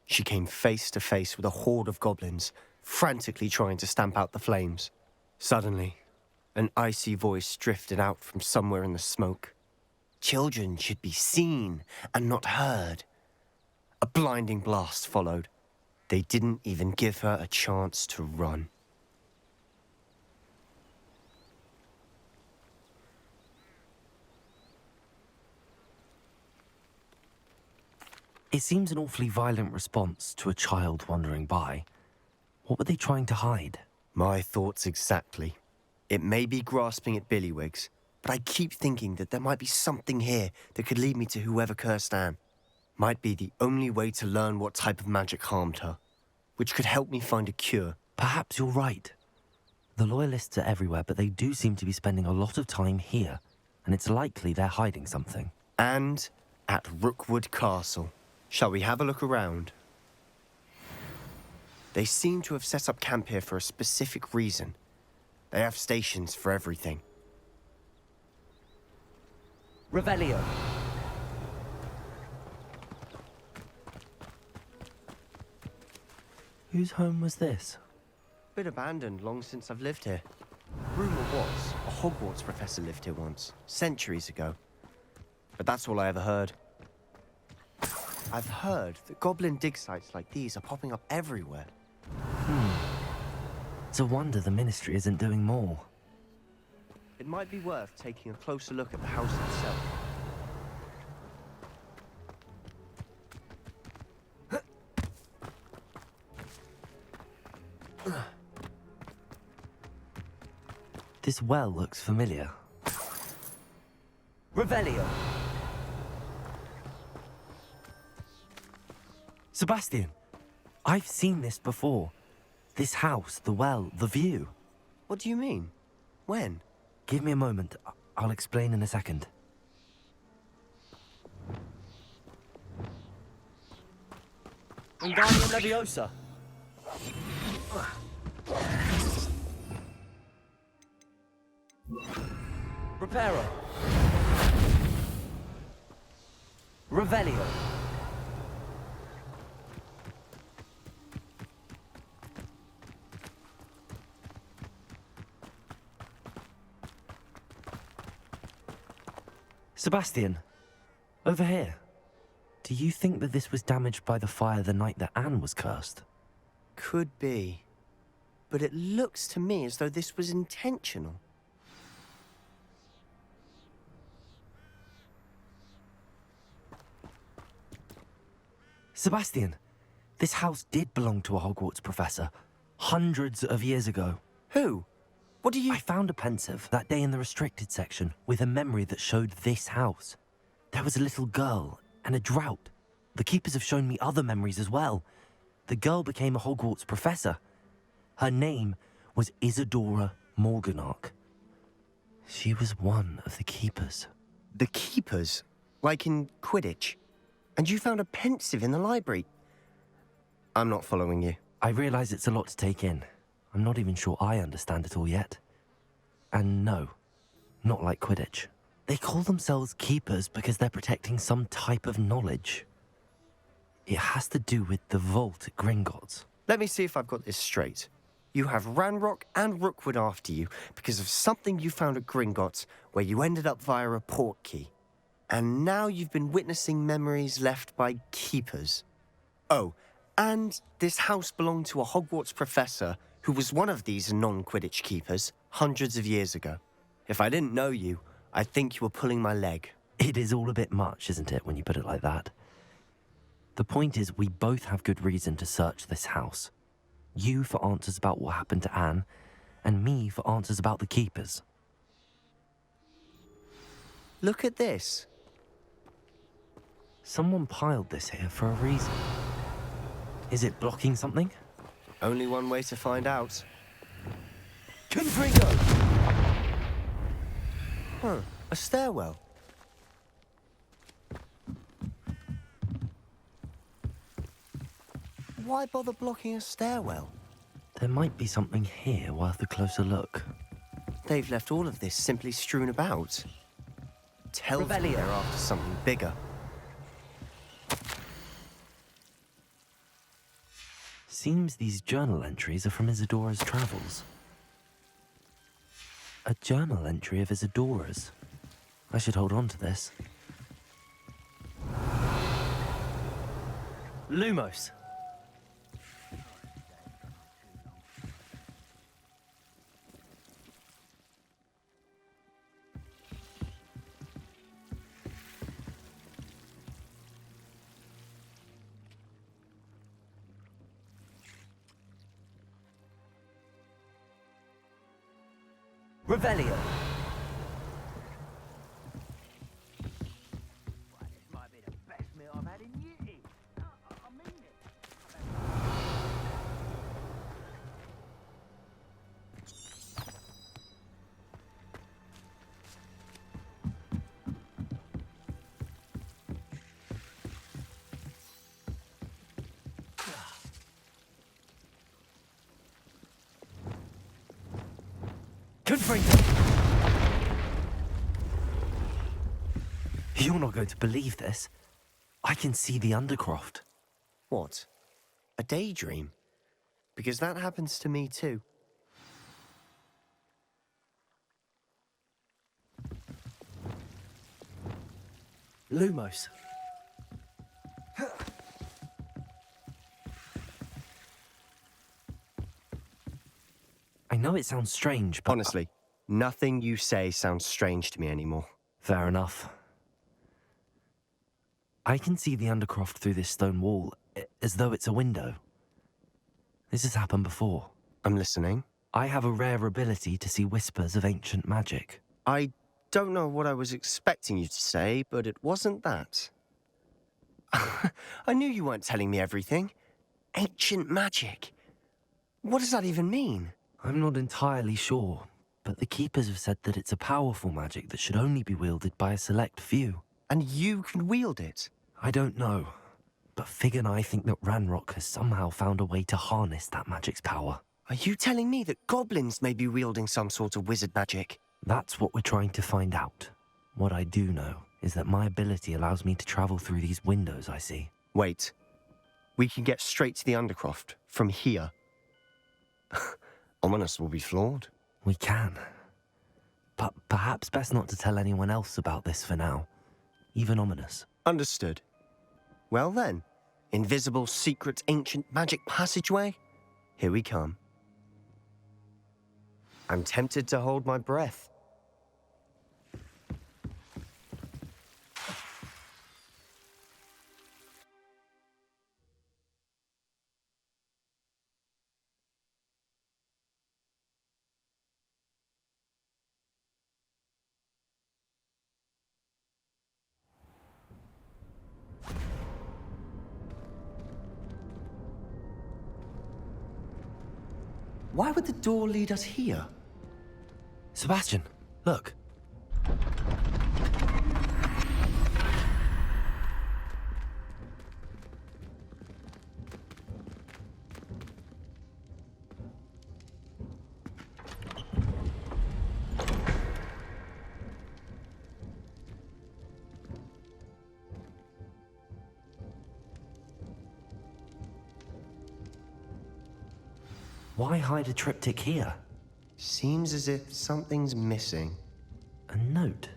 She came face to face with a horde of goblins, frantically trying to stamp out the flames. Suddenly, an icy voice drifted out from somewhere in the smoke. Children should be seen and not heard. A blinding blast followed. They didn't even give her a chance to run. It seems an awfully violent response to a child wandering by. What were they trying to hide? My thoughts exactly. It may be grasping at Billywigs, but I keep thinking that there might be something here that could lead me to whoever cursed Anne. Might be the only way to learn what type of magic harmed her, which could help me find a cure. Perhaps you're right. The Loyalists are everywhere, but they do seem to be spending a lot of time here, and it's likely they're hiding something. And at Rookwood Castle. Shall we have a look around? They seem to have set up camp here for a specific reason. They have stations for everything. Revelio. Whose home was this? Been abandoned long since I've lived here. Rumour was, a Hogwarts professor lived here once, centuries ago. But that's all I ever heard. I've heard that goblin dig sites like these are popping up everywhere. It's a wonder the Ministry isn't doing more. It might be worth taking a closer look at the house itself. This well looks familiar. Revelio. Sebastian, I've seen this before. This house, the well, the view. What do you mean? When? Give me a moment. I'll explain in a second. Wingardium Leviosa. Reparo. Sebastian, over here. Do you think that this was damaged by the fire the night that Anne was cursed? Could be. But it looks to me as though this was intentional. Sebastian, this house did belong to a Hogwarts professor, hundreds of years ago. Who? What do you... I found a pensive that day in the restricted section with a memory that showed this house. There was a little girl and a drought. The keepers have shown me other memories as well. The girl became a Hogwarts professor. Her name was Isadora Morganach. She was one of the keepers. The keepers? Like in Quidditch? And you found a pensive in the library? I'm not following you. I realize it's a lot to take in. I'm not even sure I understand it all yet. And no, not like Quidditch. They call themselves keepers because they're protecting some type of knowledge. It has to do with the vault at Gringotts. Let me see if I've got this straight. You have Ranrock and Rookwood after you because of something you found at Gringotts where you ended up via a portkey. And now you've been witnessing memories left by keepers. Oh, and this house belonged to a Hogwarts professor who was one of these non-Quidditch keepers hundreds of years ago. If I didn't know you, I'd think you were pulling my leg. It is all a bit much, isn't it, when you put it like that? The point is, we both have good reason to search this house. You for answers about what happened to Anne, and me for answers about the keepers. Look at this. Someone piled this here for a reason. Is it blocking something? Only one way to find out. Confringo! Huh, a stairwell. Why bother blocking a stairwell? There might be something here worth a closer look. They've left all of this simply strewn about. Tells me they're after something bigger. Seems these journal entries are from Isadora's travels. A journal entry of Isadora's. I should hold on to this. Lumos. Revelio. This might be the best meal I've had in years. I mean it. You're not going to believe this. I can see the Undercroft. What? A daydream? Because that happens to me too. Lumos. I know it sounds strange, but... Honestly, nothing you say sounds strange to me anymore. Fair enough. I can see the Undercroft through this stone wall, as though it's a window. This has happened before. I'm listening. I have a rare ability to see whispers of ancient magic. I don't know what I was expecting you to say, but it wasn't that. I knew you weren't telling me everything. Ancient magic. What does that even mean? I'm not entirely sure, but the Keepers have said that it's a powerful magic that should only be wielded by a select few. And you can wield it? I don't know, but Fig and I think that Ranrock has somehow found a way to harness that magic's power. Are you telling me that goblins may be wielding some sort of wizard magic? That's what we're trying to find out. What I do know is that my ability allows me to travel through these windows I see. Wait. We can get straight to the Undercroft from here. Ominous will be flawed. We can. But perhaps best not to tell anyone else about this for now. even ominous. Understood. Well then, invisible, secret, ancient magic passageway? Here we come. I'm tempted to hold my breath. Why would the door lead us here? Sebastian, look. Why hide a triptych here? Seems as if something's missing. A note.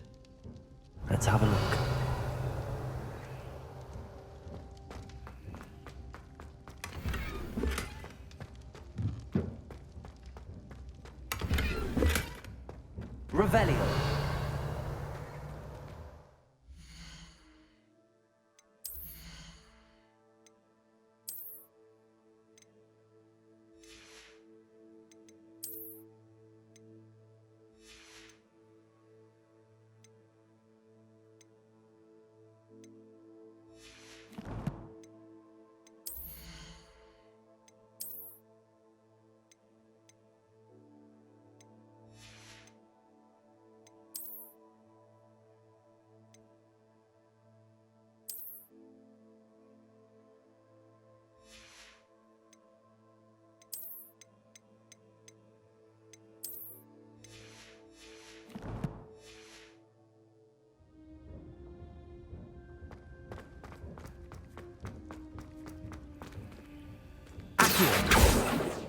Let's have a look. Revelio.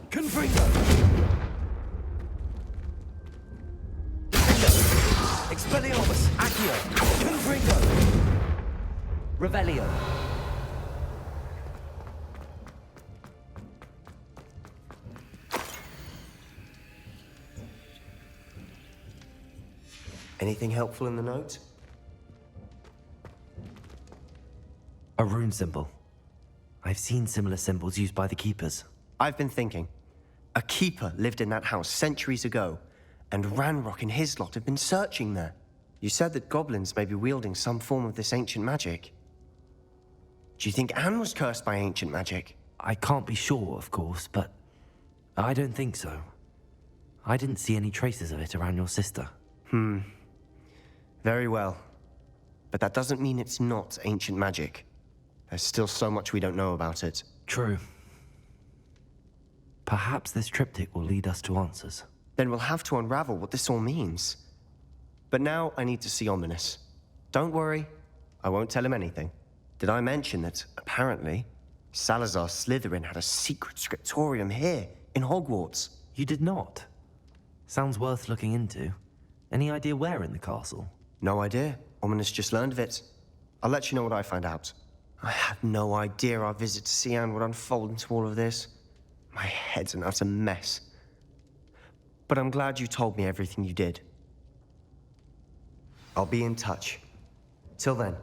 Confringo! Expelliarmus! Accio! Confringo! Revelio! Anything helpful in the note? A rune symbol. I've seen similar symbols used by the keepers. I've been thinking. A keeper lived in that house centuries ago, and Ranrock and his lot have been searching there. You said that goblins may be wielding some form of this ancient magic. Do you think Anne was cursed by ancient magic? I can't be sure, of course, but I don't think so. I didn't see any traces of it around your sister. Very well. But that doesn't mean it's not ancient magic. There's still so much we don't know about it. True. Perhaps this triptych will lead us to answers. Then we'll have to unravel what this all means. But now I need to see Ominous. Don't worry, I won't tell him anything. Did I mention that, apparently, Salazar Slytherin had a secret scriptorium here, in Hogwarts? You did not? Sounds worth looking into. Any idea where in the castle? No idea. Ominous just learned of it. I'll let you know what I find out. I had no idea our visit to Cian would unfold into all of this. My head's an utter mess. But I'm glad you told me everything you did. I'll be in touch. Till then.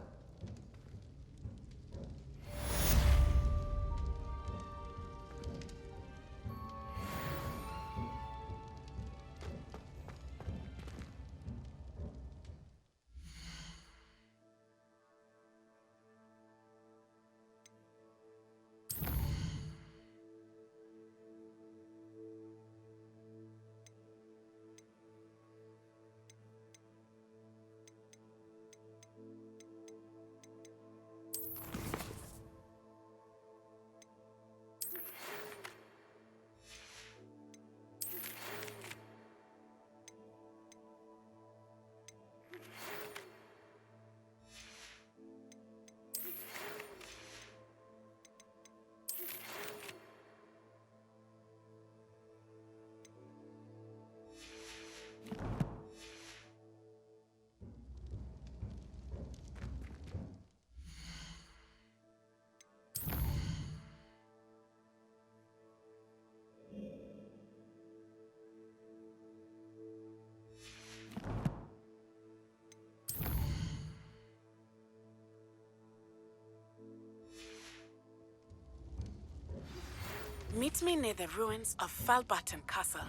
Meet me near the ruins of Falbaton Castle.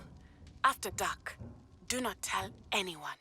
After dark. Do not tell anyone.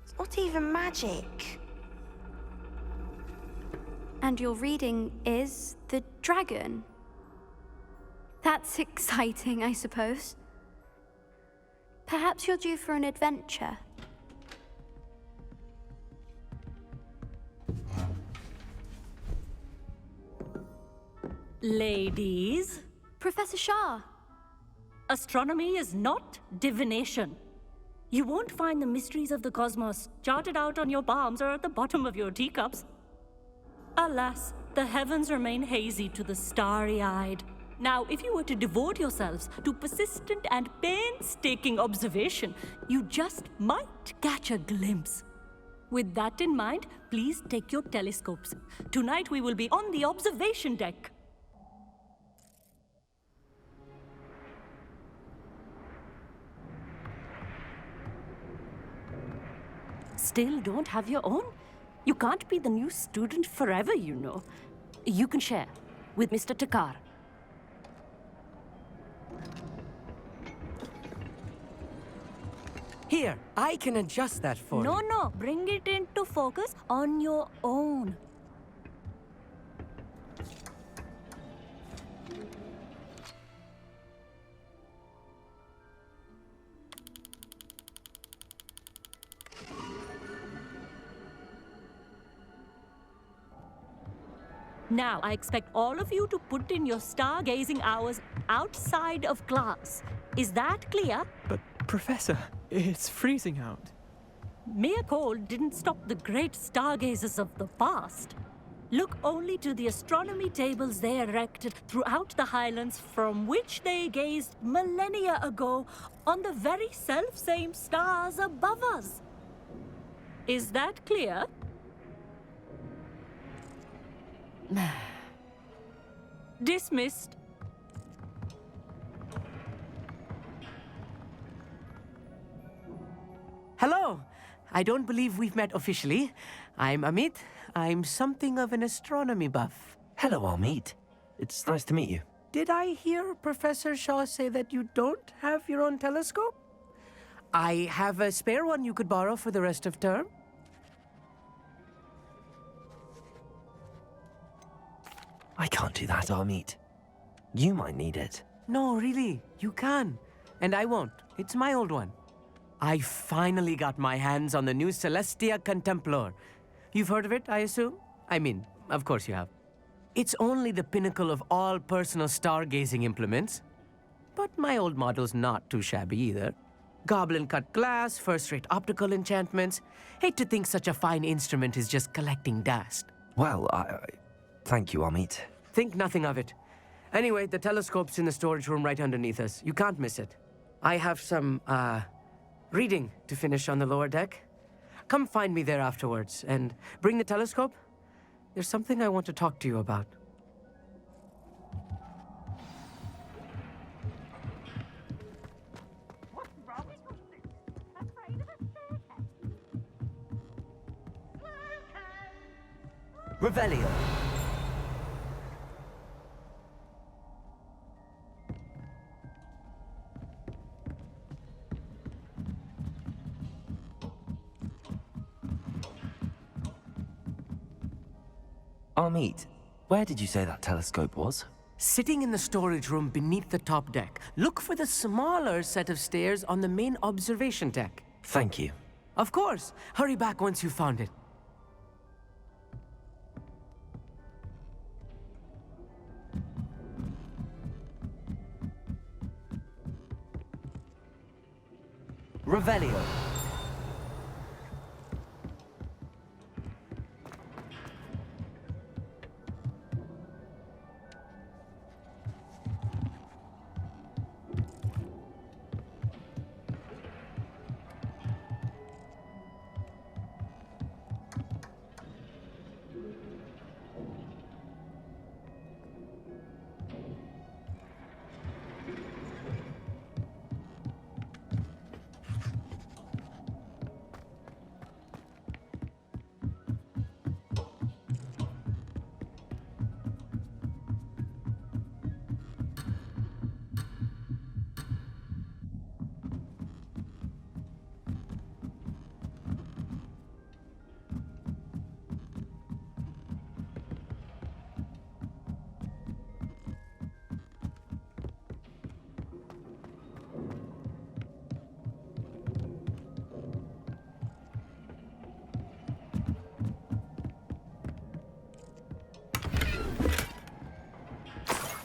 It's not even magic. And your reading is the dragon. That's exciting, I suppose. Perhaps you're due for an adventure. Ladies. Professor Shah. Astronomy is not divination. You won't find the mysteries of the cosmos charted out on your palms or at the bottom of your teacups. Alas, the heavens remain hazy to the starry-eyed. Now, if you were to devote yourselves to persistent and painstaking observation, you just might catch a glimpse. With that in mind, please take your telescopes. Tonight we will be on the observation deck. Still don't have your own? You can't be the new student forever, you know. You can share with Mr. Takar. Here, I can adjust that for you. No, bring it into focus on your own. Now, I expect all of you to put in your stargazing hours outside of class. Is that clear? But, Professor, it's freezing out. Mere cold didn't stop the great stargazers of the past. Look only to the astronomy tables they erected throughout the highlands from which they gazed millennia ago on the very self-same stars above us. Is that clear? Dismissed. Hello! I don't believe we've met officially. I'm Amit. I'm something of an astronomy buff. Hello, Amit. It's nice to meet you. Did I hear Professor Shaw say that you don't have your own telescope? I have a spare one you could borrow for the rest of term. I can't do that, Amit. You might need it. No, really, you can. And I won't. It's my old one. I finally got my hands on the new Celestia Contemplar. You've heard of it, I assume? I mean, of course you have. It's only the pinnacle of all personal stargazing implements. But my old model's not too shabby either. Goblin-cut glass, first-rate optical enchantments. Hate to think such a fine instrument is just collecting dust. Well, thank you, Amit. Think nothing of it. Anyway, the telescope's in the storage room right underneath us. You can't miss it. I have some, reading to finish on the lower deck. Come find me there afterwards, and bring the telescope. There's something I want to talk to you about. Revelio. Amit, where did you say that telescope was? Sitting in the storage room beneath the top deck. Look for the smaller set of stairs on the main observation deck. Thank you. Of course. Hurry back once you've found it. Revelio.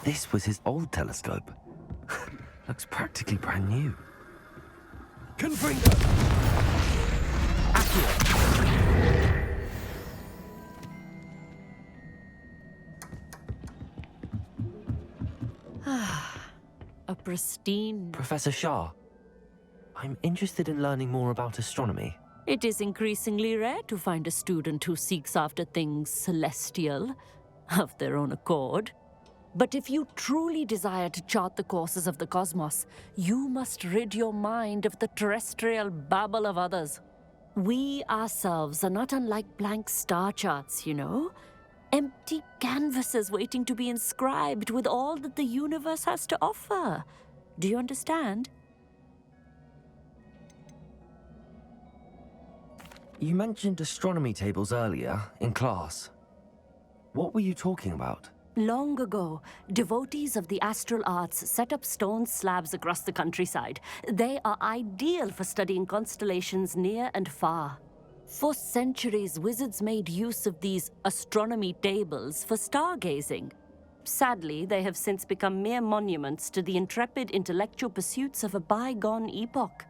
This was his old telescope. Looks practically brand new. Confringo! A pristine... Professor Shah, I'm interested in learning more about astronomy. It is increasingly rare to find a student who seeks after things celestial, of their own accord. But if you truly desire to chart the courses of the cosmos, you must rid your mind of the terrestrial babble of others. We ourselves are not unlike blank star charts, you know? Empty canvases waiting to be inscribed with all that the universe has to offer. Do you understand? You mentioned astronomy tables earlier, in class. What were you talking about? Long ago, devotees of the astral arts set up stone slabs across the countryside. They are ideal for studying constellations near and far. For centuries, wizards made use of these astronomy tables for stargazing. Sadly, they have since become mere monuments to the intrepid intellectual pursuits of a bygone epoch.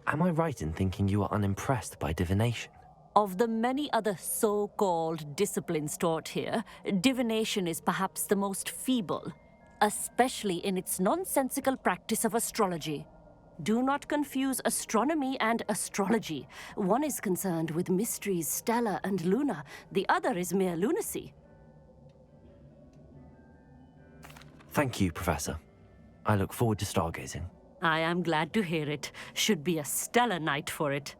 Am I right in thinking you are unimpressed by divination? Of the many other so-called disciplines taught here, divination is perhaps the most feeble, especially in its nonsensical practice of astrology. Do not confuse astronomy and astrology. One is concerned with mysteries stellar and lunar, the other is mere lunacy. Thank you, Professor. I look forward to stargazing. I am glad to hear it. Should be a stellar night for it.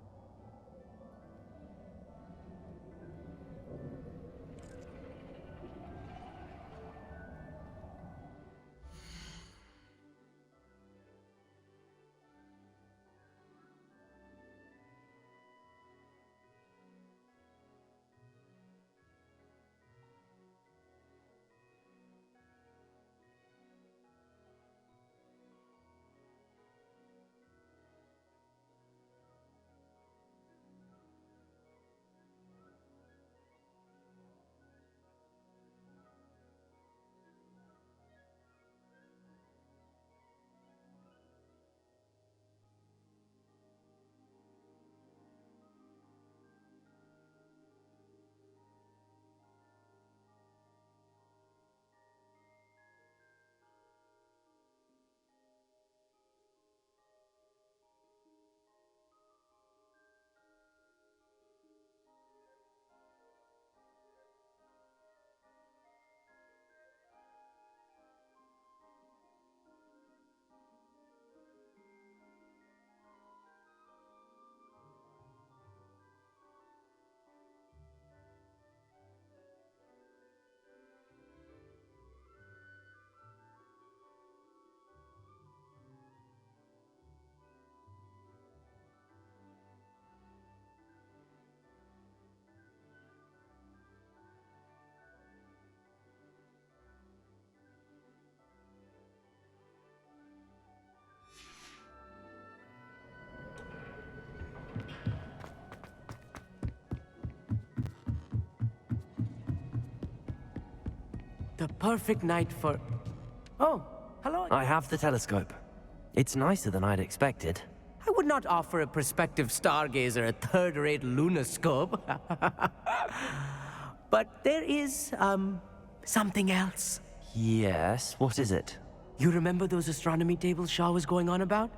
The perfect night for... Oh, hello. I have the telescope. It's nicer than I'd expected. I would not offer a prospective stargazer a third-rate lunoscope. But there is, something else. Yes, what is it? You remember those astronomy tables Shaw was going on about?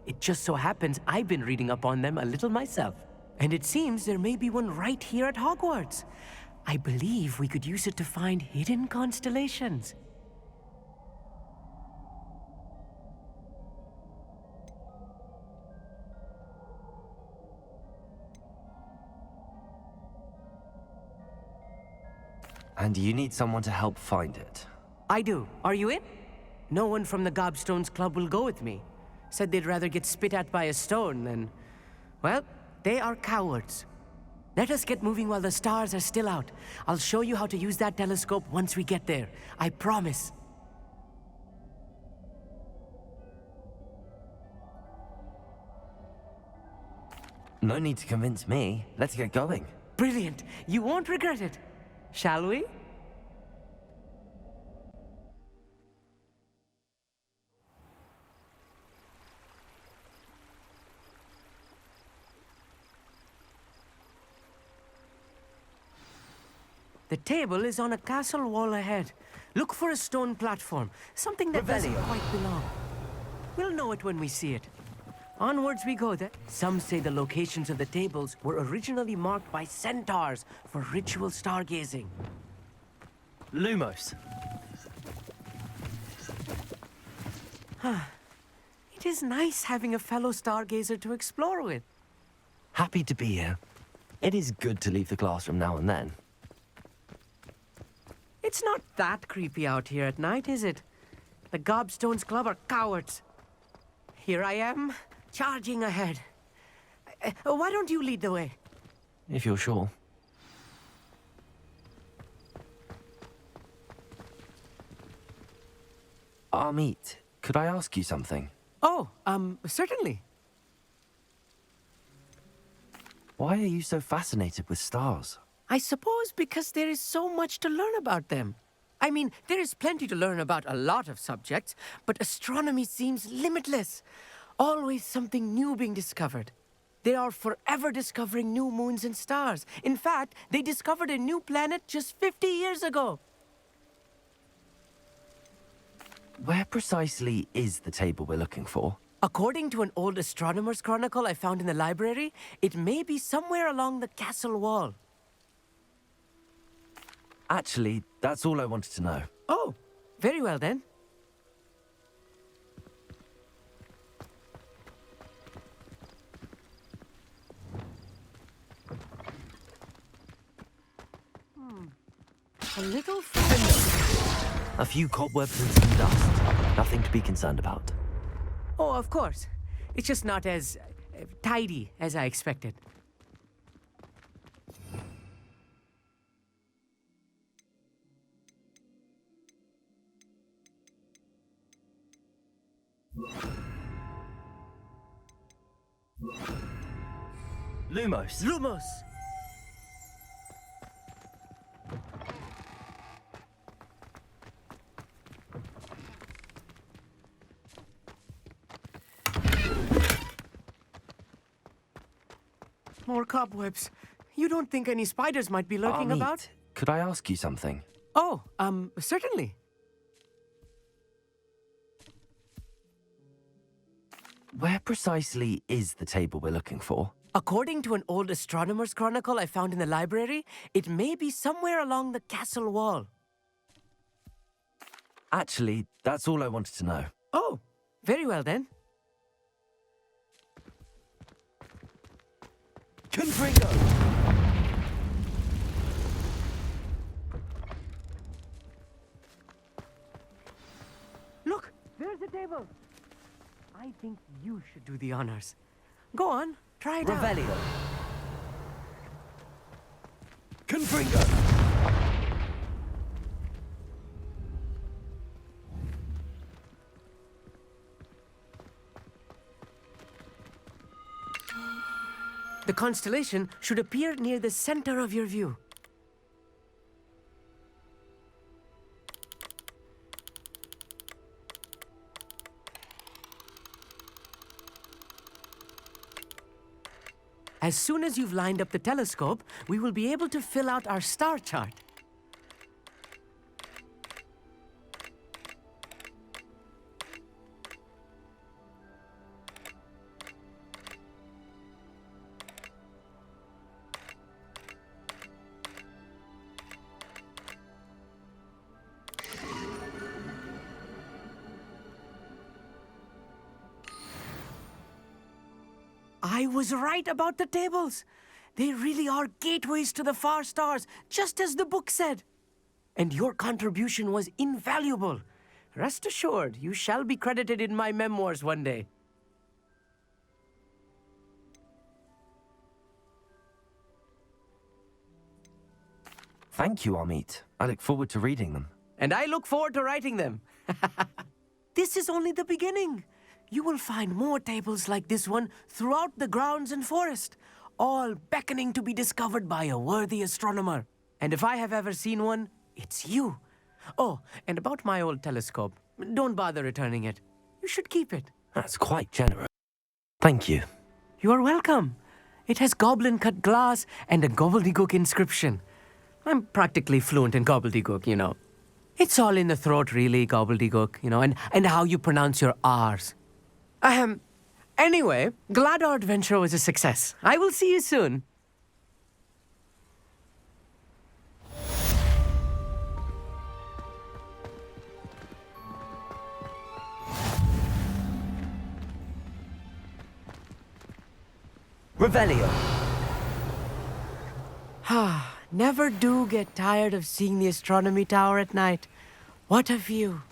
It just so happens I've been reading up on them a little myself. And it seems there may be one right here at Hogwarts. I believe we could use it to find hidden constellations. And you need someone to help find it. I do. Are you in? No one from the Gobstones Club will go with me. Said they'd rather get spit at by a stone than... Well, they are cowards. Let us get moving while the stars are still out. I'll show you how to use that telescope once we get there. I promise. No need to convince me. Let's get going. Brilliant. You won't regret it. Shall we? The table is on a castle wall ahead. Look for a stone platform, something that doesn't quite belong. We'll know it when we see it. Onwards we go then. Some say the locations of the tables were originally marked by centaurs for ritual stargazing. Lumos. It is nice having a fellow stargazer to explore with. Happy to be here. It is good to leave the classroom now and then. It's not that creepy out here at night, is it? The Gobstones Club are cowards. Here I am, charging ahead. Why don't you lead the way? If you're sure. Amit, could I ask you something? Oh, certainly. Why are you so fascinated with stars? I suppose because there is so much to learn about them. I mean, there is plenty to learn about a lot of subjects, but astronomy seems limitless. Always something new being discovered. They are forever discovering new moons and stars. In fact, they discovered a new planet just 50 years ago. Where precisely is the table we're looking for? According to an old astronomer's chronicle I found in the library, it may be somewhere along the castle wall. Actually, that's all I wanted to know. Oh, very well then. A little A few cobwebs and some dust. Nothing to be concerned about. Oh, of course. It's just not as tidy as I expected. Lumos. Lumos! More cobwebs. You don't think any spiders might be lurking about? Could I ask you something? Oh, certainly. Where precisely is the table we're looking for? According to an old astronomer's chronicle I found in the library, it may be somewhere along the castle wall. Actually, that's all I wanted to know. Oh, very well then. Confringo! Look, there's the table. I think you should do the honors. Go on, try it out. Revelio. Confringo! The constellation should appear near the center of your view. As soon as you've lined up the telescope, we will be able to fill out our star chart. I was right about the tables. They really are gateways to the far stars, just as the book said. And your contribution was invaluable. Rest assured, you shall be credited in my memoirs one day. Thank you, Amit. I look forward to reading them. And I look forward to writing them. This is only the beginning. You will find more tables like this one throughout the grounds and forest, all beckoning to be discovered by a worthy astronomer. And if I have ever seen one, it's you. Oh, and about my old telescope, don't bother returning it. You should keep it. That's quite generous. Thank you. You are welcome. It has goblin-cut glass and a gobbledygook inscription. I'm practically fluent in gobbledygook, you know. It's all in the throat, really, gobbledygook, you know, and how you pronounce your R's. Anyway, glad our adventure was a success. I will see you soon. Revelio. Never do get tired of seeing the astronomy tower at night. What a view.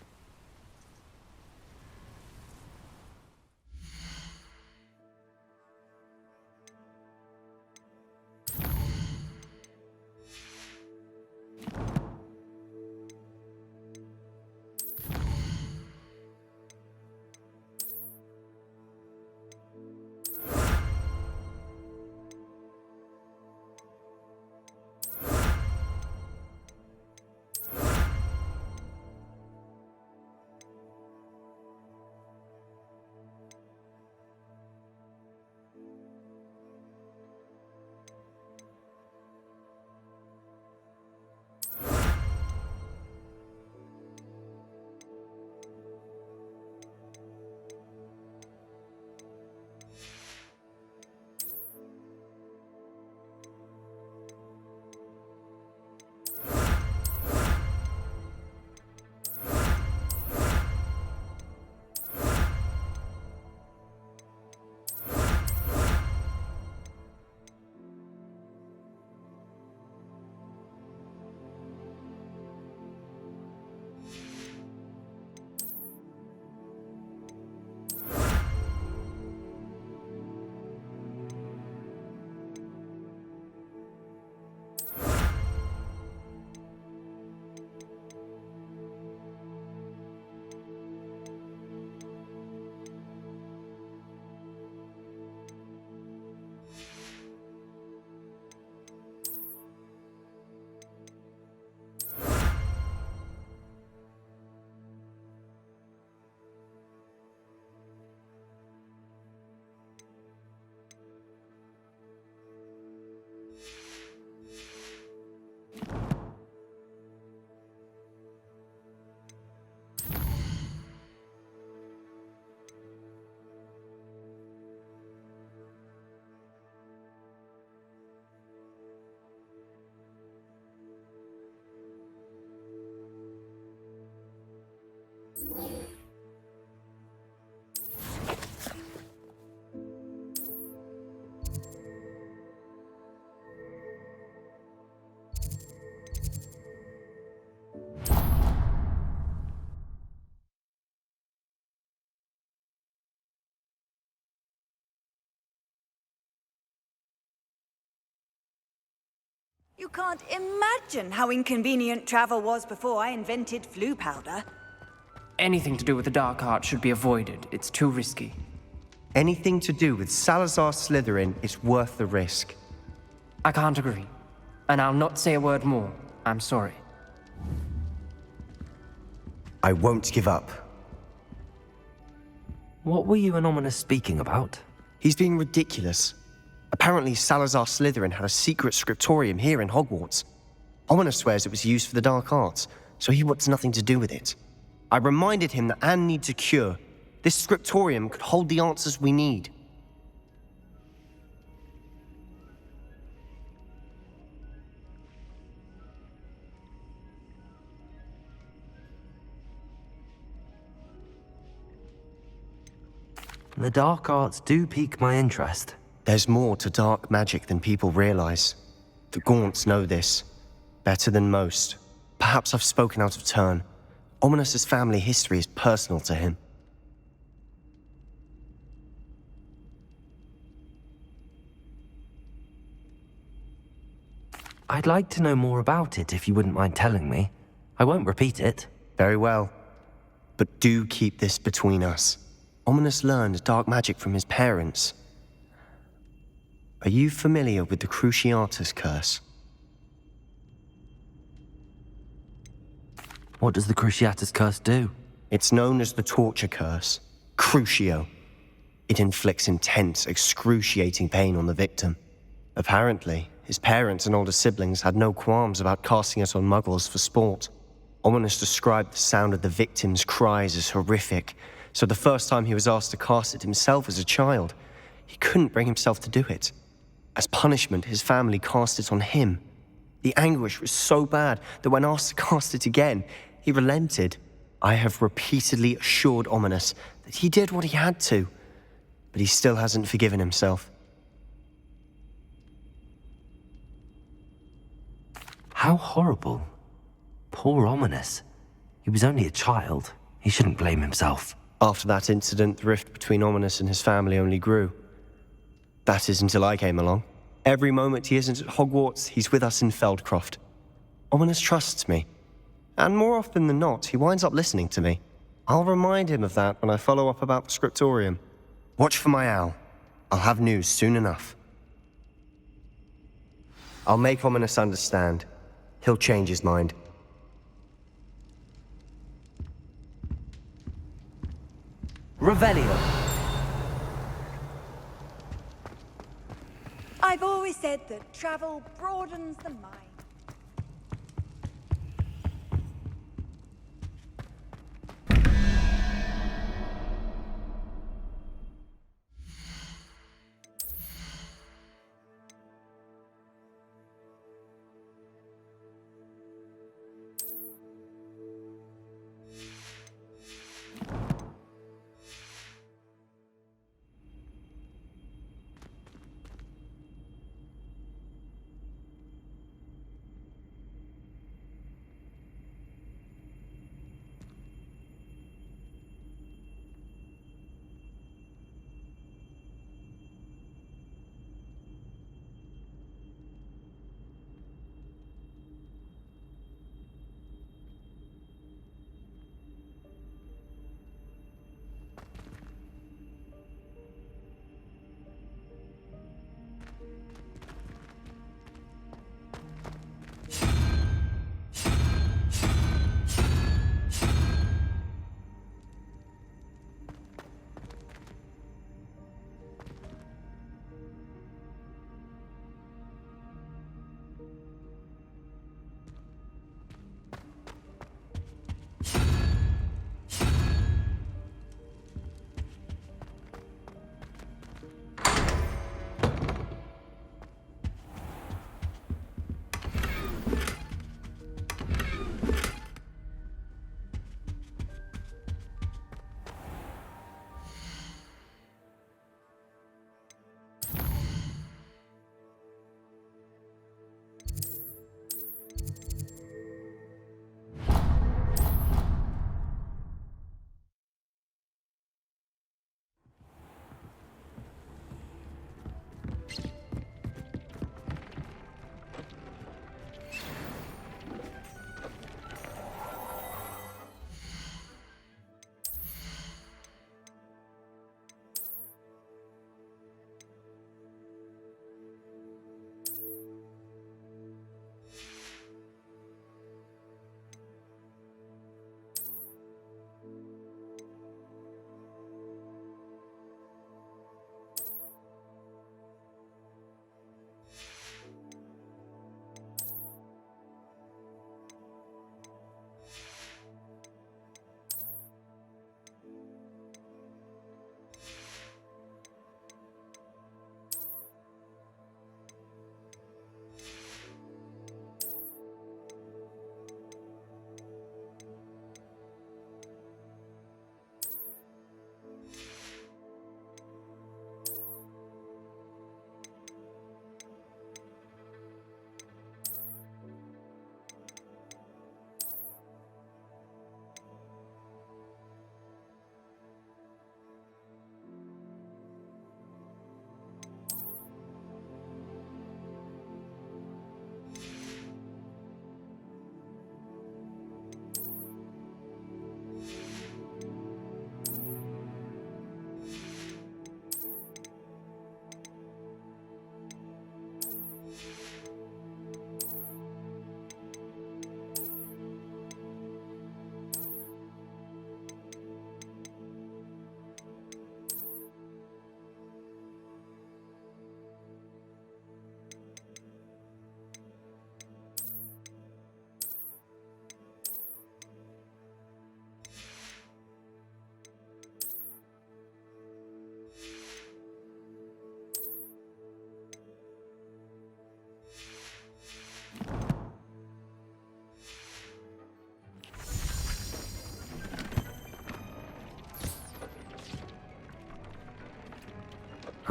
You can't imagine how inconvenient travel was before I invented flu powder. Anything to do with the dark art should be avoided. It's too risky. Anything to do with Salazar Slytherin is worth the risk. I can't agree. And I'll not say a word more. I'm sorry. I won't give up. What were you and Ominous speaking about? He's being ridiculous. Apparently, Salazar Slytherin had a secret scriptorium here in Hogwarts. Ominous swears it was used for the dark arts, so he wants nothing to do with it. I reminded him that Anne needs a cure. This scriptorium could hold the answers we need. The dark arts do pique my interest. There's more to dark magic than people realize. The Gaunts know this better than most. Perhaps I've spoken out of turn. Ominous's family history is personal to him. I'd like to know more about it if you wouldn't mind telling me. I won't repeat it. Very well. But do keep this between us. Ominous learned dark magic from his parents. Are you familiar with the Cruciatus curse? What does the Cruciatus curse do? It's known as the torture curse. Crucio. It inflicts intense, excruciating pain on the victim. Apparently, his parents and older siblings had no qualms about casting it on muggles for sport. Ominous described the sound of the victim's cries as horrific, so the first time he was asked to cast it himself as a child, he couldn't bring himself to do it. As punishment, his family cast it on him. The anguish was so bad that when asked to cast it again, he relented. I have repeatedly assured Ominous that he did what he had to, but he still hasn't forgiven himself. How horrible. Poor Ominous. He was only a child. He shouldn't blame himself. After that incident, the rift between Ominous and his family only grew. That is until I came along. Every moment he isn't at Hogwarts, he's with us in Feldcroft. Ominous trusts me. And more often than not, he winds up listening to me. I'll remind him of that when I follow up about the scriptorium. Watch for my owl. I'll have news soon enough. I'll make Ominous understand. He'll change his mind. Revelio. I've always said that travel broadens the mind.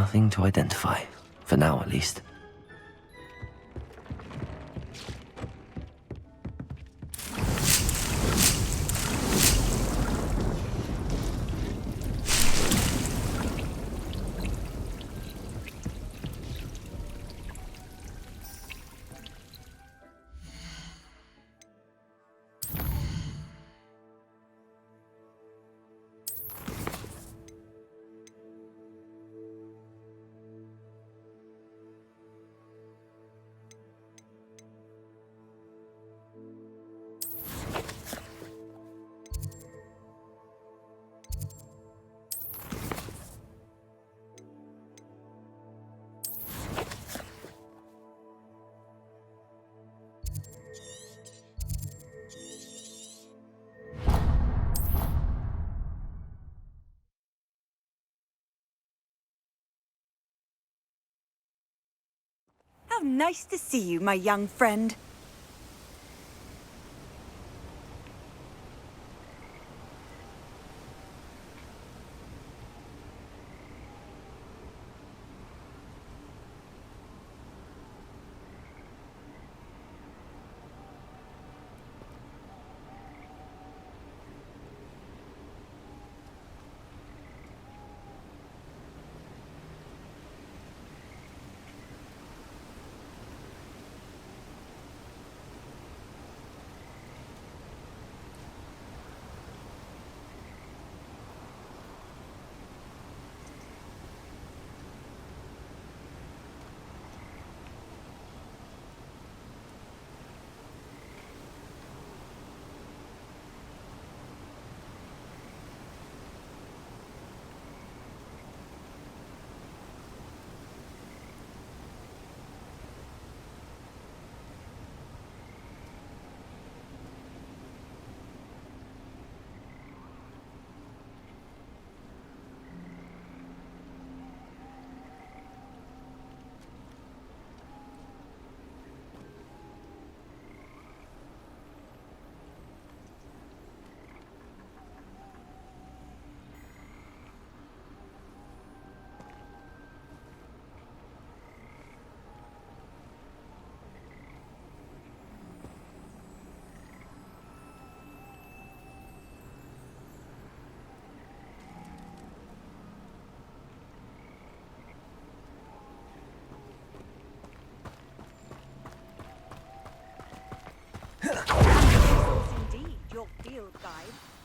Nothing to identify. For now, at least. How nice to see you, my young friend.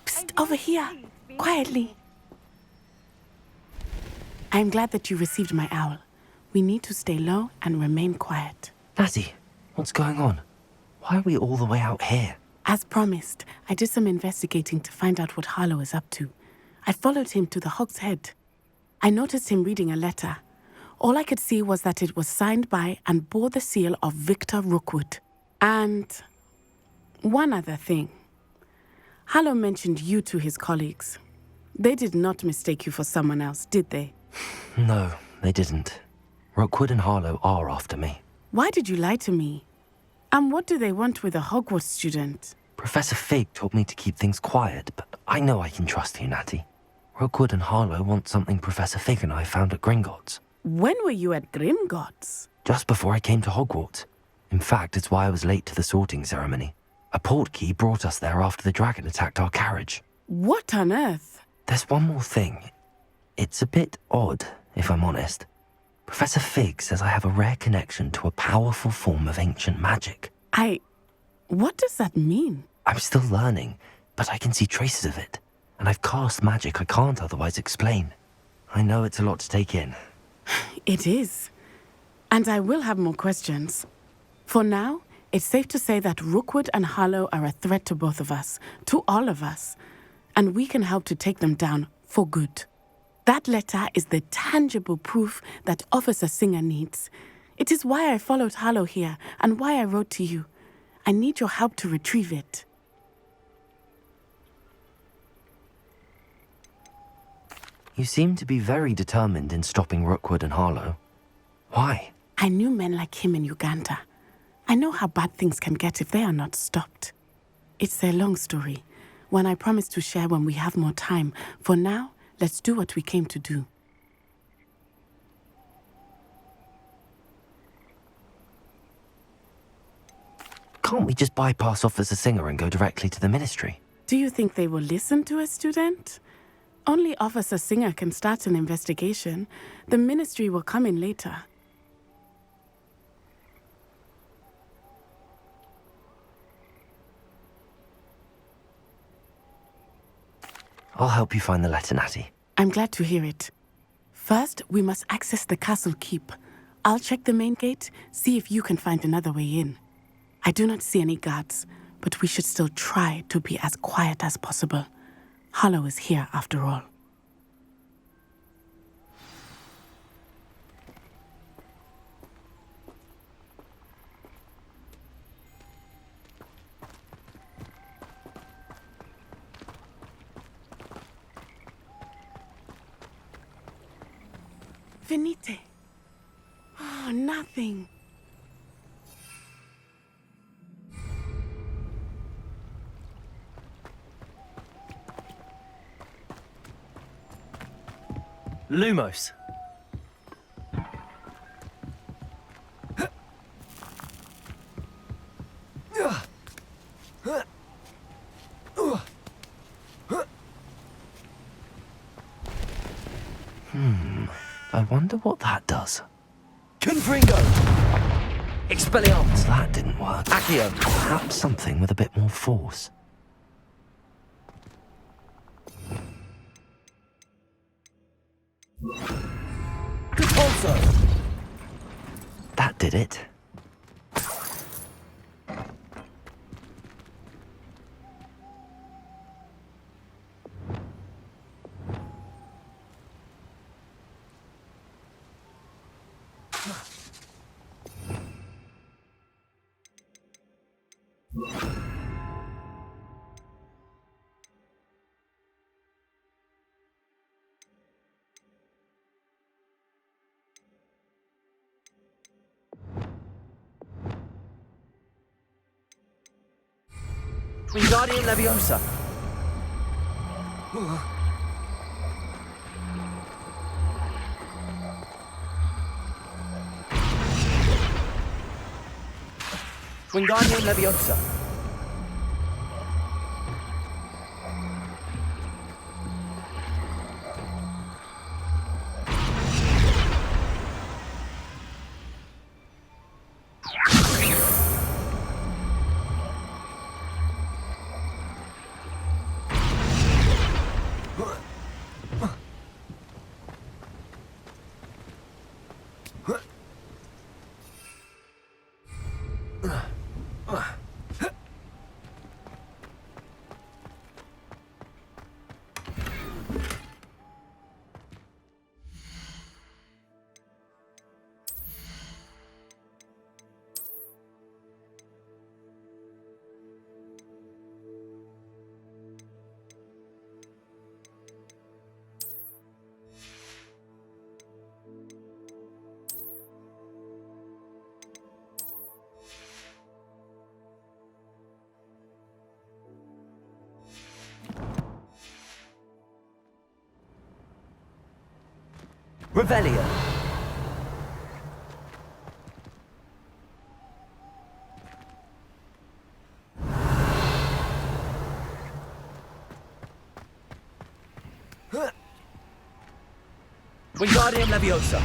Psst, over here. Quietly. I am glad that you received my owl. We need to stay low and remain quiet. Natty, what's going on? Why are we all the way out here? As promised, I did some investigating to find out what Harlow is up to. I followed him to the Hog's Head. I noticed him reading a letter. All I could see was that it was signed by and bore the seal of Victor Rookwood. And one other thing. Harlow mentioned you to his colleagues. They did not mistake you for someone else, did they? No, they didn't. Rookwood and Harlow are after me. Why did you lie to me? And what do they want with a Hogwarts student? Professor Fig told me to keep things quiet, but I know I can trust you, Natty. Rookwood and Harlow want something Professor Fig and I found at Gringotts. When were you at Gringotts? Just before I came to Hogwarts. In fact, it's why I was late to the sorting ceremony. A portkey brought us there after the dragon attacked our carriage. What on earth? There's one more thing. It's a bit odd, if I'm honest. Professor Fig says I have a rare connection to a powerful form of ancient magic. What does that mean? I'm still learning, but I can see traces of it. And I've cast magic I can't otherwise explain. I know it's a lot to take in. It is. And I will have more questions. For now, it's safe to say that Rookwood and Harlow are a threat to both of us, to all of us. And we can help to take them down for good. That letter is the tangible proof that Officer Singer needs. It is why I followed Harlow here and why I wrote to you. I need your help to retrieve it. You seem to be very determined in stopping Rookwood and Harlow. Why? I knew men like him in Uganda. I know how bad things can get if they are not stopped. It's a long story, one I promise to share when we have more time. For now, let's do what we came to do. Can't we just bypass off as a singer and go directly to the ministry? Do you think they will listen to a student? Only Officer Singer can start an investigation. The ministry will come in later. I'll help you find the letter, Natty. I'm glad to hear it. First, we must access the castle keep. I'll check the main gate, see if you can find another way in. I do not see any guards, but we should still try to be as quiet as possible. Hollow is here after all. Venite. Oh, nothing. Lumos. I wonder what that does. Confringo! Expelliarmus! That didn't work. Accio! Perhaps something with a bit more force. Repulso! That did it. Wingardium Leviosa! Wingardium Leviosa! Revelio! Wingardium Leviosa!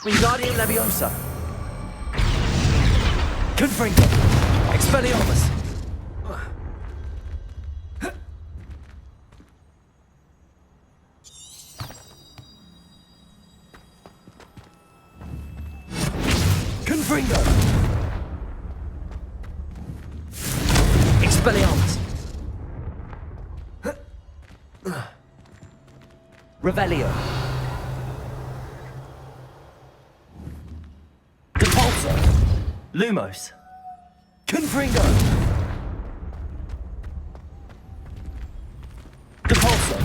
Wingardium Leviosa! Confringo! Expelliarmus! Confringo! Expelliarmus! Revelio! Lumos. Confringo. Depulso.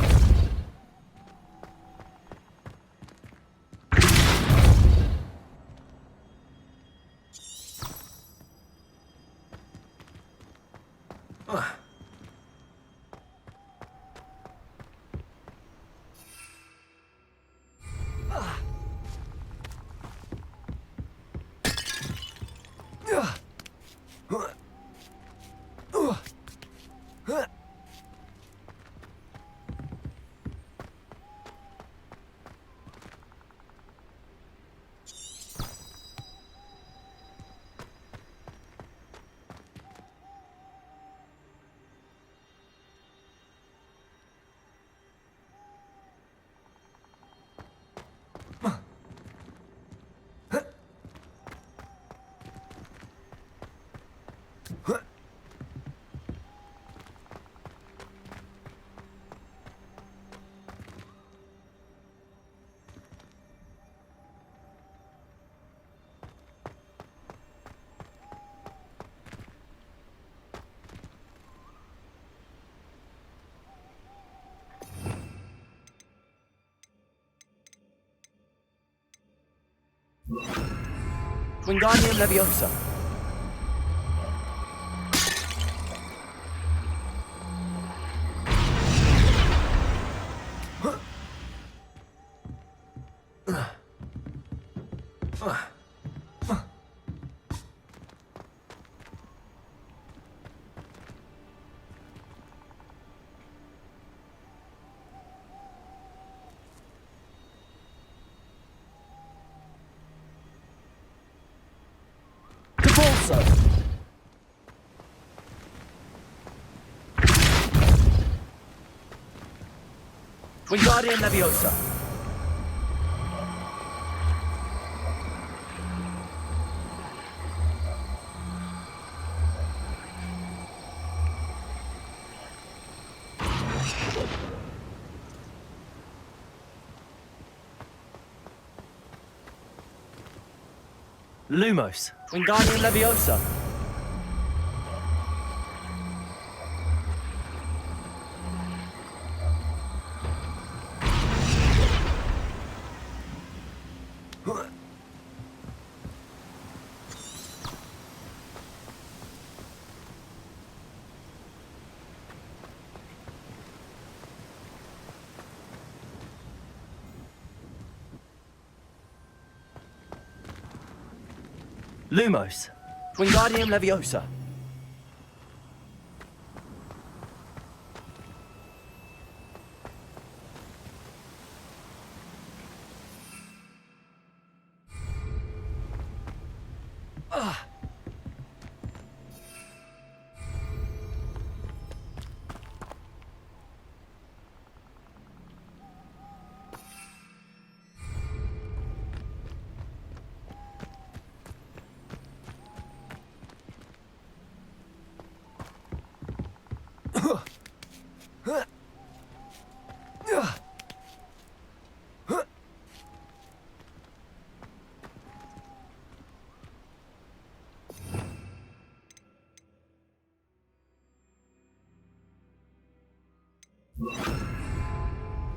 Wingardium Leviosa. Depulso. Wingardium Leviosa. Lumos. Wingardium Leviosa. Lumos. Wingardium Leviosa.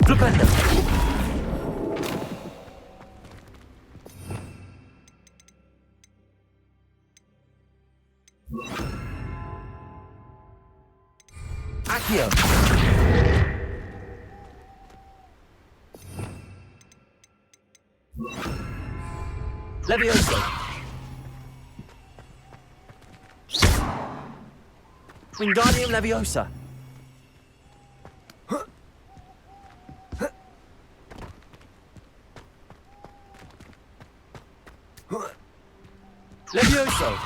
Flipendo. Accio. Leviosa. Wingardium Leviosa. Levioso.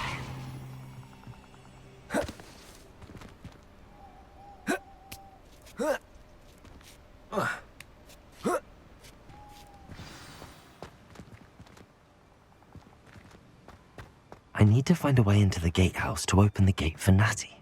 I need to find a way into the gatehouse to open the gate for Natty.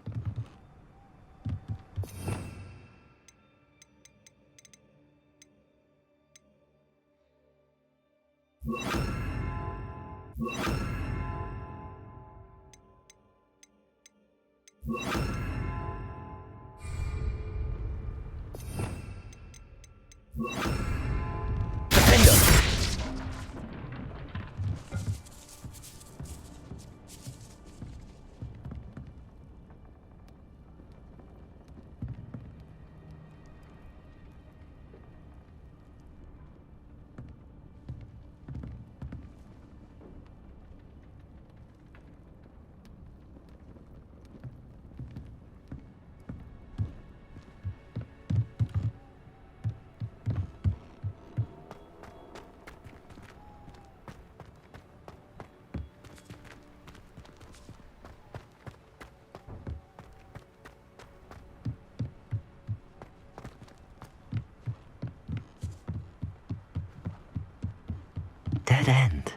end.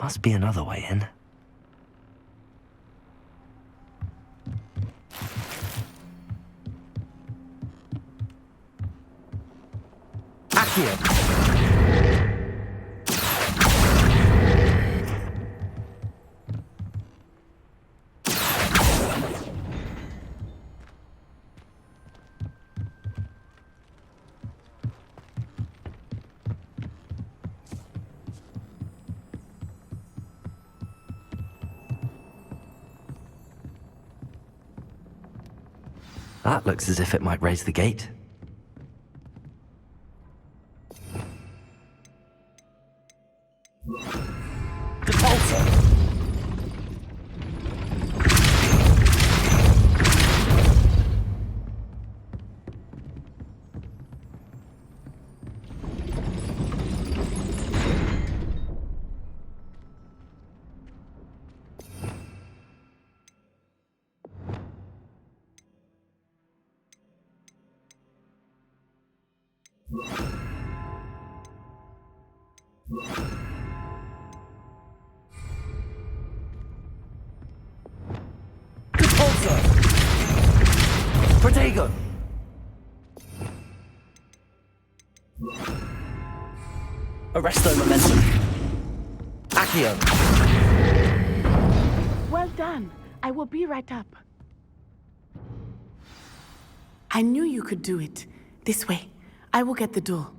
Must be another way in. Accio! That looks as if it might raise the gate. Depulso! Protego! Arresto momentum. Accio! Well done. I will be right up. I knew you could do it. This way. I will get the door.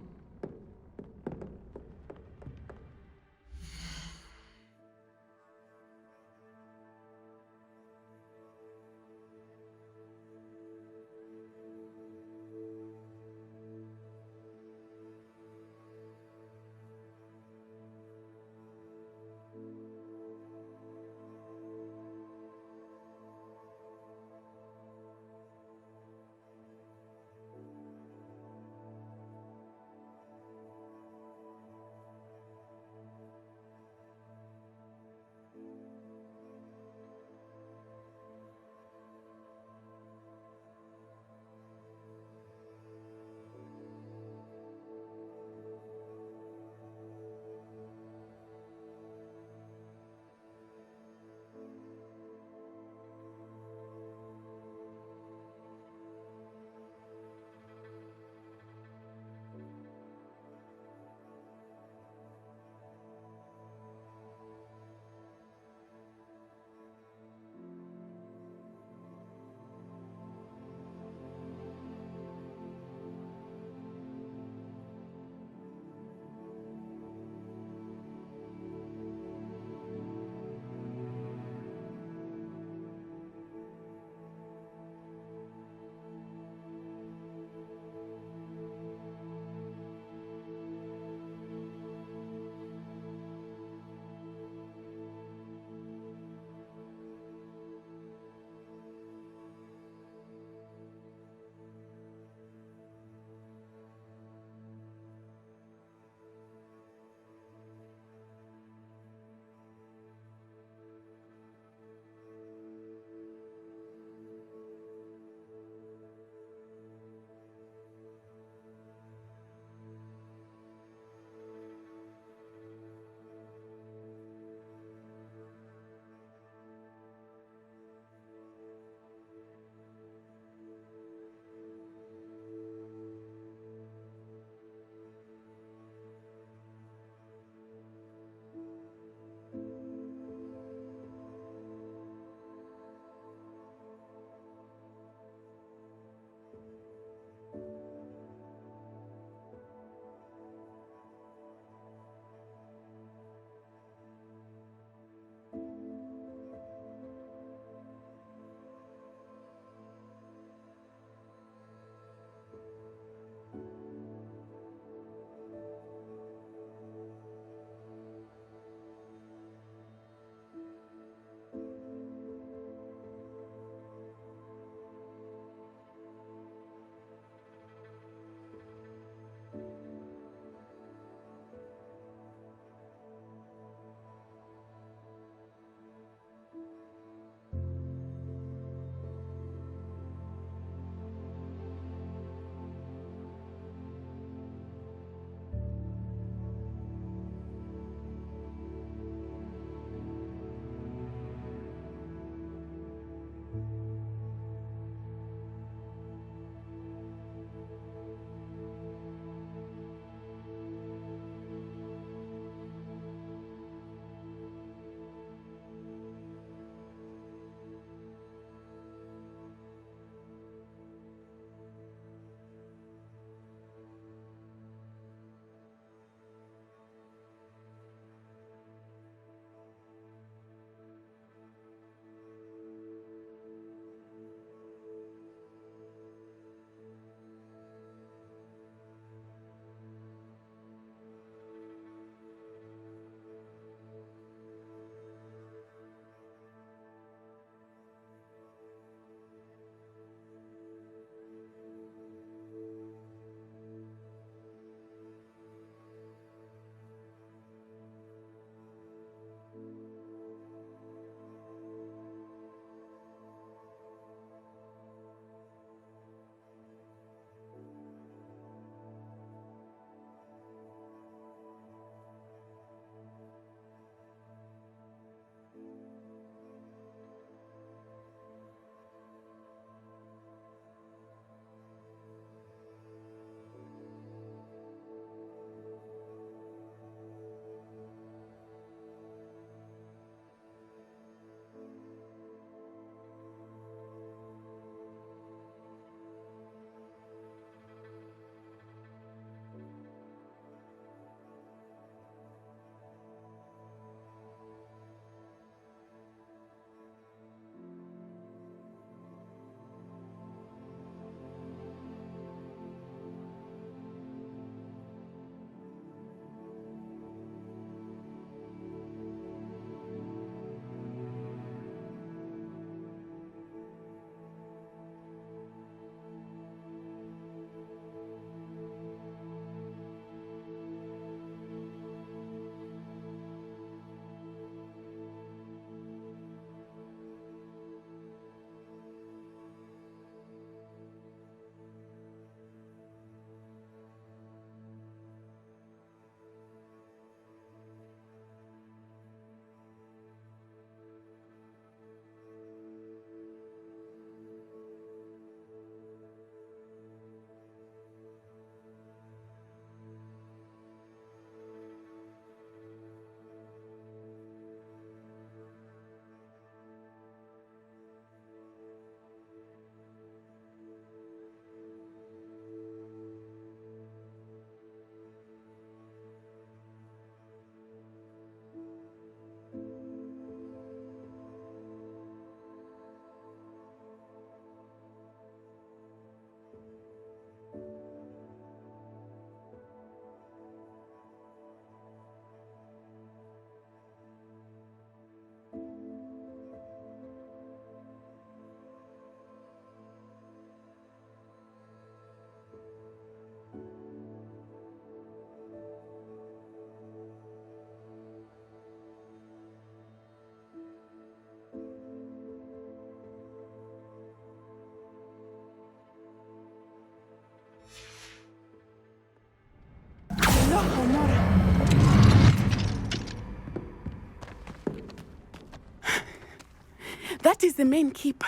That is the main keep.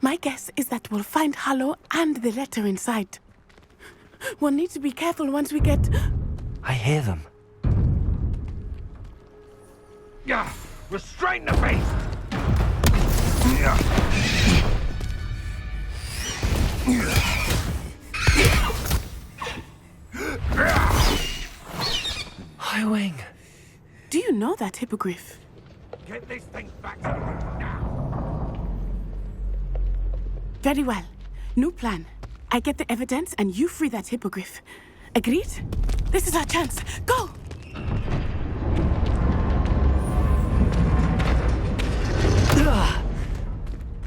My guess is that we'll find Hollow and the letter inside. We'll need to be careful once we get... I hear them. Yeah, restrain the beast! Highwing. Do you know that hippogriff? Get this thing back to me now! Very well. New plan. I get the evidence and you free that hippogriff. Agreed? This is our chance. Go!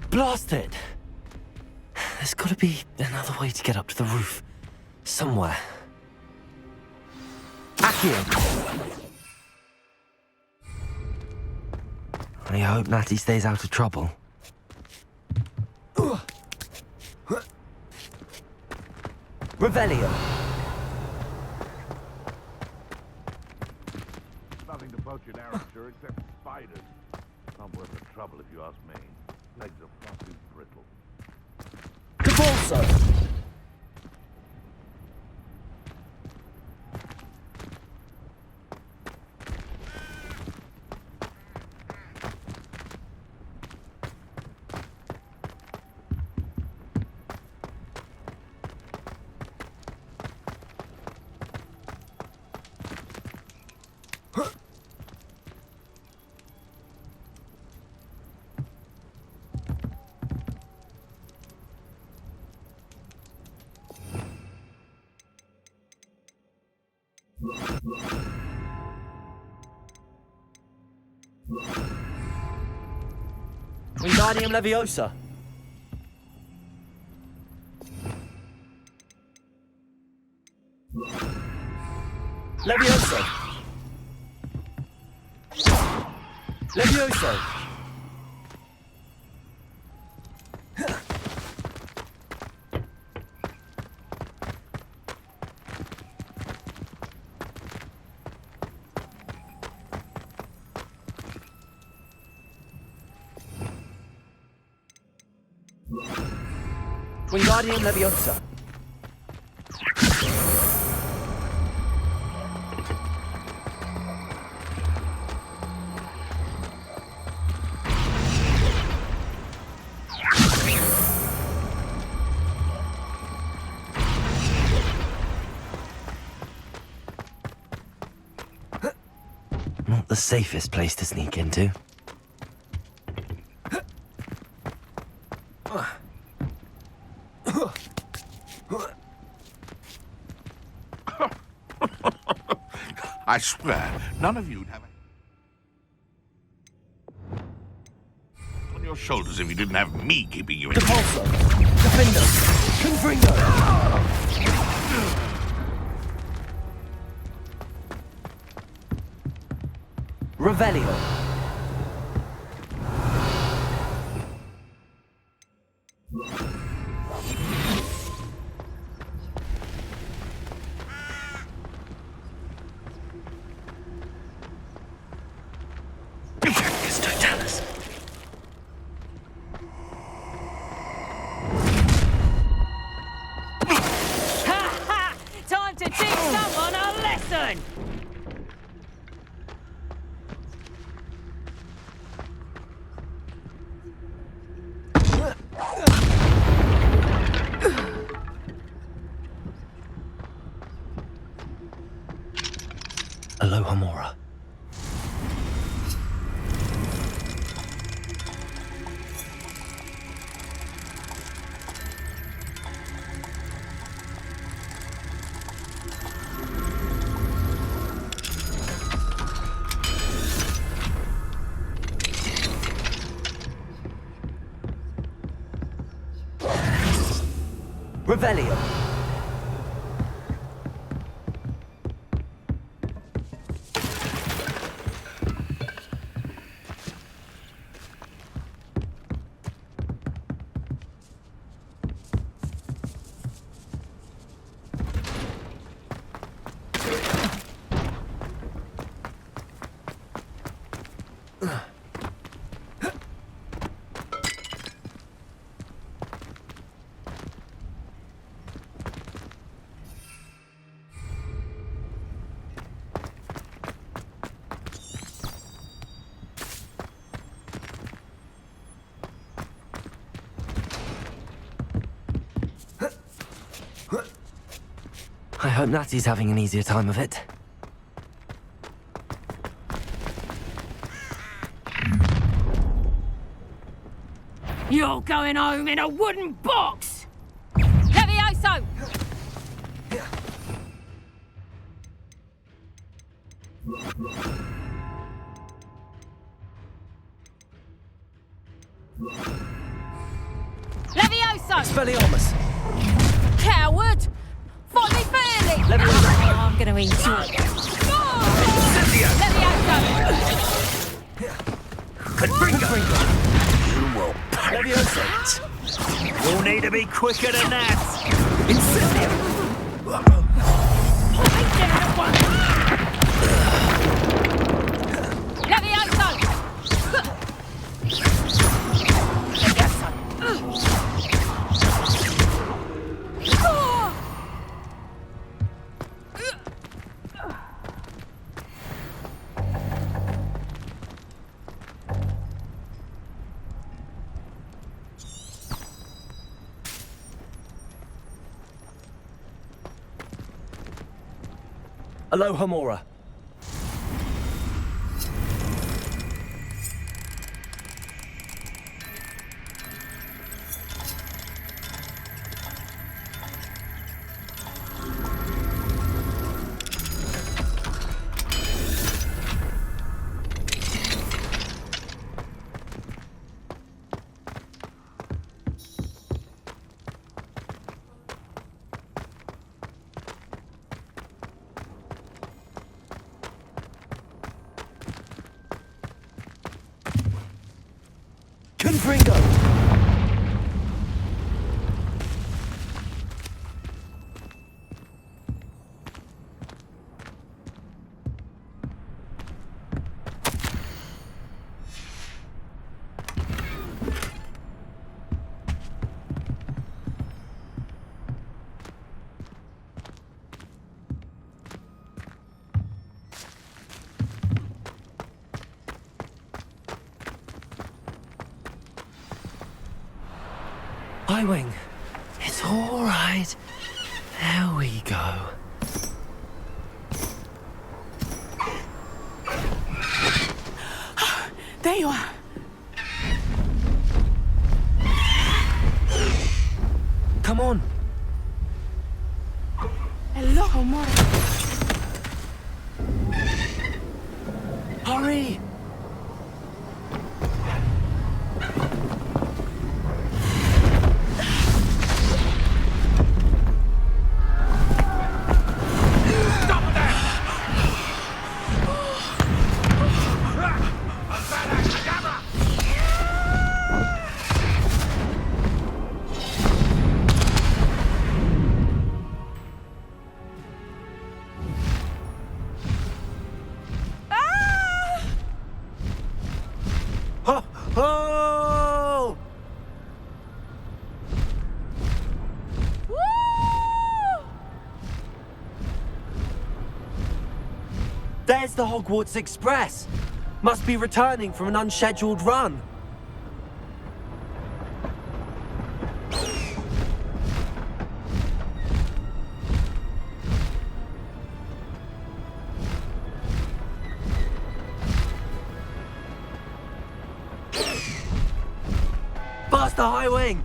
Blast it! There's gotta be another way to get up to the roof. Somewhere. Accio! I hope Natty stays out of trouble. Revelio! Nothing to poach an Arabster except spiders. Not worth the trouble if you ask me. Legs are far too brittle. Cabalso! Wingardium Leviosa. Leviosa. Leviosa. Wingardium Leviosa. Not the safest place to sneak into. I swear, none of you'd have on your shoulders if you didn't have me keeping you in. Depulso! Defendo! Confringo! Revelio! Time to teach someone a lesson! Alohomora. Revelio. hope Natty's having an easier time of it. You're going home in a wooden box! Levioso! Levioso! Expelliarmus! Coward! Fight me fairly! Levioso! Oh, I'm gonna eat you. Levioso! Confringo! You will perish. You'll need to be quicker than that. Incendio! Aloha Mora. Confringo! Wing. It's all right. There we go. There you are. Come on. Hello, Mora. Hurry! Oh! There's the Hogwarts Express. Must be returning from an unscheduled run. Past the high wing!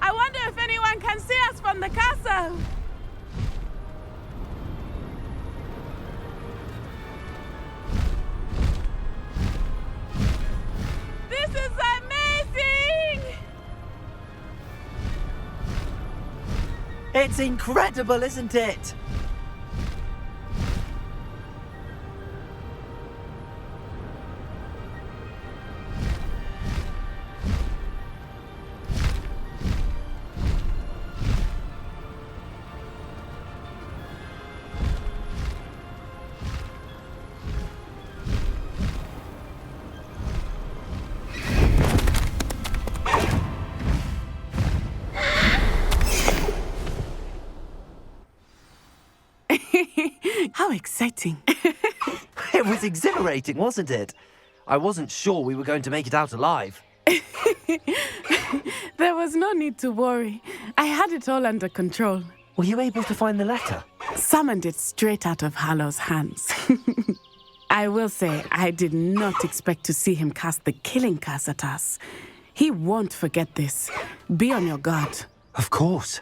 I wonder if anyone can see us from the castle. This is amazing! It's incredible, isn't it? How exciting. It was exhilarating, wasn't it? I wasn't sure we were going to make it out alive. There was no need to worry. I had it all under control. Were you able to find the letter? Summoned it straight out of Hallow's hands. I will say, I did not expect to see him cast the killing curse at us. He won't forget this. Be on your guard. Of course.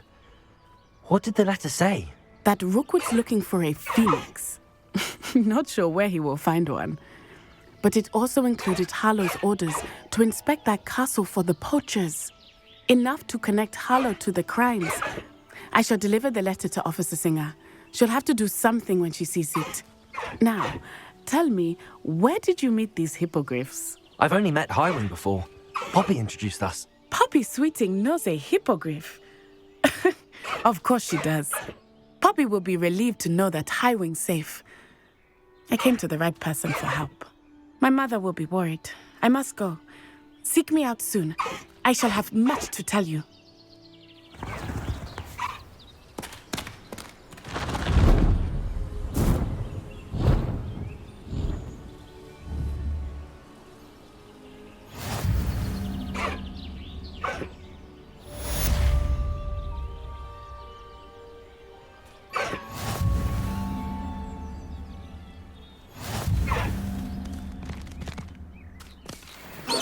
What did the letter say? That Rookwood's looking for a phoenix. Not sure where he will find one. But it also included Hallow's orders to inspect that castle for the poachers. Enough to connect Hallow to the crimes. I shall deliver the letter to Officer Singer. She'll have to do something when she sees it. Now, tell me, where did you meet these hippogriffs? I've only met Highwing before. Poppy introduced us. Poppy Sweeting knows a hippogriff. Of course she does. Poppy will be relieved to know that Highwing's safe. I came to the right person for help. My mother will be worried. I must go. Seek me out soon. I shall have much to tell you.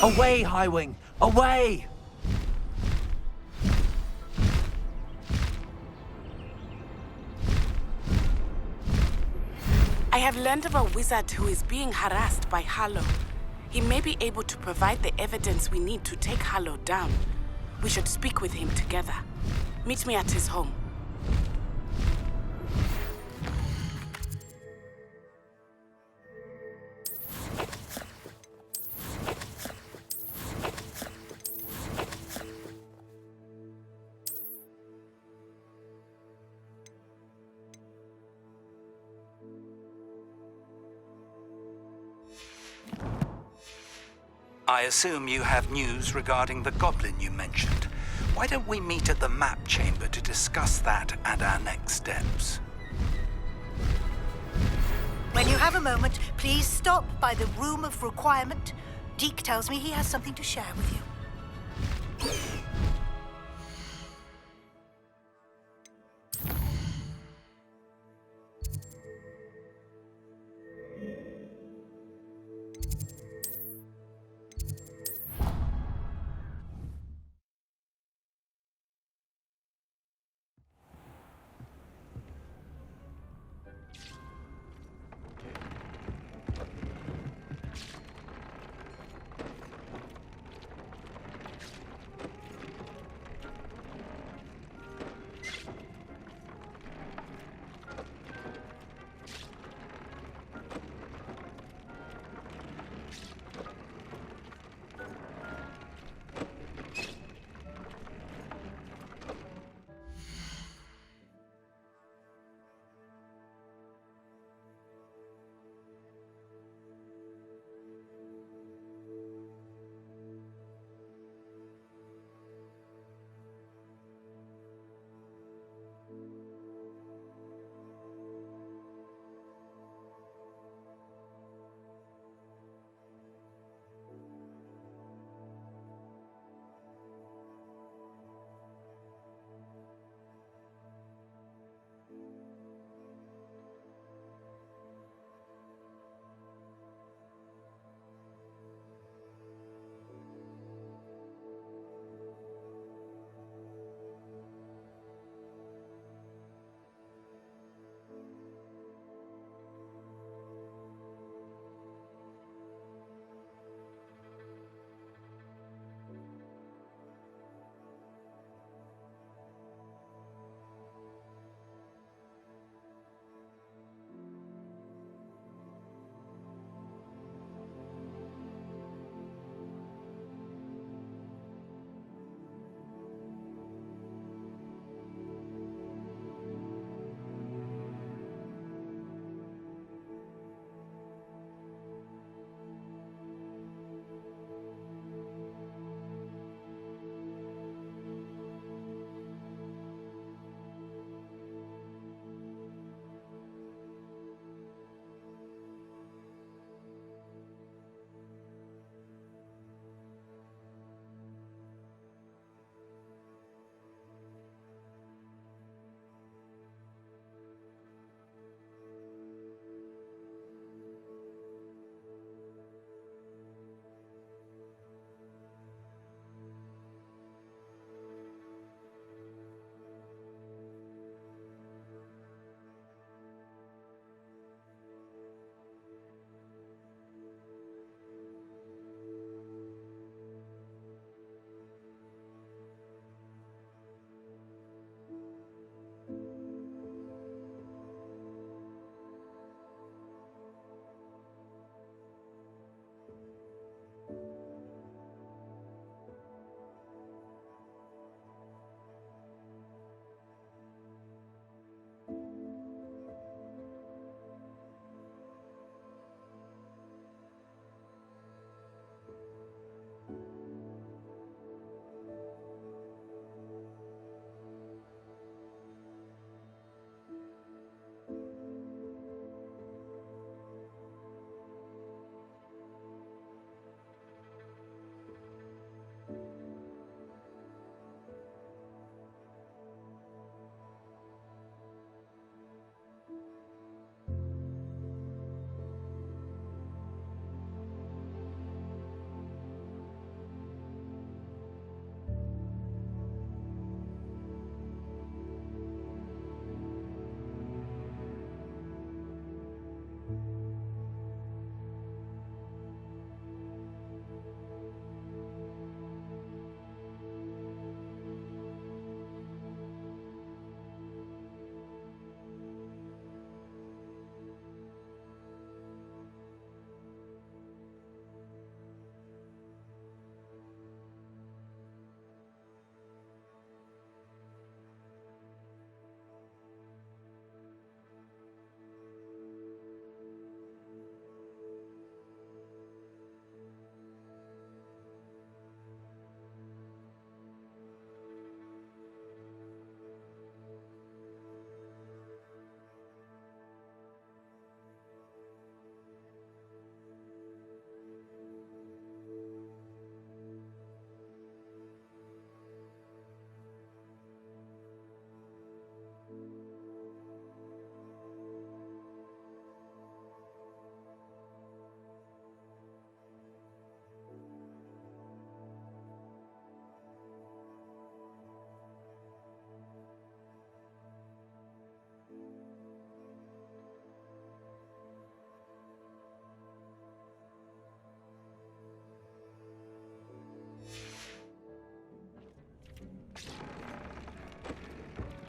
Away, Highwing! Away! I have learned of a wizard who is being harassed by Hallow. He may be able to provide the evidence we need to take Hallow down. We should speak with him together. Meet me at his home. I assume you have news regarding the goblin you mentioned. Why don't we meet at the map chamber to discuss that and our next steps? When you have a moment, please stop by the room of requirement. Deke tells me he has something to share with you.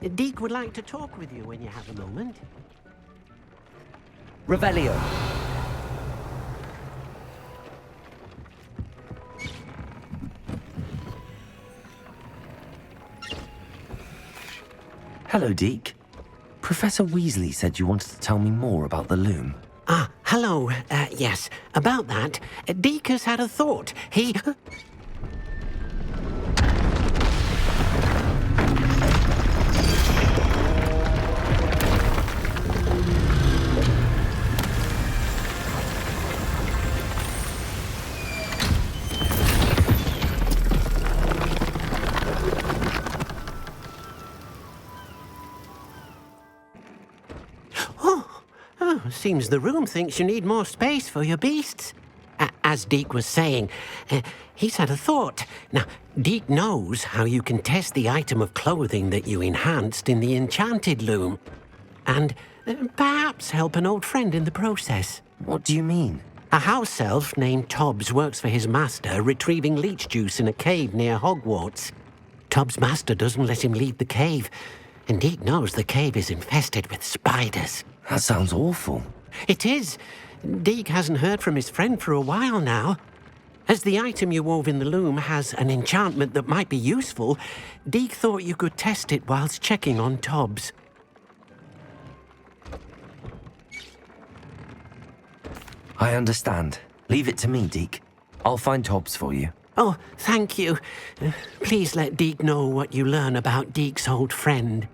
Deke would like to talk with you when you have a moment. Revelio. Hello, Deke. Professor Weasley said you wanted to tell me more about the loom. Ah, hello. Yes, about that. Deke has had a thought. He... Seems the room thinks you need more space for your beasts. As Deke was saying, he's had a thought. Now, Deke knows how you can test the item of clothing that you enhanced in the enchanted loom. And perhaps help an old friend in the process. What do you mean? A house elf named Tobbs works for his master, retrieving leech juice in a cave near Hogwarts. Tobbs' master doesn't let him leave the cave, and Deke knows the cave is infested with spiders. That sounds awful. It is. Deke hasn't heard from his friend for a while now. As the item you wove in the loom has an enchantment that might be useful, Deke thought you could test it whilst checking on Tobbs. I understand. Leave it to me, Deke. I'll find Tobbs for you. Oh, thank you. Please let Deke know what you learn about Deke's old friend.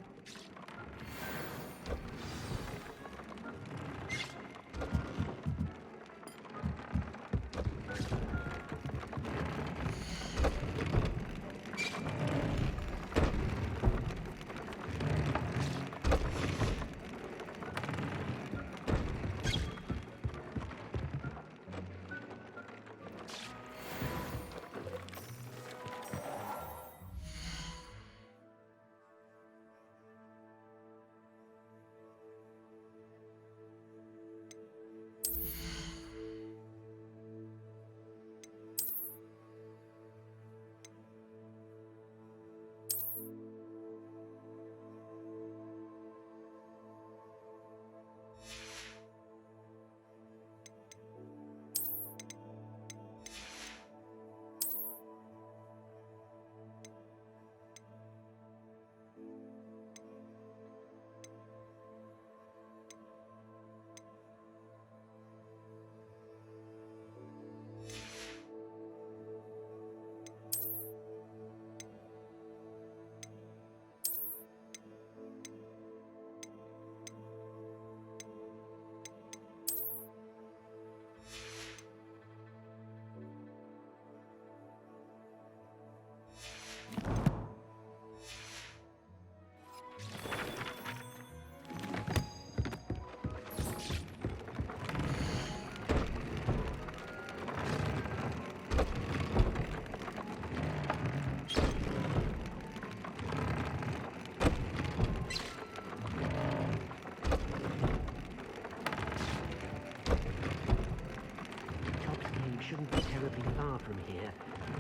Shouldn't be terribly far from here.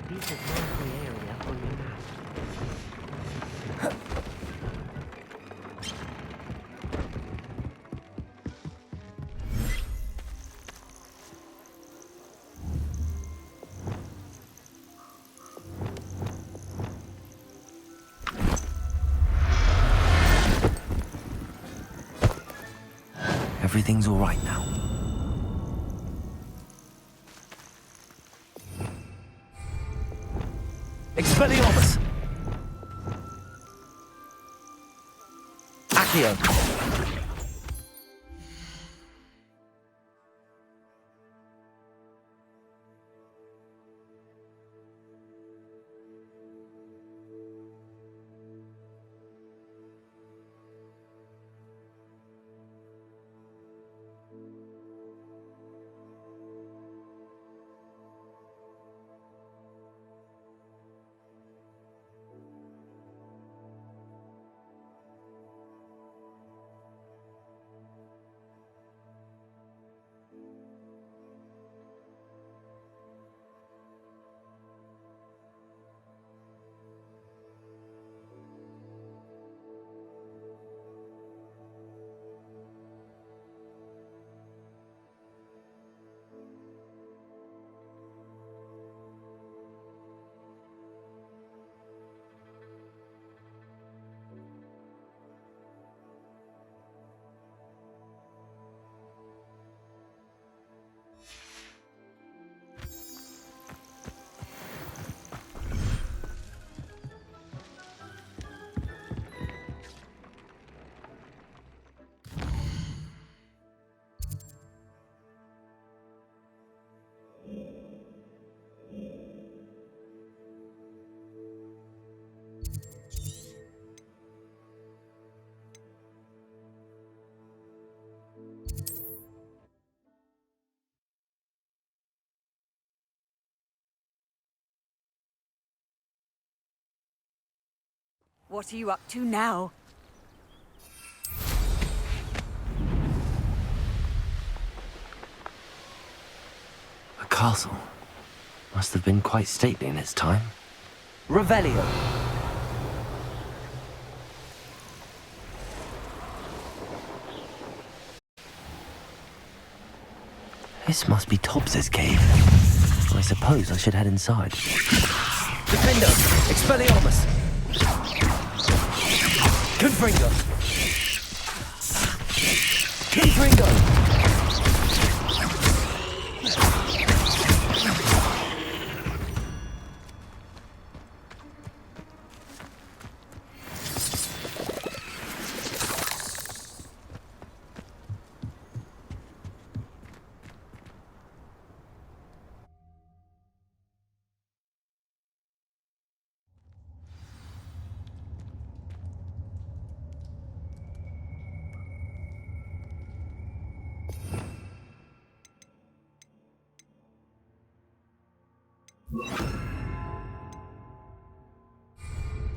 Decent halfway area on your map. Everything's all right now. Expelliarmus! Accio! What are you up to now? A castle. Must have been quite stately in its time. Revelio! This must be Tobbs's cave. I suppose I should head inside. Defender! Expelliarmus! Confringo! Confringo!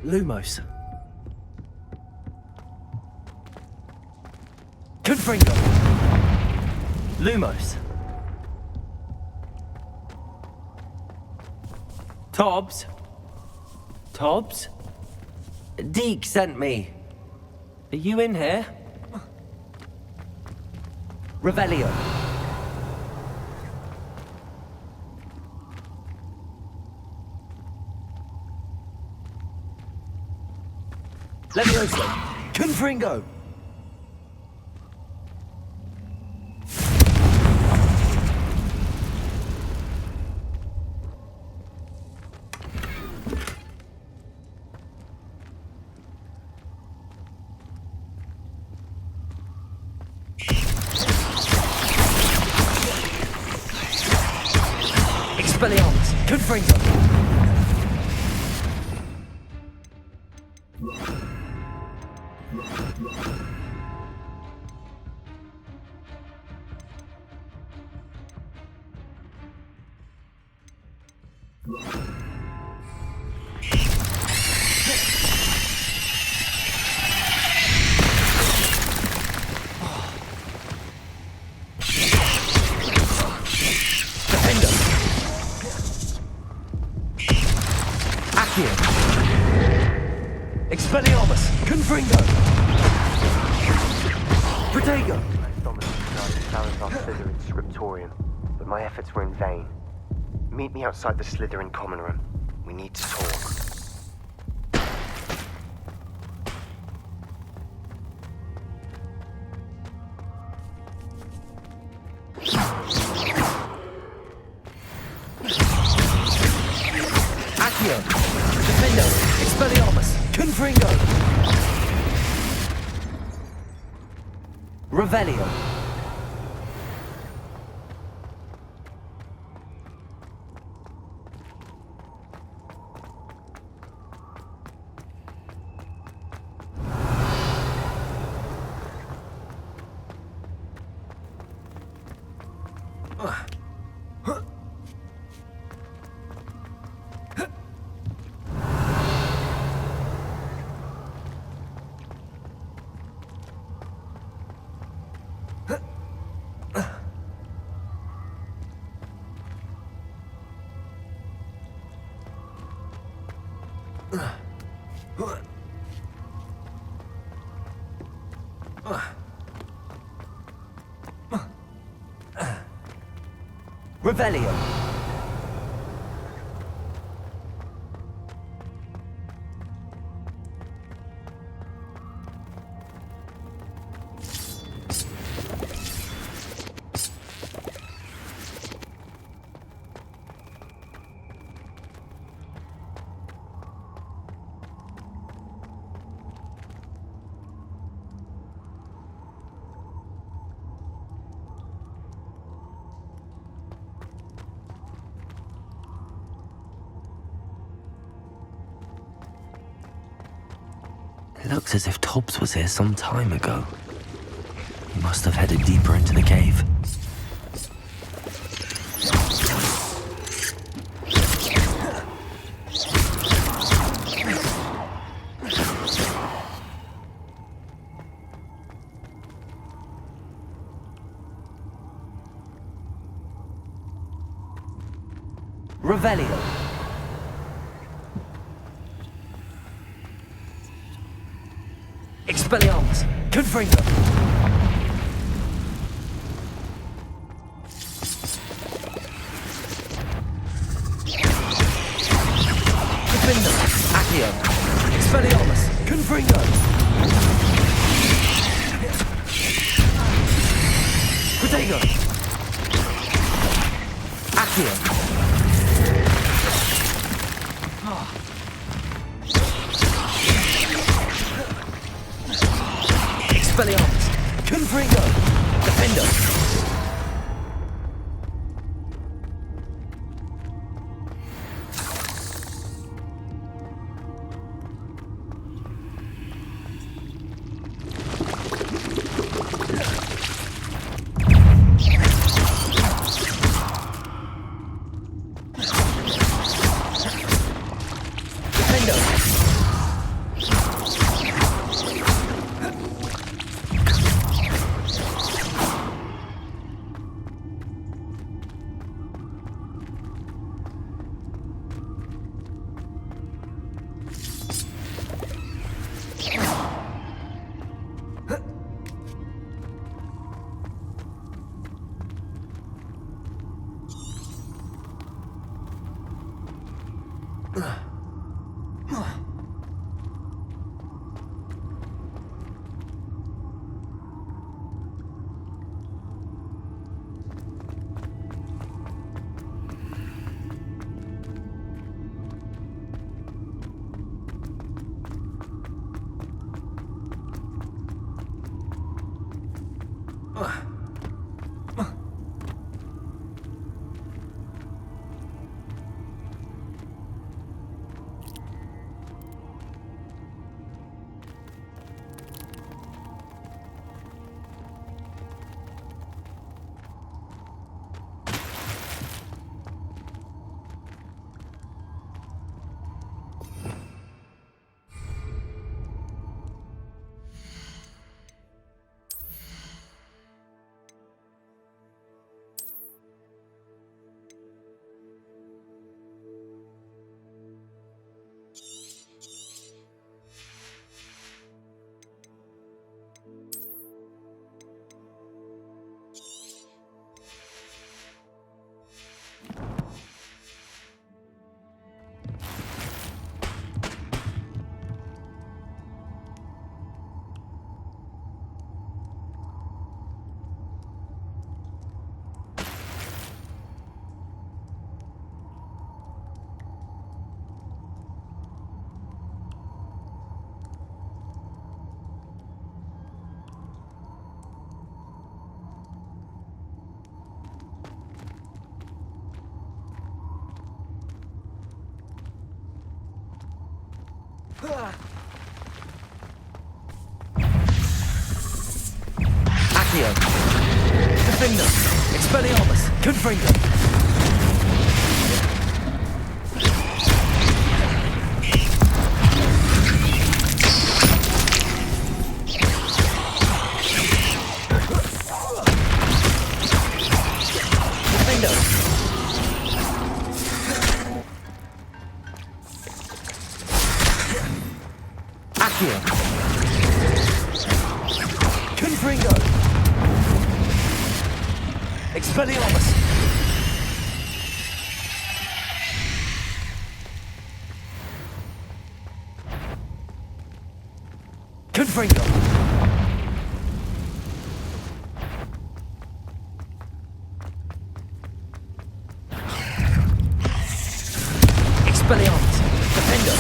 Lumos. Confringo! Lumos. Tobbs? Tobbs? Deke sent me. Are you in here? Revelio. Levioso! Confringo! Expelliarmus! Confringo! Expelliarmus! Confringo! Protego! Salazar Slytherin scriptorium, but my efforts were in vain. Meet me outside the Slytherin common room. We need to talk. Accio! Defendo! Expelliarmus! Confringo! Revelio. Revelio. It looks as if Tobbs was here some time ago. He must have headed deeper into the cave. Revelio. Expelliarmus. Confringo. Defendo. Accio. Expelliarmus. Confringo. Protego. Accio. Expelliarmus. Confringo. Defendo. Accio. Defendo. Expelliarmus. Confringo. Defendo. Accio. Confringo. Expelliarmus. Confringo. Expelliarmus. Defendo.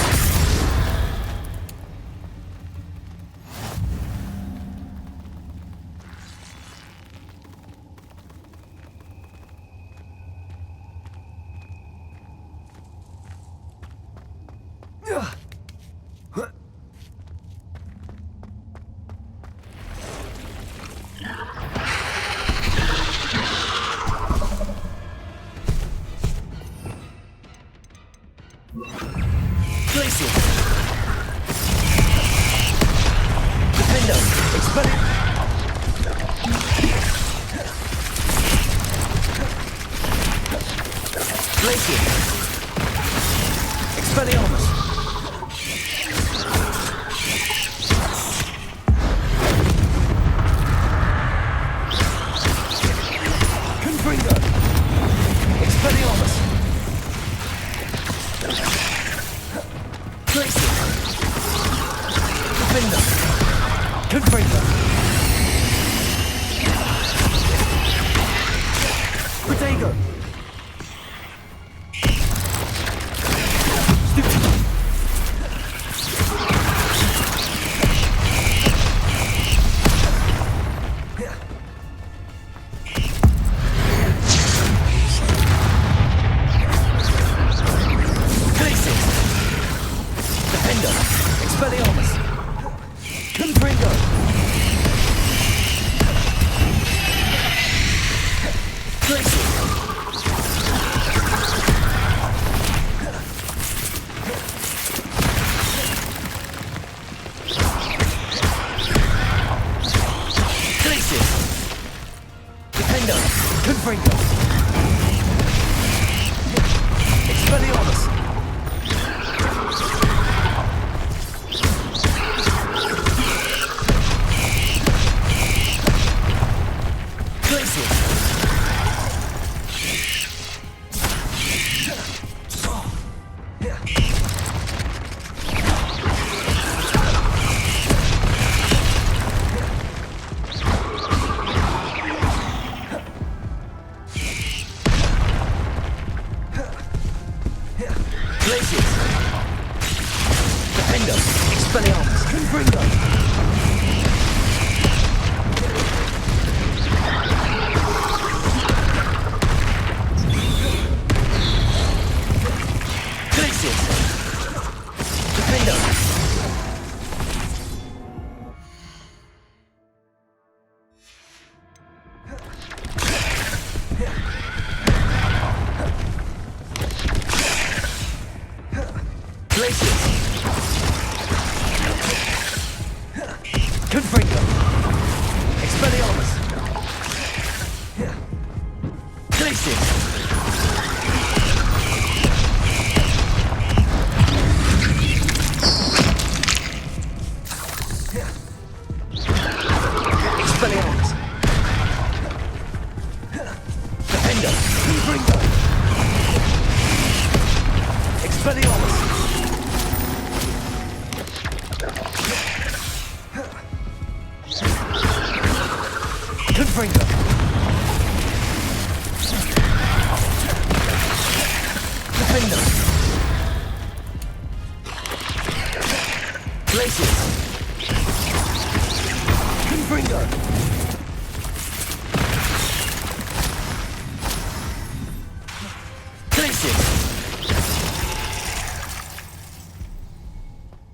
Glacier. Defendo. Glacier. Expelliarmus! Confringo! Expelliarmus! Glacier! Defender! Confringo! Protego!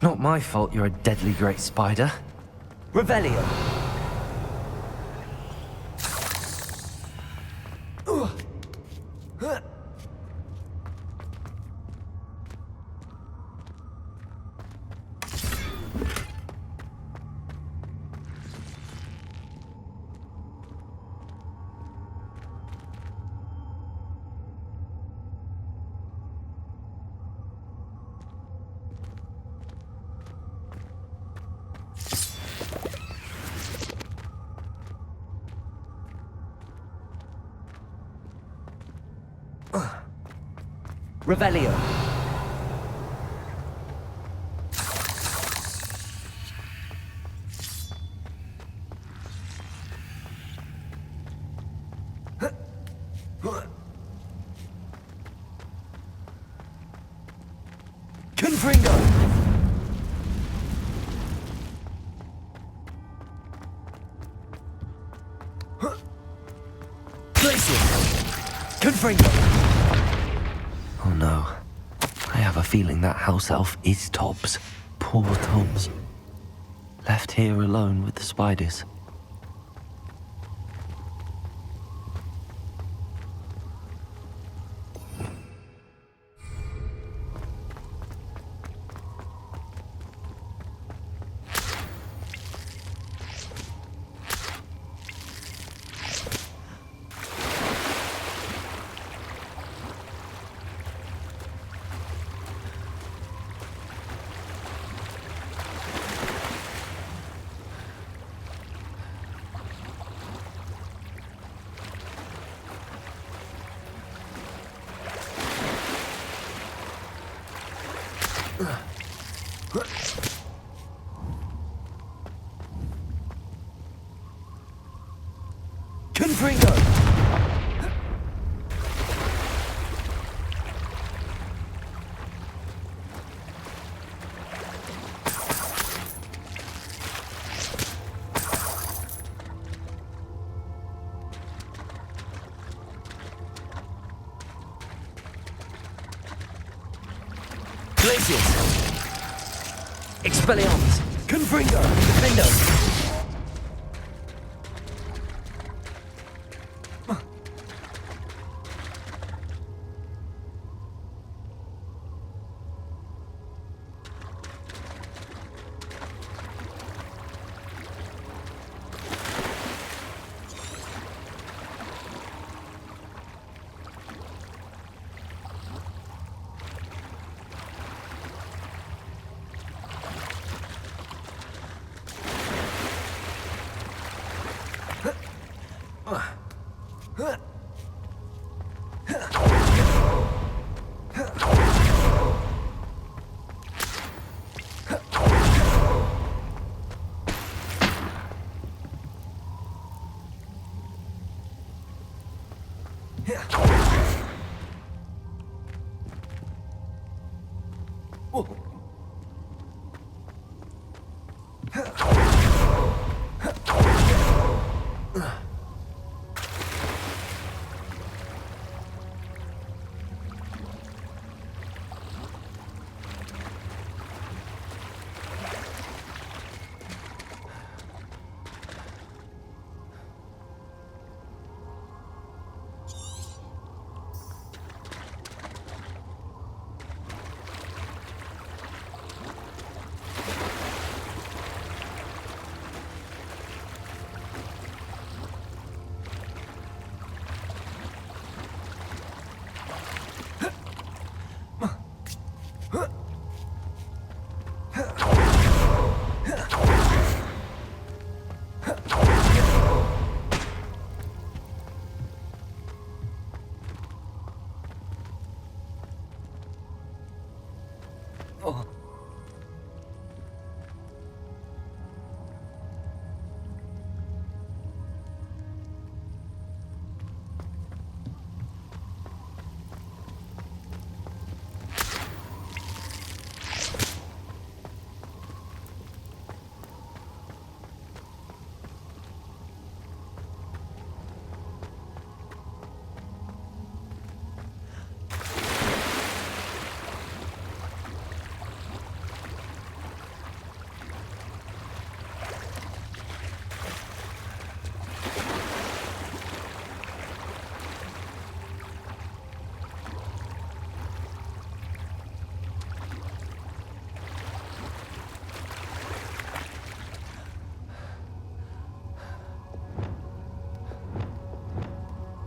Not my fault you're a deadly great spider. Revelio! Revelio. Confringo. Glacier. Confringo. Oh no. I have a feeling that house elf is Tobbs. Poor Tobbs. Left here alone with the spiders. Confringo! Glacius! Expelliarmus! Confringo! Defendo!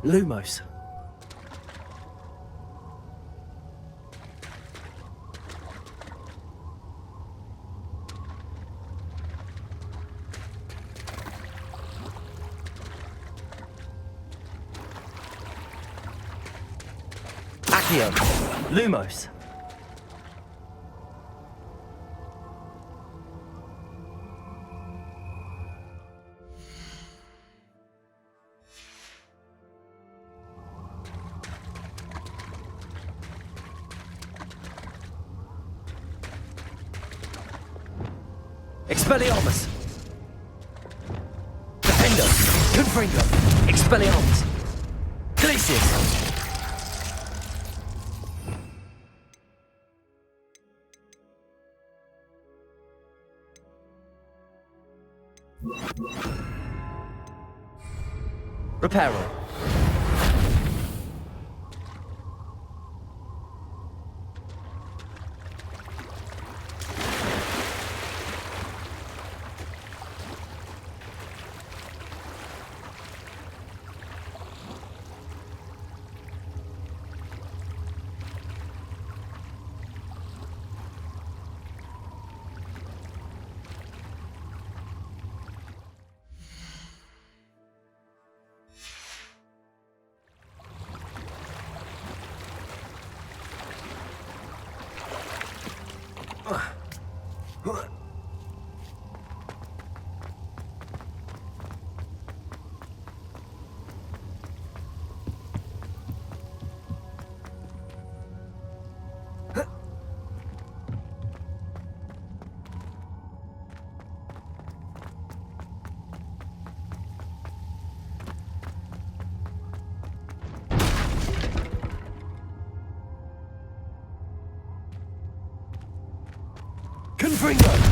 Lumos. Accio. Lumos. Expelliarmus! Defendo! Confringo! Expelliarmus! Glacius! Reparo! Confringo!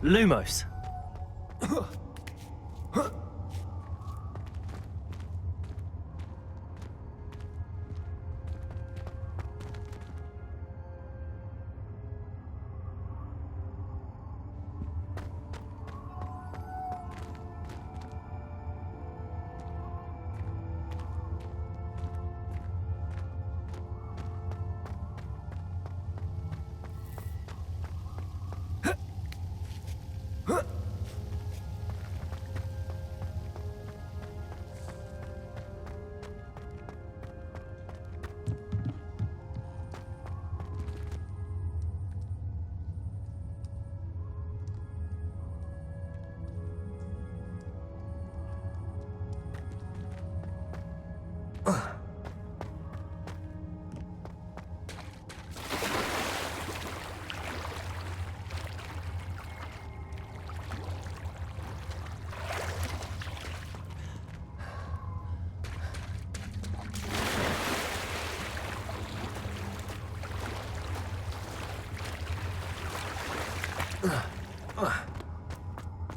Lumos.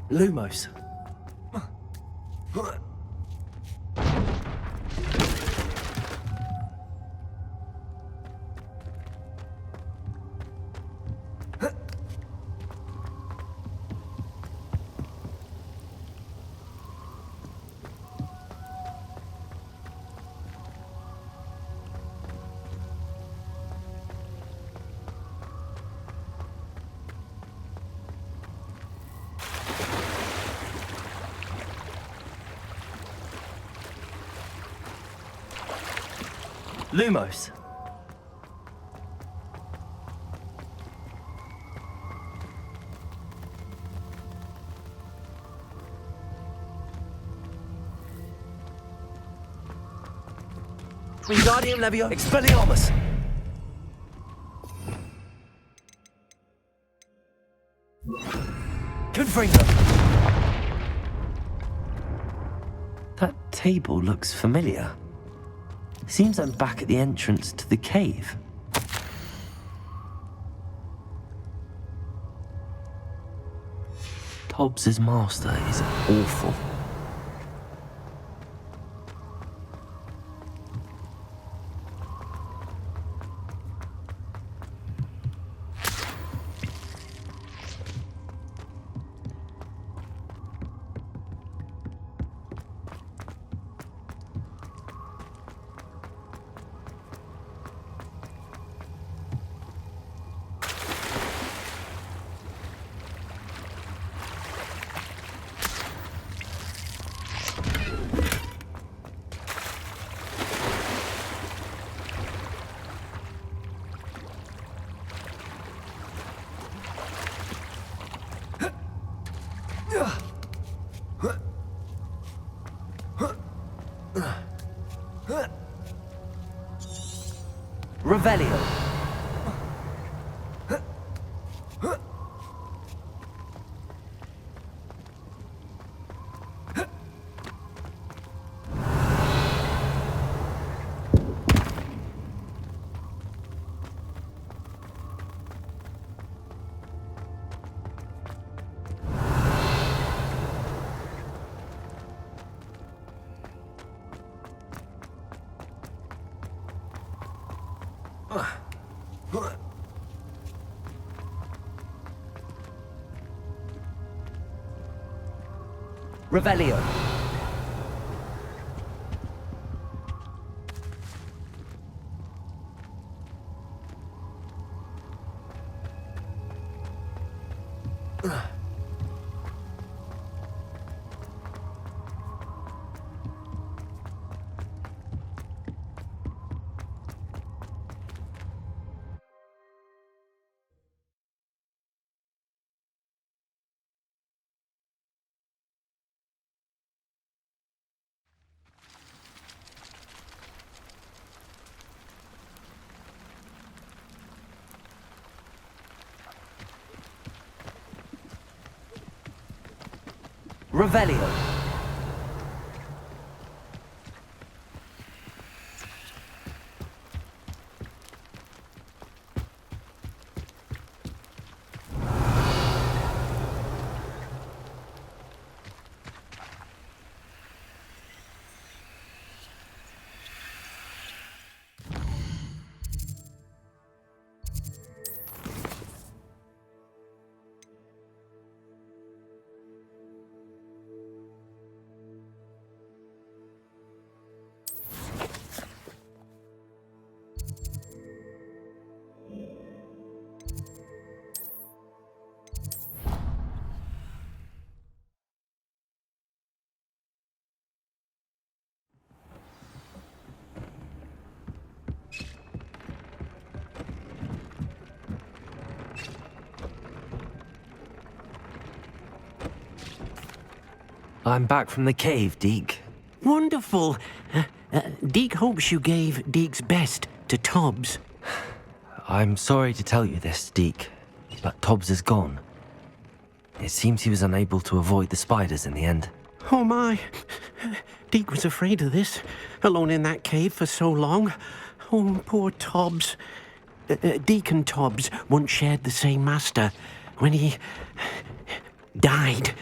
Lumos. Lumos. Wingardium Levio Expelliarmus. Confringo. That table looks familiar. Seems I'm back at the entrance to the cave. Hobbs's master is awful. Revelio. Revelio. Revelio. I'm back from the cave, Deke. Wonderful. Deke hopes you gave Deke's best to Tobbs. I'm sorry to tell you this, Deke, but Tobbs is gone. It seems he was unable to avoid the spiders in the end. Oh my. Deke was afraid of this, alone in that cave for so long. Oh, poor Tobbs. Deke and Tobbs once shared the same master. When he died,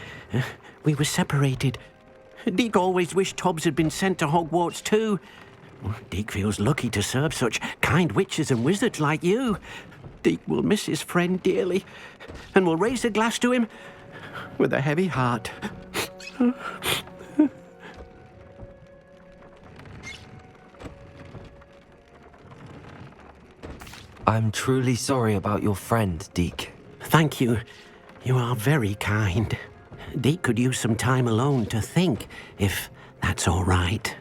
we were separated. Deke always wished Tobbs had been sent to Hogwarts too. Deke feels lucky to serve such kind witches and wizards like you. Deke will miss his friend dearly, and will raise a glass to him with a heavy heart. I'm truly sorry about your friend, Deke. Thank you. You are very kind. Deke could use some time alone to think, if that's all right.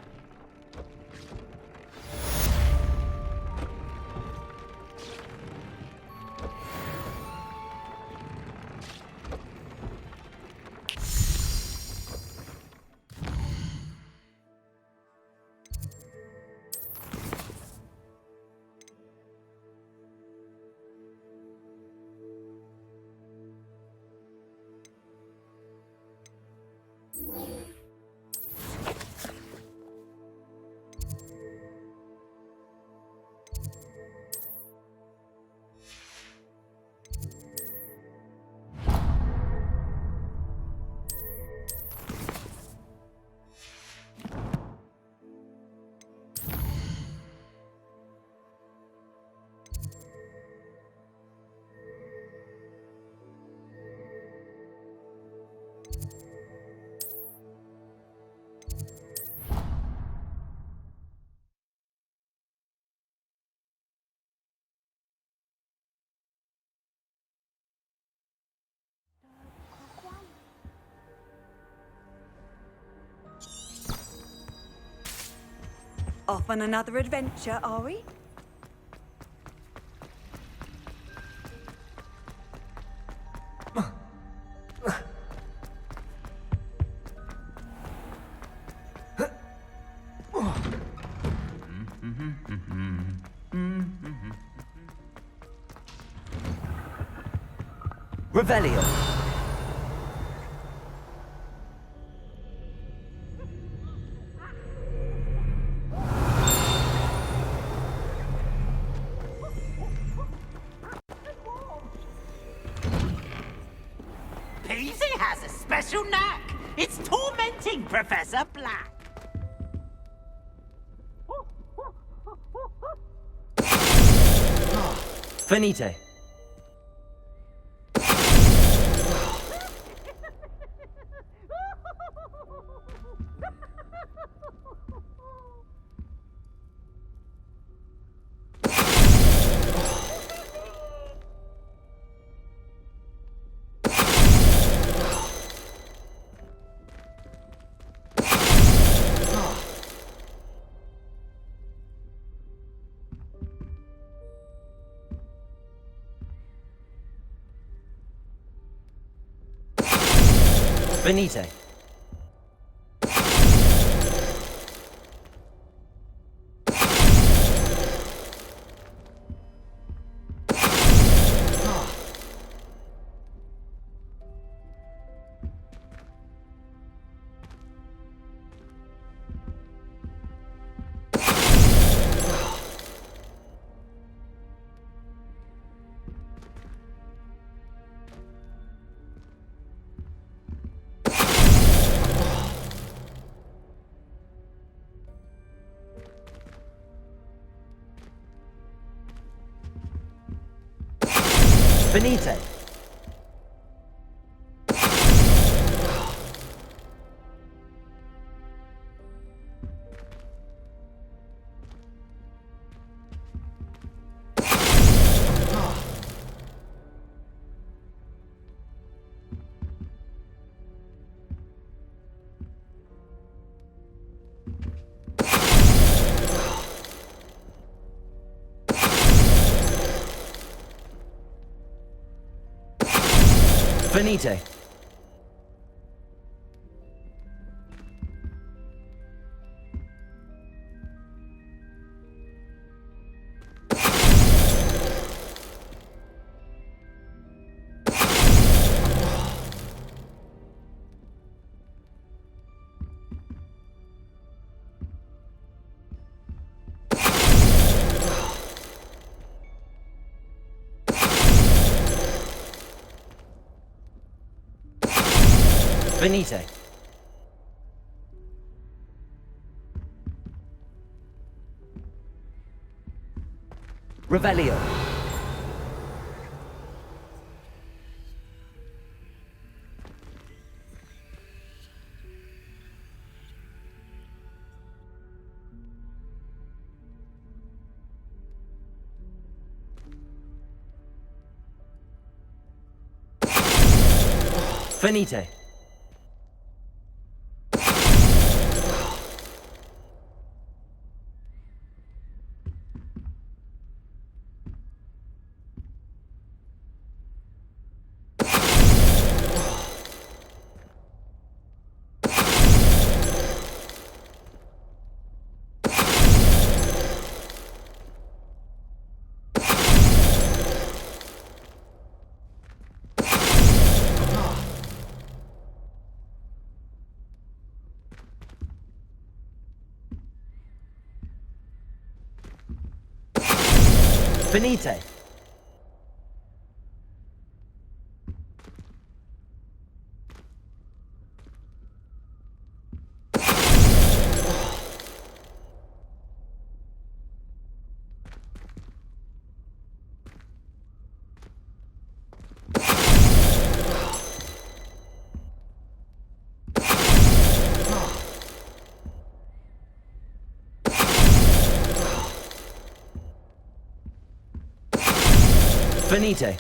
Off on another adventure, are we? Revelio. Peasy has a special knack. It's tormenting Professor Black. Venite. Venite. Venite. Venite. Venite. Revelio. Venite. Venite. Venite.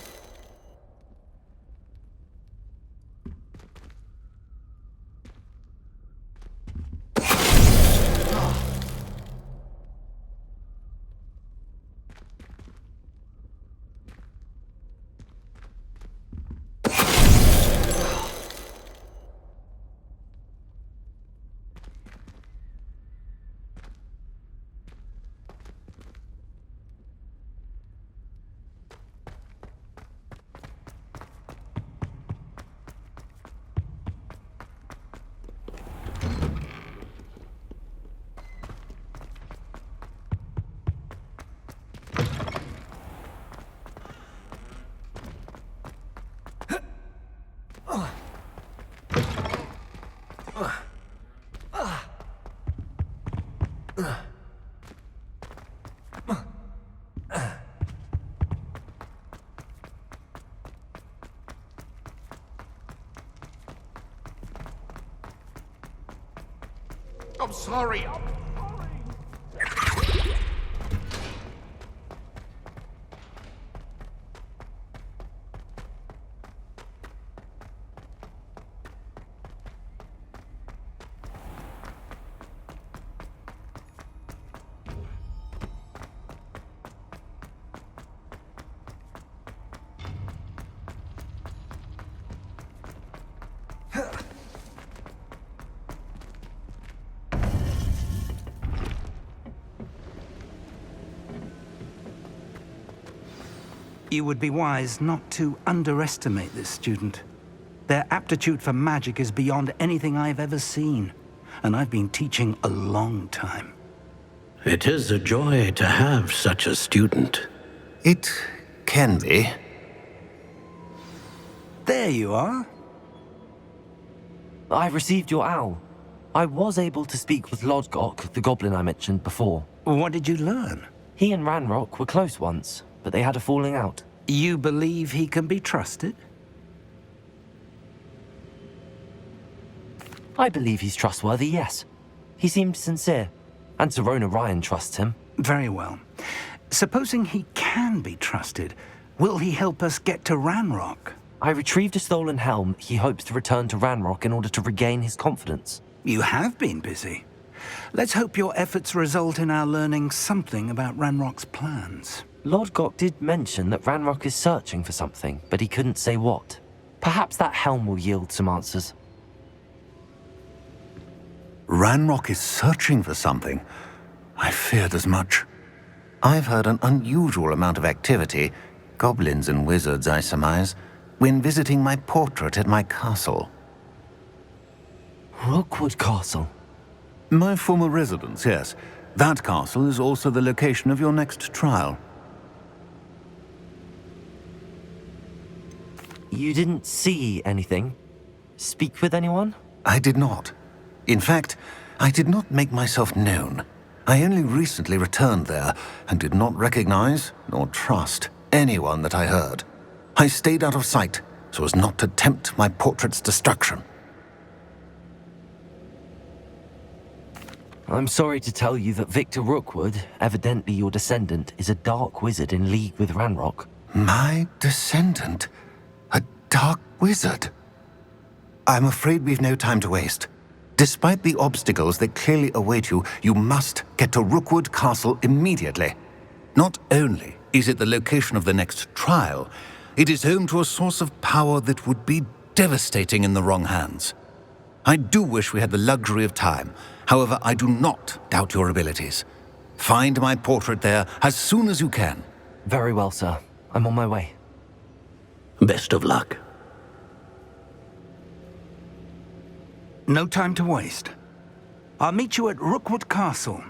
sorry. You would be wise not to underestimate this student. Their aptitude for magic is beyond anything I've ever seen, and I've been teaching a long time. It is a joy to have such a student. It can be. There you are. I received your owl. I was able to speak with Lodgok, the goblin I mentioned before. What did you learn? He and Ranrock were close once, but they had a falling out. You believe he can be trusted? I believe he's trustworthy, yes. He seemed sincere, and Serona Ryan trusts him. Very well. Supposing he can be trusted, will he help us get to Ranrock? I retrieved a stolen helm he hopes to return to Ranrock in order to regain his confidence. You have been busy. Let's hope your efforts result in our learning something about Ranrock's plans. Lodgok did mention that Ranrock is searching for something, but he couldn't say what. Perhaps that helm will yield some answers. Ranrock is searching for something. I feared as much. I've heard an unusual amount of activity, goblins and wizards, I surmise, when visiting my portrait at my castle. Rookwood Castle? My former residence, yes. That castle is also the location of your next trial. You didn't see anything? Speak with anyone? I did not. In fact, I did not make myself known. I only recently returned there and did not recognize nor trust anyone that I heard. I stayed out of sight so as not to tempt my portrait's destruction. I'm sorry to tell you that Victor Rookwood, evidently your descendant, is a dark wizard in league with Ranrock. My descendant? A dark wizard? I'm afraid we've no time to waste. Despite the obstacles that clearly await you, you must get to Rookwood Castle immediately. Not only is it the location of the next trial, it is home to a source of power that would be devastating in the wrong hands. I do wish we had the luxury of time. However, I do not doubt your abilities. Find my portrait there as soon as you can. Very well, sir. I'm on my way. Best of luck. No time to waste. I'll meet you at Rookwood Castle.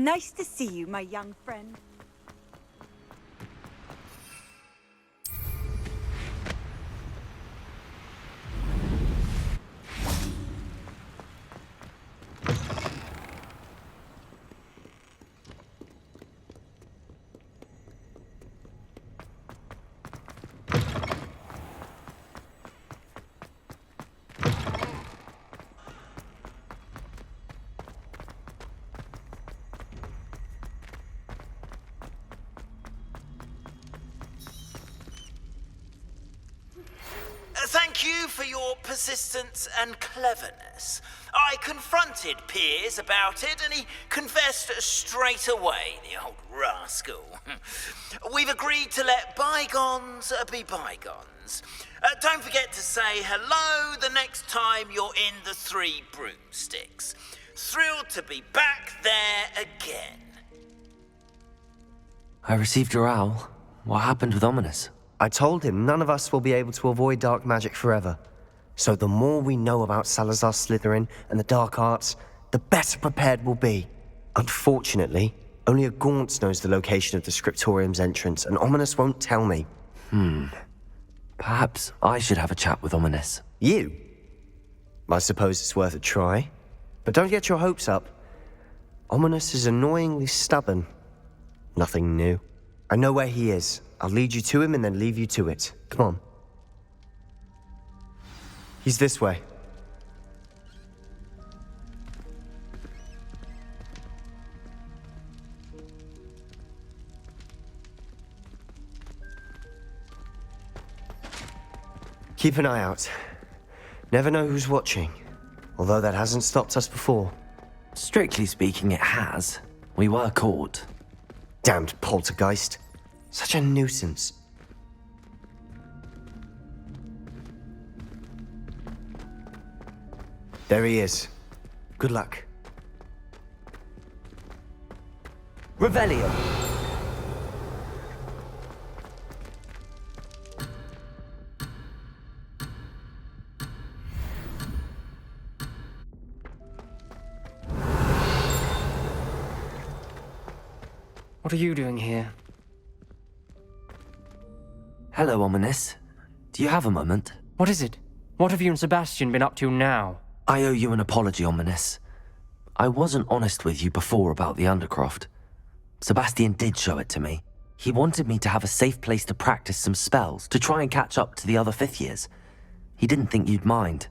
Nice to see you, my young friend. Thank you for your persistence and cleverness. I confronted Piers about it, and he confessed straight away, the old rascal. We've agreed to let bygones be bygones. Don't forget to say hello the next time you're in the Three Broomsticks. Thrilled to be back there again. I received your owl. What happened with Ominous? I told him none of us will be able to avoid dark magic forever. So the more we know about Salazar Slytherin and the dark arts, the better prepared we'll be. Unfortunately, only a Gaunt knows the location of the Scriptorium's entrance, and Ominous won't tell me. Perhaps I should have a chat with Ominous. You? I suppose it's worth a try. But don't get your hopes up. Ominous is annoyingly stubborn. Nothing new. I know where he is. I'll lead you to him and then leave you to it. Come on. He's this way. Keep an eye out. Never know who's watching. Although that hasn't stopped us before. Strictly speaking, it has. We were caught. Damned poltergeist. Such a nuisance. There he is. Good luck. Revelio. What are you doing here? Hello, Ominous. Do you have a moment? What is it? What have you and Sebastian been up to now? I owe you an apology, Ominous. I wasn't honest with you before about the Undercroft. Sebastian did show it to me. He wanted me to have a safe place to practice some spells, to try and catch up to the other fifth years. He didn't think you'd mind.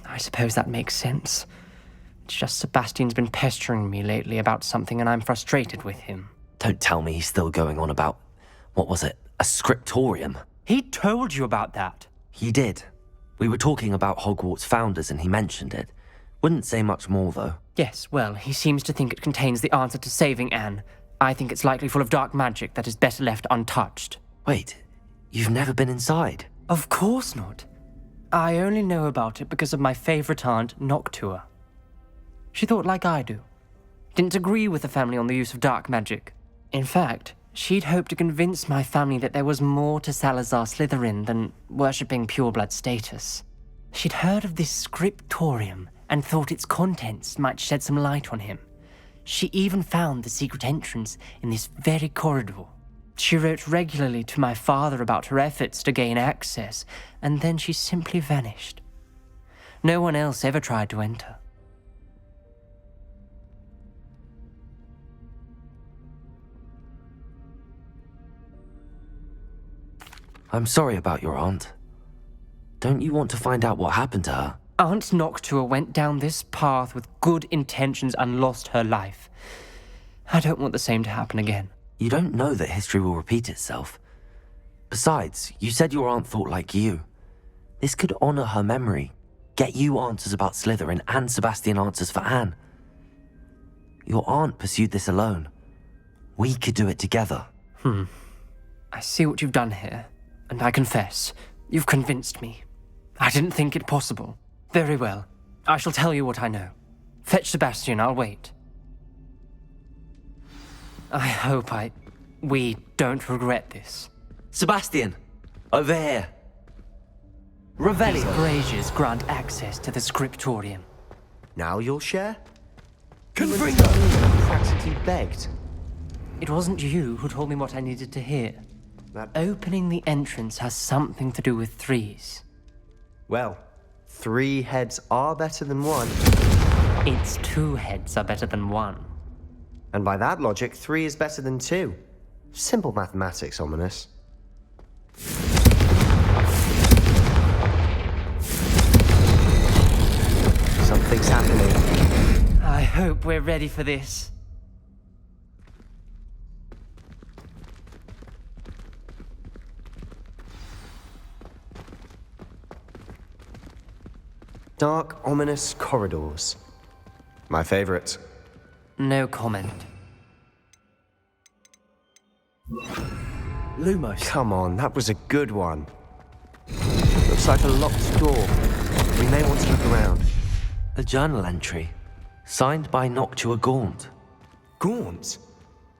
I suppose that makes sense. It's just Sebastian's been pestering me lately about something and I'm frustrated with him. Don't tell me he's still going on about, what was it, a scriptorium? He told you about that. He did. We were talking about Hogwarts founders and he mentioned it. Wouldn't say much more, though. Yes, well, he seems to think it contains the answer to saving Anne. I think it's likely full of dark magic that is better left untouched. Wait, you've never been inside? Of course not. I only know about it because of my favourite aunt, Noctua. She thought like I do. Didn't agree with the family on the use of dark magic. In fact, she'd hoped to convince my family that there was more to Salazar Slytherin than worshipping pureblood status. She'd heard of this scriptorium and thought its contents might shed some light on him. She even found the secret entrance in this very corridor. She wrote regularly to my father about her efforts to gain access, and then she simply vanished. No one else ever tried to enter. I'm sorry about your aunt. Don't you want to find out what happened to her? Aunt Noctua went down this path with good intentions and lost her life. I don't want the same to happen again. You don't know that history will repeat itself. Besides, you said your aunt thought like you. This could honor her memory, get you answers about Slytherin and Sebastian answers for Anne. Your aunt pursued this alone. We could do it together. I see what you've done here, and I confess, you've convinced me. I didn't think it possible. Very well. I shall tell you what I know. Fetch Sebastian, I'll wait. I hope we don't regret this. Sebastian! Over here! These braziers grant access to the scriptorium. Now you'll share? Confringo! Practically begged. It wasn't you who told me what I needed to hear. Opening the entrance has something to do with threes. Well, 3 heads are better than 1. It's 2 heads are better than 1. And by that logic, 3 is better than 2. Simple mathematics, Ominous. Something's happening. I hope we're ready for this. Dark, ominous corridors. My favorite. No comment. Lumos. Come on, that was a good one. Looks like a locked door. We may want to look around. A journal entry, signed by Noctua Gaunt. Gaunt?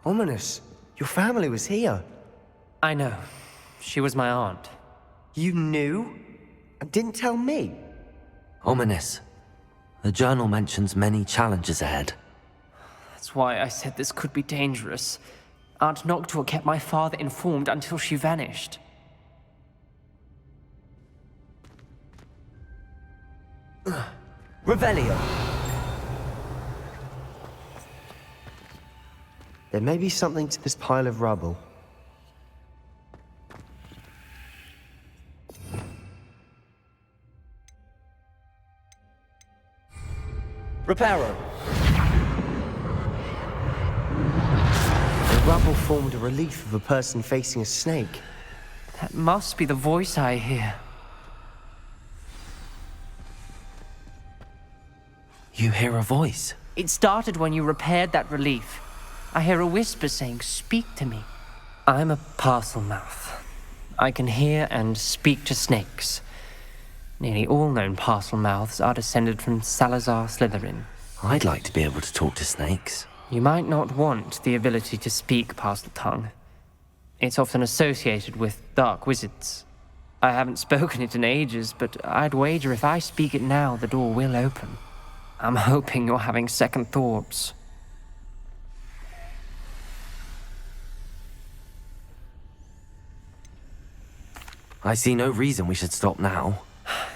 Ominous. Your family was here. I know. She was my aunt. You knew? And didn't tell me? Ominous. The journal mentions many challenges ahead. That's why I said this could be dangerous. Aunt Noctua kept my father informed until she vanished. Revelio. There may be something to this pile of rubble. Reparo. The rubble formed a relief of a person facing a snake. That must be the voice I hear. You hear a voice? It started when you repaired that relief. I hear a whisper saying, "Speak to me." I'm a parcel mouth. I can hear and speak to snakes. Nearly all known parcel mouths are descended from Salazar Slytherin. I'd like to be able to talk to snakes. You might not want the ability to speak parcel tongue. It's often associated with dark wizards. I haven't spoken it in ages, but I'd wager if I speak it now, the door will open. I'm hoping you're having second thoughts. I see no reason we should stop now.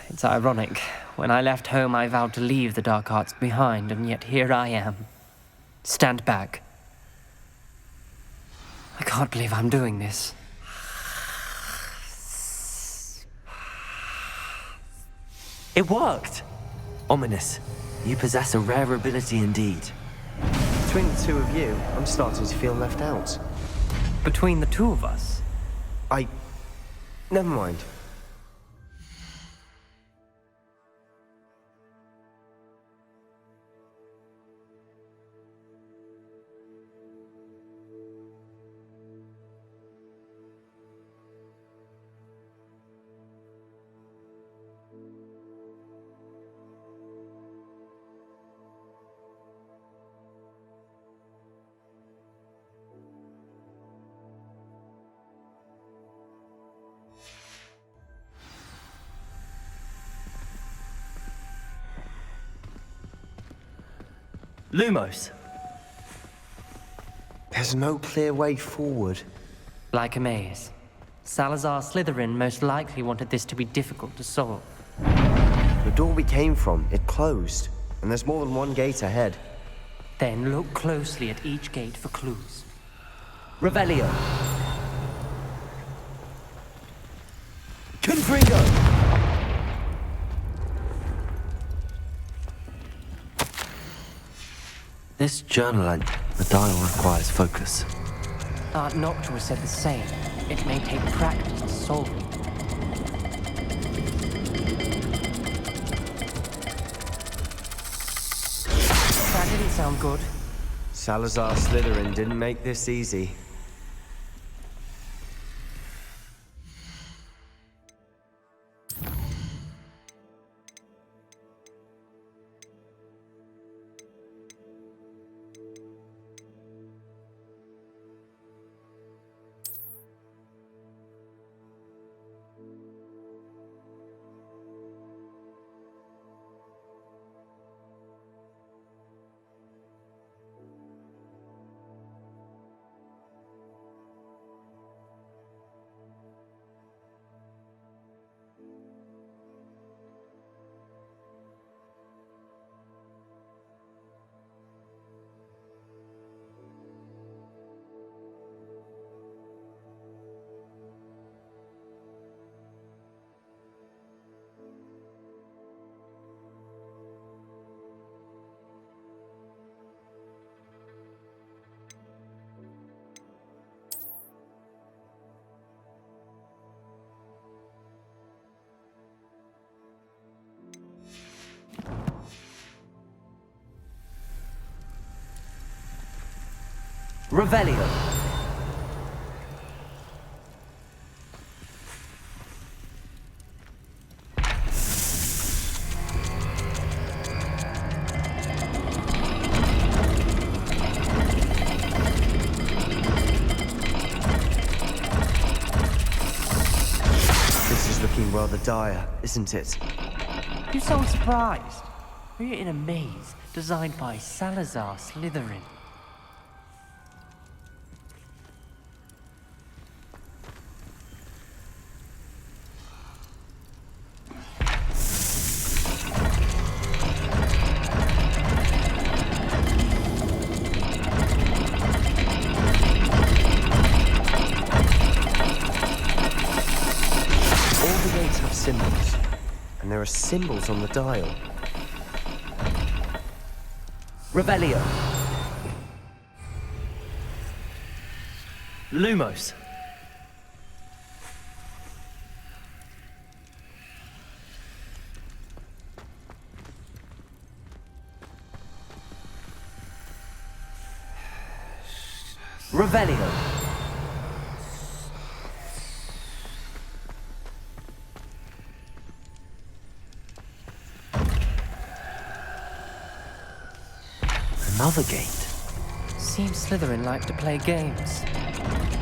It's ironic. When I left home, I vowed to leave the dark arts behind, and yet here I am. Stand back. I can't believe I'm doing this. It worked! Ominous, you possess a rare ability indeed. Between the 2 of you, I'm starting to feel left out. Between the 2 of us? Never mind. Lumos. There's no clear way forward. Like a maze. Salazar Slytherin most likely wanted this to be difficult to solve. The door we came from, it closed. And there's more than one gate ahead. Then look closely at each gate for clues. Revelio. Confringo. This journal the dial requires focus. Aunt Noctua said the same. It may take practice to solve it. That didn't sound good. Salazar Slytherin didn't make this easy. Revelio. This is looking rather dire, isn't it? You sound surprised. We're in a maze designed by Salazar Slytherin. All the gates have symbols, and there are symbols on the dial. Revelio. Lumos. Revelio. Another gate. Seems Slytherin like to play games.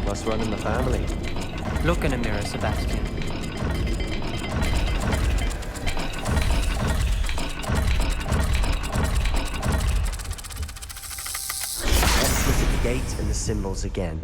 Must run in the family. Look in a mirror, Sebastian. Let's look at the gate and the symbols again.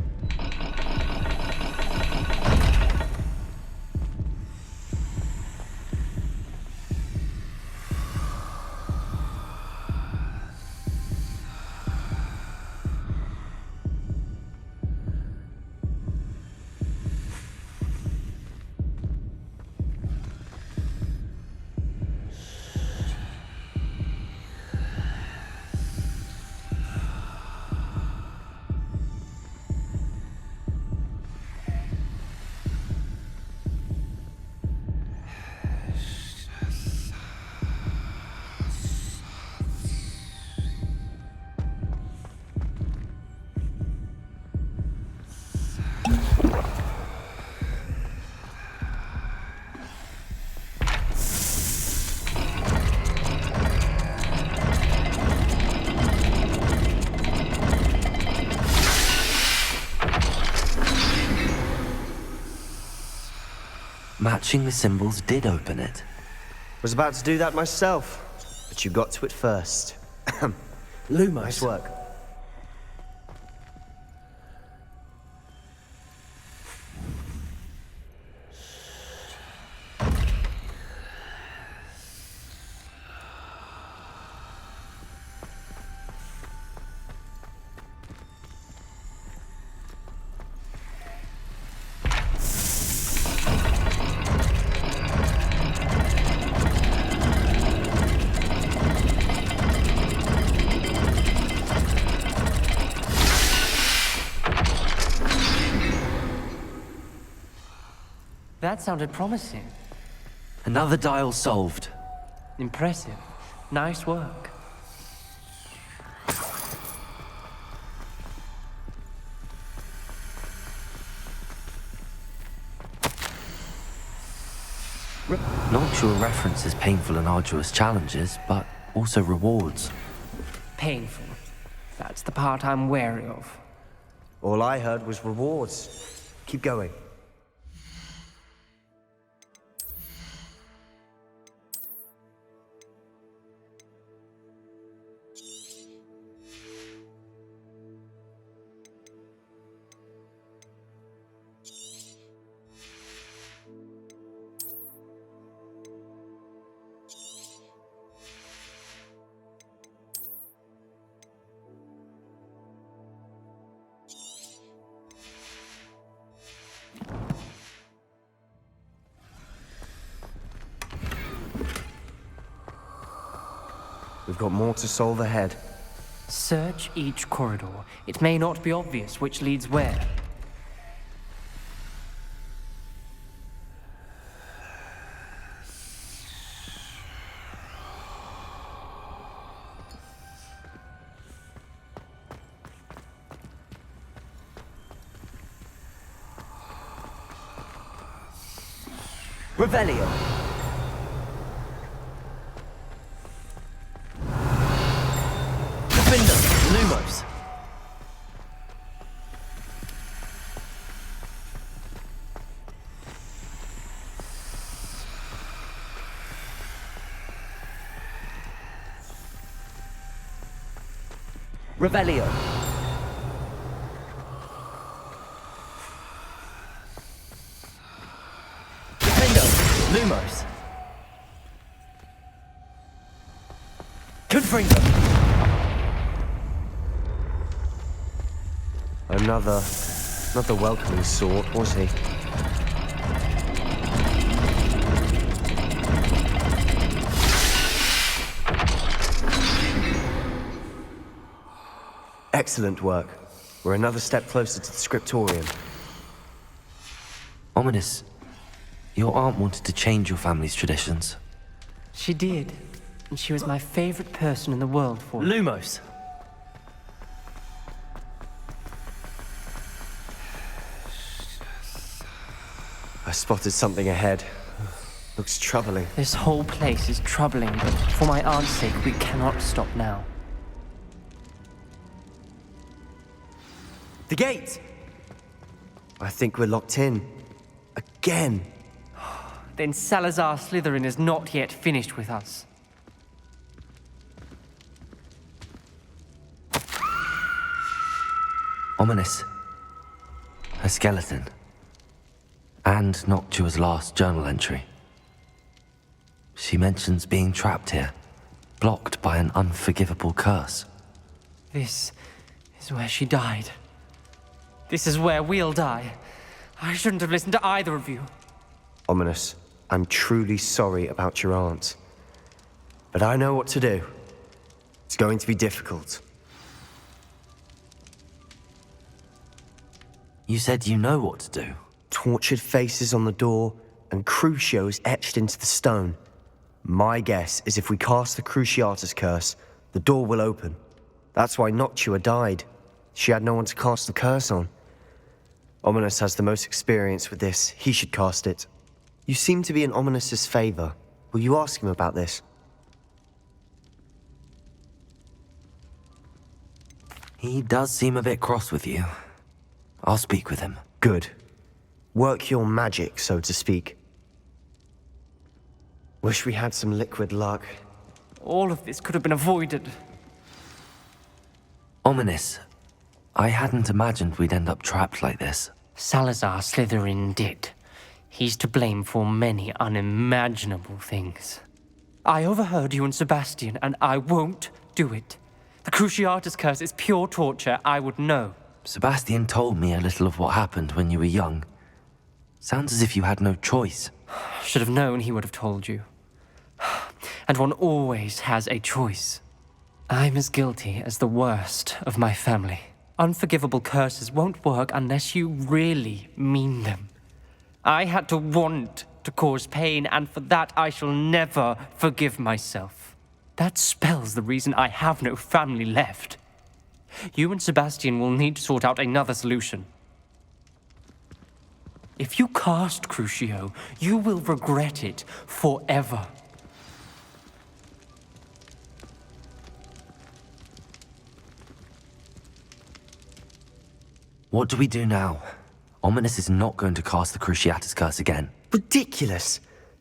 Matching the symbols did open it. Was about to do that myself, but you got to it first. Lumos. Nice work. That sounded promising. Another dial solved. Impressive. Nice work. Noctua references painful and arduous challenges, but also rewards. Painful. That's the part I'm wary of. All I heard was rewards. Keep going. We've got more to solve ahead. Search each corridor. It may not be obvious which leads where. Revelio. Defender. Lumos. Revelio. Defender. Lumos. Confringo. Another, not the welcoming sort, was he? Excellent work. We're another step closer to the scriptorium. Ominous, your aunt wanted to change your family's traditions. She did. And she was my favorite person in the world for it. Lumos. I spotted something ahead. Looks troubling. This whole place is troubling, but for my aunt's sake, we cannot stop now. The gate! I think we're locked in. Again. Then Salazar Slytherin is not yet finished with us. Ominous. A skeleton. And Noctua's last journal entry. She mentions being trapped here, blocked by an unforgivable curse. This is where she died. This is where we'll die. I shouldn't have listened to either of you. Ominous, I'm truly sorry about your aunt. But I know what to do. It's going to be difficult. You said you know what to do. Tortured faces on the door and Crucios etched into the stone. My guess is if we cast the Cruciatus curse, the door will open. That's why Noctua died. She had no one to cast the curse on. Ominous has the most experience with this. He should cast it. You seem to be in Ominous's favor. Will you ask him about this? He does seem a bit cross with you. I'll speak with him. Good. Work your magic, so to speak. Wish we had some liquid luck. All of this could have been avoided. Ominous. I hadn't imagined we'd end up trapped like this. Salazar Slytherin did. He's to blame for many unimaginable things. I overheard you and Sebastian, and I won't do it. The Cruciatus curse is pure torture. I would know. Sebastian told me a little of what happened when you were young. Sounds as if you had no choice. Should have known he would have told you. And one always has a choice. I'm as guilty as the worst of my family. Unforgivable curses won't work unless you really mean them. I had to want to cause pain, and for that I shall never forgive myself. That spells the reason I have no family left. You and Sebastian will need to sort out another solution. If you cast Crucio, you will regret it forever. What do we do now? Ominous is not going to cast the Cruciatus curse again. Ridiculous!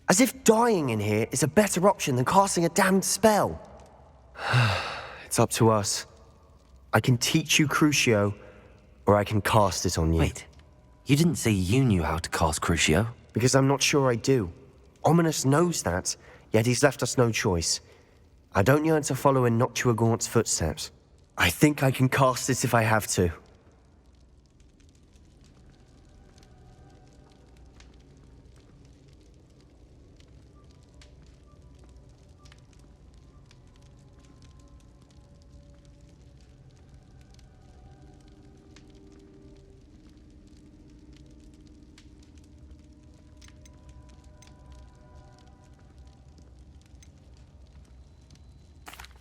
As if dying in here is a better option than casting a damned spell. It's up to us. I can teach you Crucio, or I can cast it on you. Wait, you didn't say you knew how to cast Crucio? Because I'm not sure I do. Ominous knows that, yet he's left us no choice. I don't yearn to follow in Noctua Gaunt's footsteps. I think I can cast it if I have to.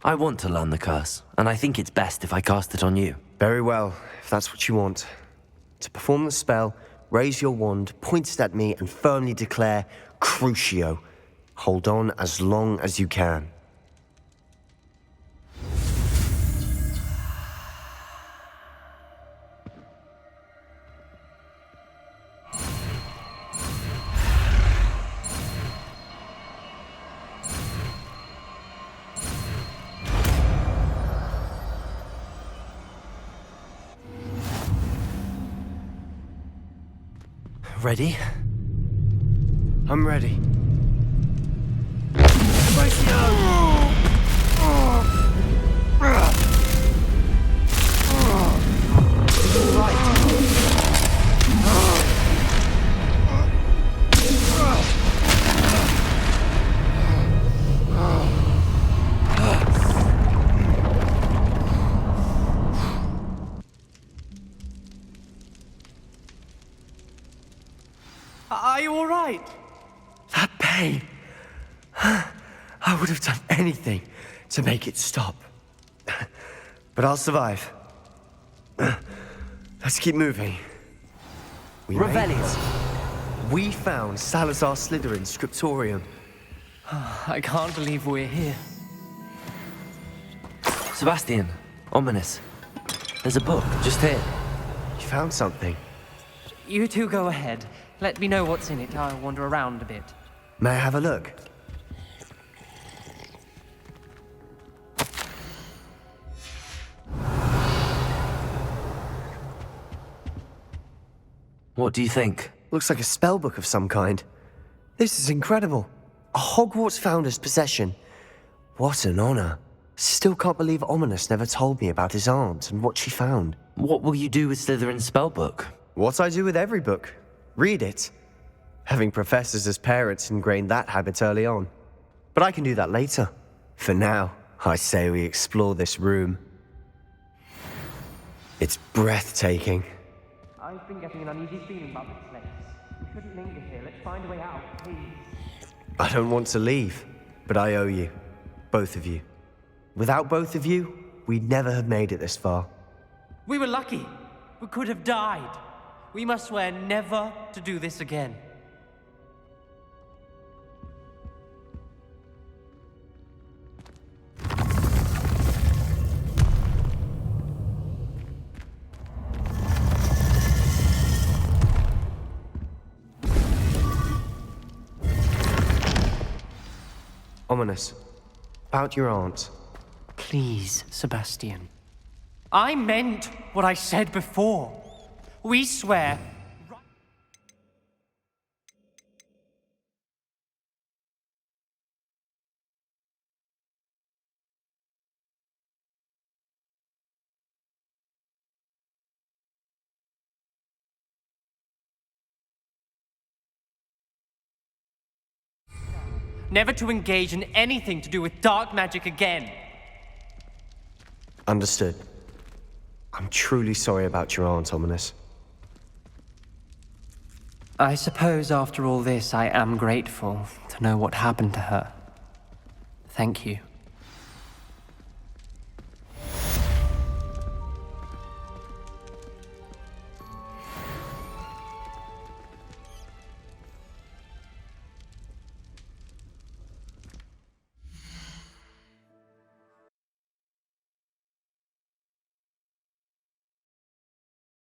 I want to learn the curse, and I think it's best if I cast it on you. Very well, if that's what you want. To perform the spell, raise your wand, point it at me, and firmly declare, Crucio. Hold on as long as you can. Ready? I'm ready. Are you all right? That pain. I would have done anything to make it stop. But I'll survive. Let's keep moving. We found Salazar Slytherin's scriptorium. I can't believe we're here. Sebastian, ominous. There's a book just here. You found something? You two go ahead. Let me know what's in it. I'll wander around a bit. May I have a look? What do you think? Looks like a spellbook of some kind. This is incredible. A Hogwarts founder's possession. What an honor. Still can't believe Ominous never told me about his aunt and what she found. What will you do with Slytherin's spellbook? What I do with every book. Read it. Having professors as parents ingrained that habit early on. But I can do that later. For now, I say we explore this room. It's breathtaking. I've been getting an uneasy feeling about this place. We shouldn't linger here. Let's find a way out, please. I don't want to leave, but I owe you. Both of you. Without both of you, we'd never have made it this far. We were lucky. We could have died. We must swear never to do this again. Ominous. About your aunt. Please, Sebastian. I meant what I said before. We swear. Never to engage in anything to do with dark magic again. Understood. I'm truly sorry about your aunt, Ominous. I suppose after all this, I am grateful to know what happened to her. Thank you.